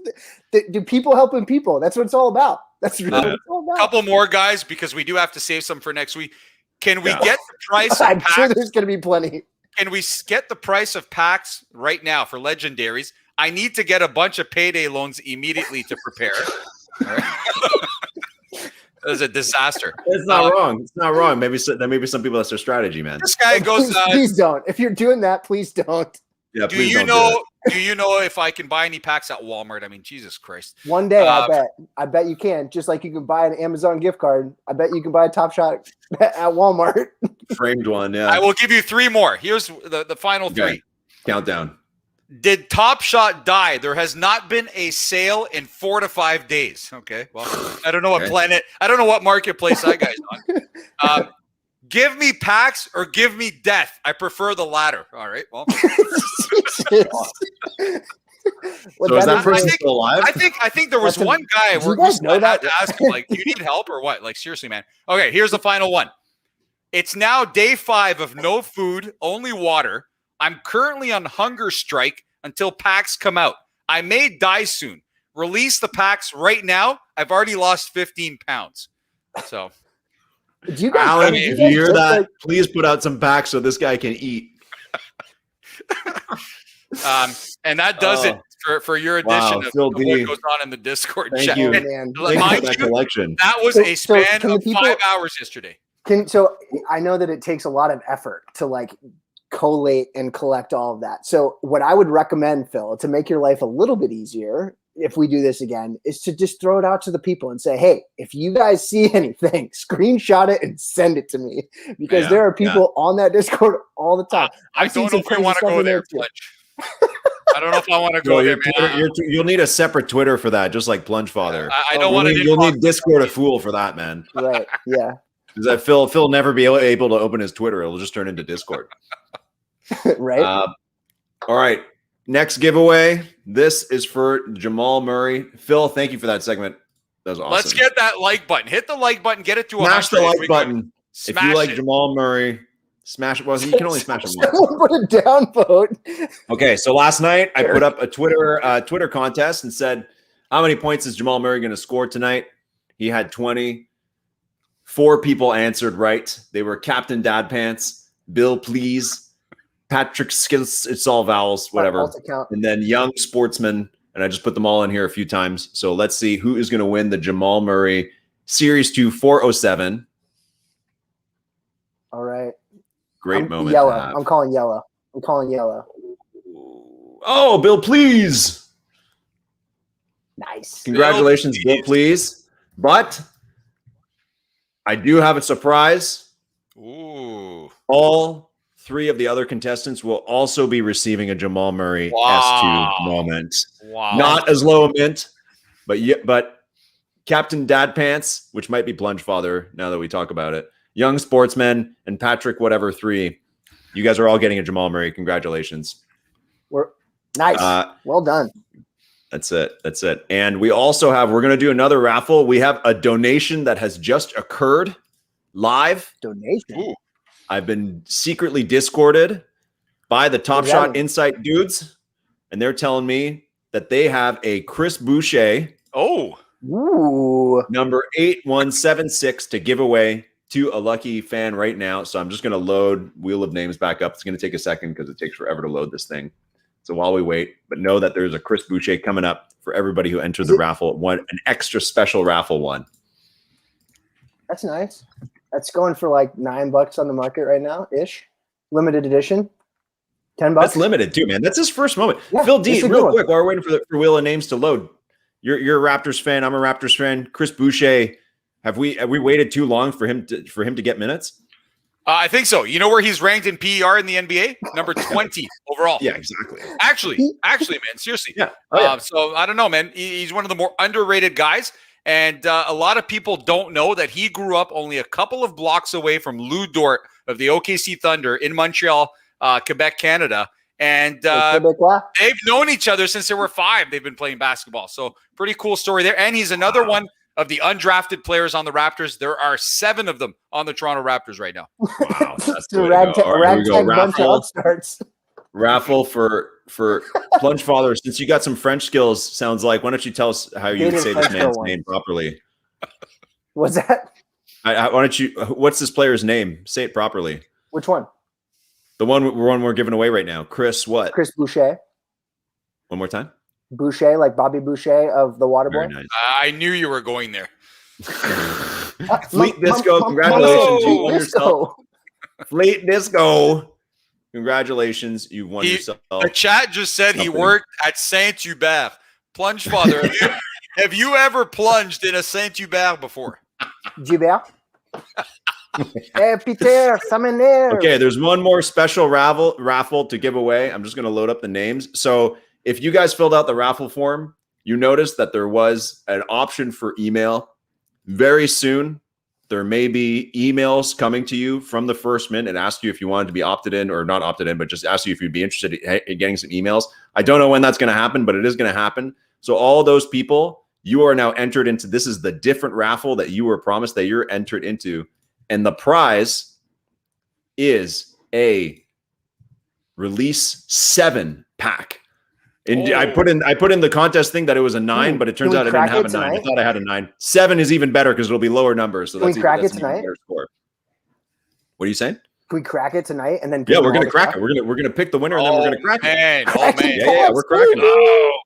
[SPEAKER 5] do people helping people? That's what it's all about. That's really what it's all about.
[SPEAKER 3] A couple more guys, because we do have to save some for next week. Can we get the price of
[SPEAKER 5] I'm
[SPEAKER 3] packs?
[SPEAKER 5] sure there's going to be plenty.
[SPEAKER 3] Can we get the price of packs right now for legendaries? I need to get a bunch of payday loans immediately to prepare. That was a disaster.
[SPEAKER 2] It's not wrong. It's not wrong. Maybe some people, that's their strategy, man.
[SPEAKER 3] This guy goes.
[SPEAKER 5] Please don't. If you're doing that, please don't.
[SPEAKER 2] Yeah,
[SPEAKER 3] Do
[SPEAKER 2] please
[SPEAKER 3] you
[SPEAKER 2] don't
[SPEAKER 3] know? Do you know if I can buy any packs at Walmart? I mean, Jesus Christ.
[SPEAKER 5] One day, I bet you can. Just like you can buy an Amazon gift card, I bet you can buy a Top Shot at Walmart.
[SPEAKER 2] do it. Framed one, yeah.
[SPEAKER 3] I will give you 3 more. Here's the final 3.
[SPEAKER 2] Countdown.
[SPEAKER 3] Did Top Shot die? There has not been a sale in 4 to 5 days. Okay. Well, I don't know what planet. I don't know what marketplace that guy's on. Give me packs or give me death. I prefer the latter. All right. Well.
[SPEAKER 2] So is that person still alive?
[SPEAKER 3] I think there was one guy where I had to ask him, like, do you need help or what? Like, seriously, man. Okay, here's the final one. It's now day 5 of no food, only water. I'm currently on hunger strike until packs come out. I may die soon. Release the packs right now. I've already lost 15 pounds. So,
[SPEAKER 2] Alan, if you hear that, please put out some packs so this guy can eat.
[SPEAKER 3] And that does it for your edition of what goes on in the Discord chat.
[SPEAKER 2] You.
[SPEAKER 3] And
[SPEAKER 2] Thank you for that collection.
[SPEAKER 3] That was a span of 5 hours yesterday.
[SPEAKER 5] So I know that it takes a lot of effort to like collate and collect all of that. So what I would recommend, Phil, to make your life a little bit easier, if we do this again, is to just throw it out to the people and say, hey, if you guys see anything, screenshot it and send it to me, because there are people on that Discord all the time.
[SPEAKER 3] I don't know if I want to go there, Plunge. I don't know if I want to go there, man.
[SPEAKER 2] You'll need a separate Twitter for that, just like Plunge Father.
[SPEAKER 3] I don't want to.
[SPEAKER 2] You'll need Discord a fool for that, man.
[SPEAKER 5] Right? Yeah.
[SPEAKER 2] Because that Phil never be able to open his Twitter. It'll just turn into Discord.
[SPEAKER 5] Right.
[SPEAKER 2] All right. Next giveaway. This is for Jamal Murray. Phil, thank you for that segment. That was awesome.
[SPEAKER 3] Let's get that like button. Hit the like button. Get it to
[SPEAKER 2] smash the like button. If you like
[SPEAKER 3] it.
[SPEAKER 2] Jamal Murray, smash it. Well, you can only smash it
[SPEAKER 5] once. Put a down vote.
[SPEAKER 2] Okay, so last night I put up a Twitter contest and said, how many points is Jamal Murray going to score tonight? He had 20. 4 people answered right. They were Captain Dad Pants, Bill Please, Patrick Skills, it's all vowels, whatever. And then Young Sportsman. And I just put them all in here a few times. So let's see who is going to win the Jamal Murray Series 2 407.
[SPEAKER 5] All right.
[SPEAKER 2] Great moment.
[SPEAKER 5] Yellow. I'm calling yellow.
[SPEAKER 2] Oh, Bill Please.
[SPEAKER 5] Nice.
[SPEAKER 2] Congratulations, Bill Please. But I do have a surprise.
[SPEAKER 3] Ooh.
[SPEAKER 2] All 3 of the other contestants will also be receiving a Jamal Murray S2 moment.
[SPEAKER 3] Wow.
[SPEAKER 2] Not as low a mint, but Captain Dad Pants, which might be Plunge Father now that we talk about it, Young Sportsman, and Patrick whatever 3. You guys are all getting a Jamal Murray. Congratulations.
[SPEAKER 5] We're nice. Well done.
[SPEAKER 2] That's it. And we're going to do another raffle. We have a donation that has just occurred live.
[SPEAKER 5] Donation.
[SPEAKER 3] Ooh.
[SPEAKER 2] I've been secretly Discorded by the Top Shot Insight dudes, and they're telling me that they have a Chris Boucher.
[SPEAKER 3] Oh.
[SPEAKER 5] Ooh.
[SPEAKER 2] Number 8176 to give away to a lucky fan right now. So I'm just going to load Wheel of Names back up. It's going to take a second because it takes forever to load this thing. So while we wait, but know that there's a Chris Boucher coming up for everybody who entered the raffle. An extra special raffle one.
[SPEAKER 5] That's nice. That's going for like $9 on the market right now, ish. Limited edition. $10.
[SPEAKER 2] That's limited too, man. That's his first moment.
[SPEAKER 5] Yeah,
[SPEAKER 2] Phil D, real quick, while we're waiting for Wheel of Names to load. You're a Raptors fan. I'm a Raptors fan. Chris Boucher. Have we waited too long for him to get minutes?
[SPEAKER 3] I think so. You know where he's ranked in PER in the NBA? Number 20 overall.
[SPEAKER 2] Yeah, exactly.
[SPEAKER 3] Actually, man, seriously.
[SPEAKER 2] Yeah. Oh, yeah.
[SPEAKER 3] So I don't know, man. He's one of the more underrated guys. And a lot of people don't know that he grew up only a couple of blocks away from Lou Dort of the OKC Thunder in Montreal, Quebec, Canada. And they've known each other since they were 5. They've been playing basketball. So pretty cool story there. And he's another one of the undrafted players on the Raptors. There are 7 of them on the Toronto Raptors right now.
[SPEAKER 2] Wow. That's
[SPEAKER 5] the ragtag bunch of upstarts.
[SPEAKER 2] Raffle for Plunge Father. Since you got some French skills, sounds like, why don't you tell us how you would say this man's name properly?
[SPEAKER 5] What's that?
[SPEAKER 2] Why don't you? What's this player's name? Say it properly.
[SPEAKER 5] Which one?
[SPEAKER 2] The one we're giving away right now. Chris what?
[SPEAKER 5] Chris Boucher.
[SPEAKER 2] One more time.
[SPEAKER 5] Boucher, like Bobby Boucher of the Waterboy.
[SPEAKER 2] Nice.
[SPEAKER 3] I knew you were going there.
[SPEAKER 2] Fleet Disco, congratulations. You won yourself. Fleet Disco. Congratulations, you've won yourself.
[SPEAKER 3] The chat just said he worked at Saint Hubert. Plunge Father, have you ever plunged in a Saint Hubert before?
[SPEAKER 5] Gilbert? Hey, Peter, some in there.
[SPEAKER 2] Okay, there's one more special raffle to give away. I'm just going to load up the names. So if you guys filled out the raffle form, you noticed that there was an option for email. Very soon, there may be emails coming to you from the First Mint and ask you if you wanted to be opted in, or not opted in, but just ask you if you'd be interested in getting some emails. I don't know when that's going to happen, but it is going to happen. So all those people, you are now entered into, this is the different raffle that you were promised that you're entered into. And the prize is a Release 7 pack. And I put in the contest thing that it was a 9, but it turns out I didn't have a 9. I thought I had a 9. 7 is even better because it'll be lower numbers. So that's
[SPEAKER 5] crack it tonight?
[SPEAKER 2] Score. What are you saying?
[SPEAKER 5] Can we crack it tonight and then?
[SPEAKER 2] Yeah, we're gonna crack it. We're gonna pick the winner and then we're gonna crack it.
[SPEAKER 3] Oh man!
[SPEAKER 2] Yeah, we're cracking it.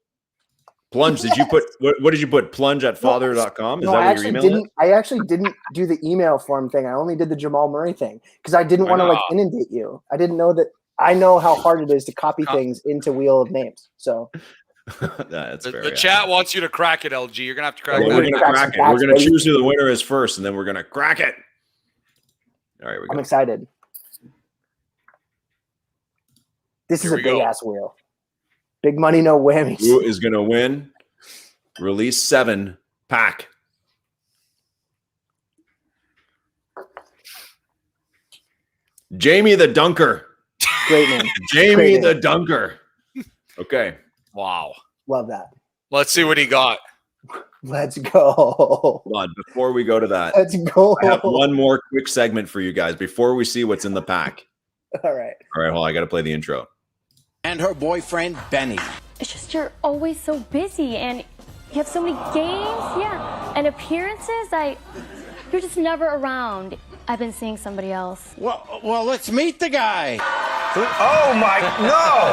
[SPEAKER 2] Plunge, did you put what did you put? Plunge@father.com? Is that what your email is?
[SPEAKER 5] I actually didn't do the email form thing. I only did the Jamal Murray thing because I didn't want to like inundate you. I didn't know that. I know how hard it is to copy things into Wheel of Names. So
[SPEAKER 2] that's fair.
[SPEAKER 3] The chat wants you to crack it, LG. You're gonna have to crack it.
[SPEAKER 2] We're gonna crack it. We're gonna choose who the winner is first, and then we're gonna crack it. All right,
[SPEAKER 5] I'm excited. This is a big ass wheel. Big money, no whammies.
[SPEAKER 2] Who is going to win Release 7 pack? Jamie the Dunker.
[SPEAKER 5] Great name.
[SPEAKER 2] Jamie the Dunker. Okay.
[SPEAKER 3] Wow.
[SPEAKER 5] Love that.
[SPEAKER 3] Let's see what he got.
[SPEAKER 5] Let's go.
[SPEAKER 2] Hold on. Before we go to that,
[SPEAKER 5] let's go.
[SPEAKER 2] I have one more quick segment for you guys before we see what's in the pack.
[SPEAKER 5] All right.
[SPEAKER 2] All right, hold on. I got to play the intro.
[SPEAKER 6] And her boyfriend, Benny.
[SPEAKER 7] It's just you're always so busy and you have so many games, and appearances. You're just never around. I've been seeing somebody else.
[SPEAKER 6] Well, let's meet the guy.
[SPEAKER 8] Oh my, no.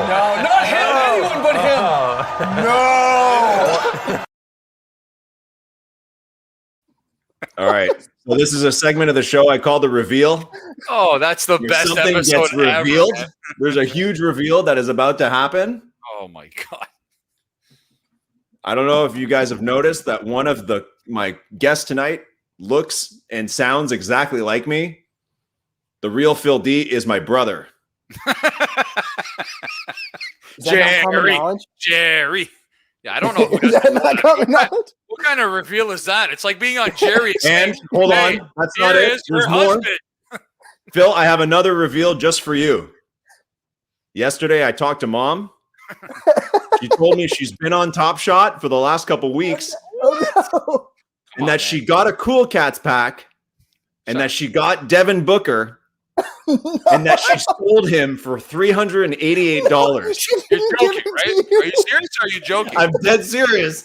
[SPEAKER 9] No, not him, anyone but him.
[SPEAKER 8] No.
[SPEAKER 2] All right. So this is a segment of the show I call the reveal.
[SPEAKER 3] Oh, that's the best
[SPEAKER 2] something
[SPEAKER 3] episode
[SPEAKER 2] gets revealed.
[SPEAKER 3] ever.
[SPEAKER 2] There's a huge reveal that is about to happen.
[SPEAKER 3] Oh my god!
[SPEAKER 2] I don't know if you guys have noticed that one of my guests tonight looks and sounds exactly like me. The real Phil D is my brother. Jerry. Yeah, I don't know.
[SPEAKER 5] Is that not common knowledge?
[SPEAKER 3] What kind of reveal is that? It's like being on Jerry.
[SPEAKER 2] And hold on, that's not it. There's more. Phil, I have another reveal just for you. Yesterday, I talked to Mom. She told me she's been on Top Shot for the last couple weeks, and that she got a Cool Cats pack, and that she got Devin Booker, and that she sold him for $388.
[SPEAKER 3] You're joking, right? Are you serious? Or are you joking?
[SPEAKER 2] I'm dead serious.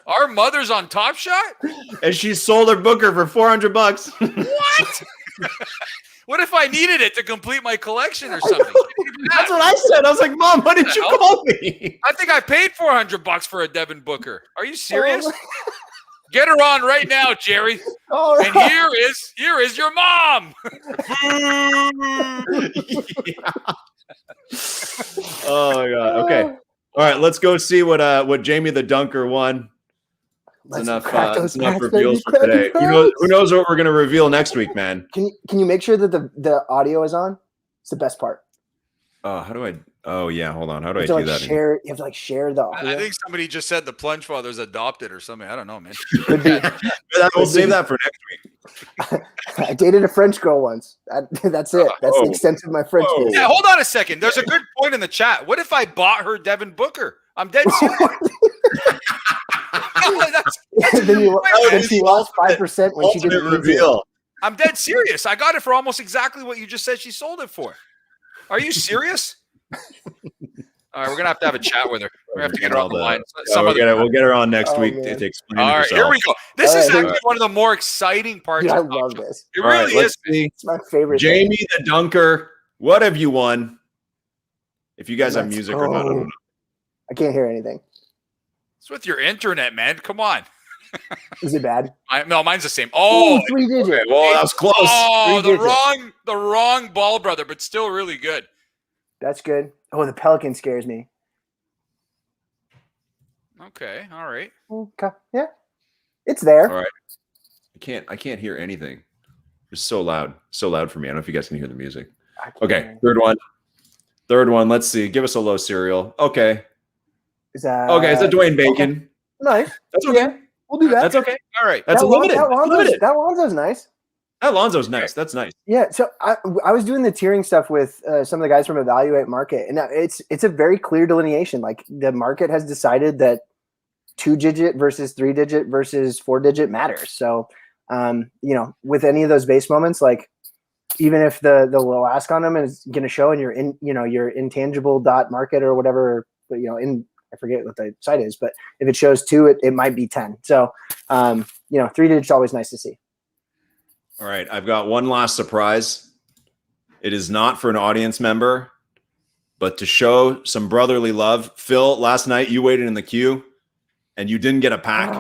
[SPEAKER 3] Our mother's on Top Shot,
[SPEAKER 2] and she sold her Booker for $400.
[SPEAKER 3] What? What if I needed it to complete my collection or something?
[SPEAKER 2] That's what I said. I was like, Mom, why didn't you call me?
[SPEAKER 3] I think I paid $400 for a Devin Booker. Are you serious? Get her on right now, Jerry.
[SPEAKER 5] Right.
[SPEAKER 3] And here is your mom.
[SPEAKER 2] Oh my god. Okay. All right, let's go see what Jamie the Dunker won. It's enough reveals for today. Who knows what we're gonna reveal next week, man?
[SPEAKER 5] Can you make sure that the audio is on? It's the best part.
[SPEAKER 2] How do I? Oh yeah, hold on. How do I
[SPEAKER 5] do
[SPEAKER 2] do that?
[SPEAKER 5] You have to share the audio.
[SPEAKER 3] I think somebody just said the Plunge Father's adopted or something. I don't know, man.
[SPEAKER 2] We'll save that for next week.
[SPEAKER 5] I dated a French girl once. That's it. That's the extent of my French.
[SPEAKER 3] Yeah, hold on a second. There's a good point in the chat. What if I bought her Devin Booker? I'm dead serious.
[SPEAKER 5] then she lost 5% when she didn't reveal.
[SPEAKER 3] I'm dead serious. I got it for almost exactly what you just said she sold it for. Are you serious? All right, we're gonna have a chat with her. We're gonna have to get her on the line.
[SPEAKER 2] We'll get her on next week to explain.
[SPEAKER 3] All right, here we go. This is actually one of the more exciting parts.
[SPEAKER 5] Dude, I love this.
[SPEAKER 3] It really is.
[SPEAKER 5] It's my favorite.
[SPEAKER 2] Jamie the Dunker, what have you won? If you guys have music or not, I don't know.
[SPEAKER 5] I can't hear anything.
[SPEAKER 3] It's with your internet, man. Come on.
[SPEAKER 5] Is it bad?
[SPEAKER 3] No, mine's the same. Oh,
[SPEAKER 5] 3 digits.
[SPEAKER 2] Okay, well, that was close.
[SPEAKER 3] Oh, the wrong ball, brother, but still really good.
[SPEAKER 5] That's good. Oh, the pelican scares me.
[SPEAKER 3] Okay, all right.
[SPEAKER 5] Okay. Yeah, it's there.
[SPEAKER 2] All right. I can't hear anything. It's so loud for me. I don't know if you guys can hear the music. Okay, third one. Let's see. Give us a low serial. Okay.
[SPEAKER 5] Is that
[SPEAKER 2] Okay, it's a Dwayne Bacon.
[SPEAKER 5] Okay. Nice.
[SPEAKER 2] That's okay.
[SPEAKER 5] Yeah, we'll do that.
[SPEAKER 2] That's okay.
[SPEAKER 3] All right.
[SPEAKER 2] That's limited.
[SPEAKER 5] That Lonzo's nice.
[SPEAKER 2] That Lonzo's nice. That's nice.
[SPEAKER 5] Yeah, so I was doing the tiering stuff with some of the guys from Evaluate Market, and it's a very clear delineation. Like the market has decided that 2-digit versus 3-digit versus 4-digit matters. So, with any of those base moments, like even if the low ask on them is going to show in your intangible dot market or whatever, but I forget what the site is, but if it shows 2, it might be 10. So, 3-digit's always nice to see.
[SPEAKER 2] All right, I've got one last surprise. It is not for an audience member, but to show some brotherly love. Phil, last night you waited in the queue and you didn't get a pack.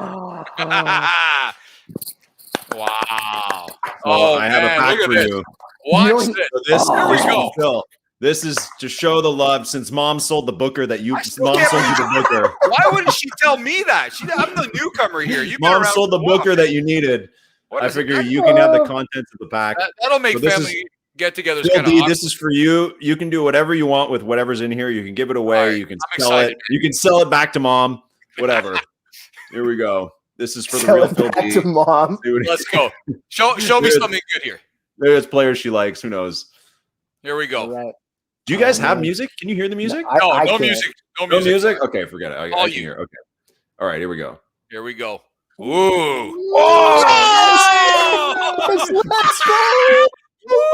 [SPEAKER 3] Wow.
[SPEAKER 2] Oh, I have a pack for you.
[SPEAKER 3] Watch this.
[SPEAKER 2] So
[SPEAKER 3] Here we go.
[SPEAKER 2] Phil, this is to show the love since Mom sold the Booker that Mom sold you the Booker.
[SPEAKER 3] Why wouldn't she tell me that? I'm the newcomer here.
[SPEAKER 2] Mom sold the Booker that you needed. I figure you can have the contents of the pack.
[SPEAKER 3] That'll make family get-togethers
[SPEAKER 2] kind of awesome.
[SPEAKER 3] This
[SPEAKER 2] is for you. You can do whatever you want with whatever's in here. You can give it away. Right, you can sell it. You can sell it back to Mom. Whatever. Here we go. This is for the real Phil D.
[SPEAKER 5] To Mom.
[SPEAKER 3] Let's go. Show me something good here.
[SPEAKER 2] There's players she likes. Who knows?
[SPEAKER 3] Here we go.
[SPEAKER 5] Right.
[SPEAKER 2] Do you guys have music? Can you hear the music?
[SPEAKER 3] No music. No
[SPEAKER 2] music. Okay, forget it. I can hear. Okay. All right. Here we go.
[SPEAKER 3] Here we go. Ooh.
[SPEAKER 2] Oh,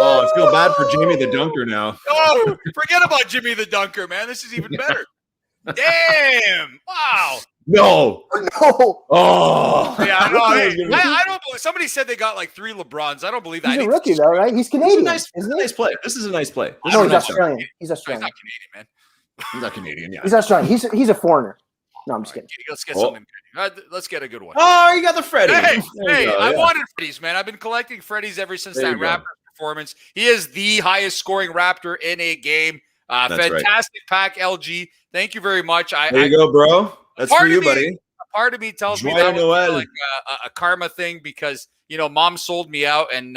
[SPEAKER 2] I feel bad for Jimmy the Dunker now.
[SPEAKER 3] Oh, forget about Jimmy the Dunker, man. This is even better. Damn. Wow.
[SPEAKER 2] No. Oh.
[SPEAKER 3] Yeah, I know. I don't believe. Somebody said they got like 3 LeBrons. I don't believe that.
[SPEAKER 5] He's a rookie, though, right? He's Canadian. This is
[SPEAKER 2] a nice play. This is a nice play.
[SPEAKER 5] No, he's Australian. He's Australian.
[SPEAKER 3] He's not Canadian, man.
[SPEAKER 2] He's not Canadian, yeah.
[SPEAKER 5] He's Australian. He's a foreigner. No, I'm just kidding.
[SPEAKER 3] Let's get something good. Let's get a good one.
[SPEAKER 2] Oh, you got the Freddy.
[SPEAKER 3] Hey, I wanted Freddy's, man. I've been collecting Freddy's ever since that Raptor performance. He is the highest scoring Raptor in a game. Fantastic pack, LG. Thank you very much.
[SPEAKER 2] There you go, bro. That's for you, buddy.
[SPEAKER 3] A part of me tells me that was like a karma thing because, Mom sold me out and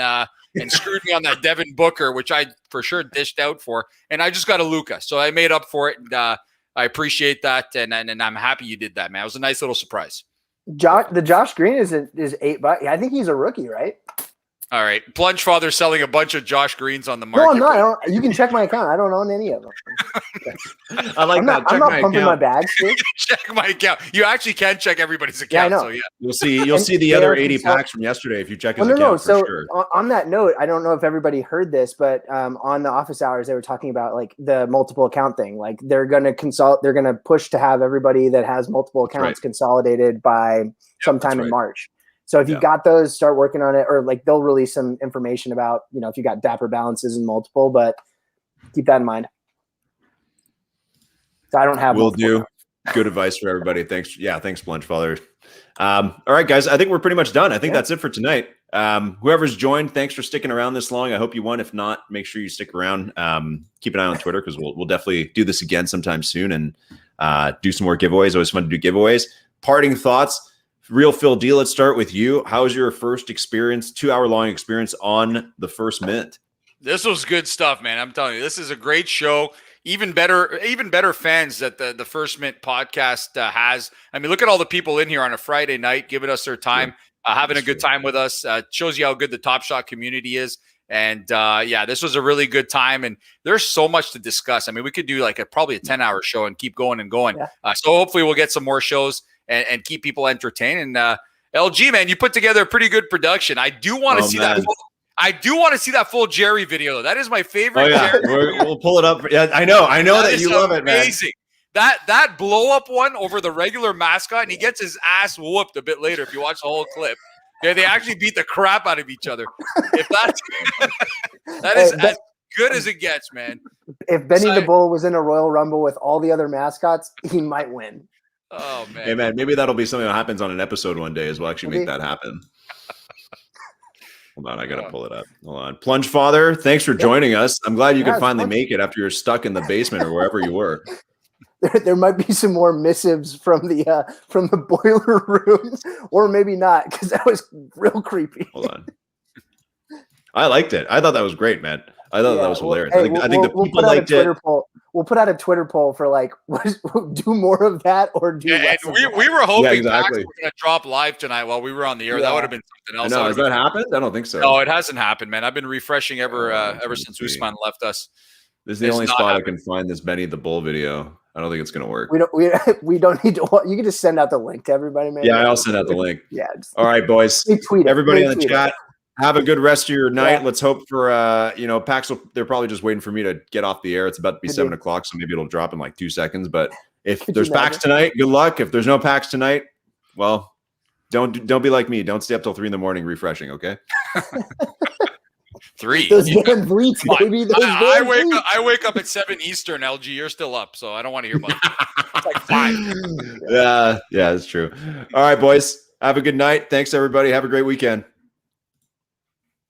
[SPEAKER 3] screwed me on that Devin Booker, which I for sure dished out for. And I just got a Luka. So I made up for it. And I appreciate that. And I'm happy you did that, man. It was a nice little surprise.
[SPEAKER 5] The Josh Green is $8. I think he's a rookie, right?
[SPEAKER 3] All right. Plunge Father selling a bunch of Josh Greens on the market.
[SPEAKER 5] No, I'm not. You can check my account. I don't own any of them.
[SPEAKER 2] I like that.
[SPEAKER 5] I'm not pumping my bags, dude.
[SPEAKER 3] Check my account. You actually can check everybody's account.
[SPEAKER 5] Yeah, I know.
[SPEAKER 3] So yeah.
[SPEAKER 2] You'll see the other 80 packs from yesterday if you check his account.
[SPEAKER 5] So
[SPEAKER 2] sure.
[SPEAKER 5] on that note, I don't know if everybody heard this, but on the office hours they were talking about like the multiple account thing. Like they're gonna push to have everybody that has multiple accounts consolidated by sometime in March. So if you got those, start working on it, or like they'll release some information about, if you got dapper balances and multiple, but keep that in mind. So I don't have.
[SPEAKER 2] Will do. Good advice for everybody. Thanks. Yeah. Thanks, Plunge Father. All right, guys. I think we're pretty much done. I think that's it for tonight. Whoever's joined, thanks for sticking around this long. I hope you won. If not, make sure you stick around. Keep an eye on Twitter because we'll definitely do this again sometime soon and do some more giveaways. Always fun to do giveaways. Parting thoughts. Real Phil D, let's start with you. How was your first experience, 2-hour-long experience on the First Mint?
[SPEAKER 3] This was good stuff, man. I'm telling you, this is a great show. Even better fans that the First Mint podcast has. I mean, look at all the people in here on a Friday night giving us their time, having a good time with us. Shows you how good the Top Shot community is. And this was a really good time. And there's so much to discuss. I mean, we could do like probably a 10-hour show and keep going and going. Yeah. So hopefully we'll get some more shows and keep people entertained. And LG, man, you put together a pretty good production. I do want to see that. I do want to see that full Jerry video, though. That is my favorite.
[SPEAKER 2] Oh, yeah. We'll pull it up. Yeah, I know that you love it, man.
[SPEAKER 3] Amazing. That blow up one over the regular mascot, and he gets his ass whooped a bit later if you watch the whole clip. Yeah, they actually beat the crap out of each other. If that is as good as it gets, man.
[SPEAKER 5] If Benny the Bull was in a Royal Rumble with all the other mascots, he might win.
[SPEAKER 3] Oh man.
[SPEAKER 2] Hey man, maybe that'll be something that happens on an episode one day as we'll actually make that happen. Hold on, I gotta pull it up. Hold on. Plunge Father, thanks for joining us. I'm glad you could finally make it after you're stuck in the basement or wherever you were.
[SPEAKER 5] There might be some more missives from the boiler room, or maybe not, because that was real creepy.
[SPEAKER 2] Hold on. I liked it. I thought that was great, man. I thought that was hilarious. I think the people liked it.
[SPEAKER 5] We'll put out a Twitter poll for like, do more of that or do less.
[SPEAKER 3] And we were hoping
[SPEAKER 2] exactly.
[SPEAKER 3] Pax was going to drop live tonight while we were on the air. That would have been something else.
[SPEAKER 2] No, has that happened? I don't think so.
[SPEAKER 3] No, it hasn't happened, man. I've been refreshing ever since Usman left us.
[SPEAKER 2] This is the only spot I can find this Benny the Bull video. I don't think it's going to work.
[SPEAKER 5] We don't need to. You can just send out the link to everybody, man.
[SPEAKER 2] Yeah, I'll send out the link.
[SPEAKER 5] Yeah.
[SPEAKER 2] All right, boys.
[SPEAKER 5] Tweet it.
[SPEAKER 2] Everybody in the chat, have a good rest of your night.
[SPEAKER 5] Yeah.
[SPEAKER 2] Let's hope for Pax they're probably just waiting for me to get off the air. It's about to be 7 o'clock, so maybe it'll drop in like 2 seconds. But if there's Pax tonight, good luck. If there's no Pax tonight, well, don't be like me. Don't stay up till 3 a.m. refreshing. Okay.
[SPEAKER 3] 3.
[SPEAKER 5] Those damn bleats, baby.
[SPEAKER 3] I wake up at 7 Eastern. LG, you're still up, so I don't want to hear about it. It's like 5.
[SPEAKER 2] Yeah, that's true. All right, boys. Have a good night. Thanks, everybody. Have a great weekend.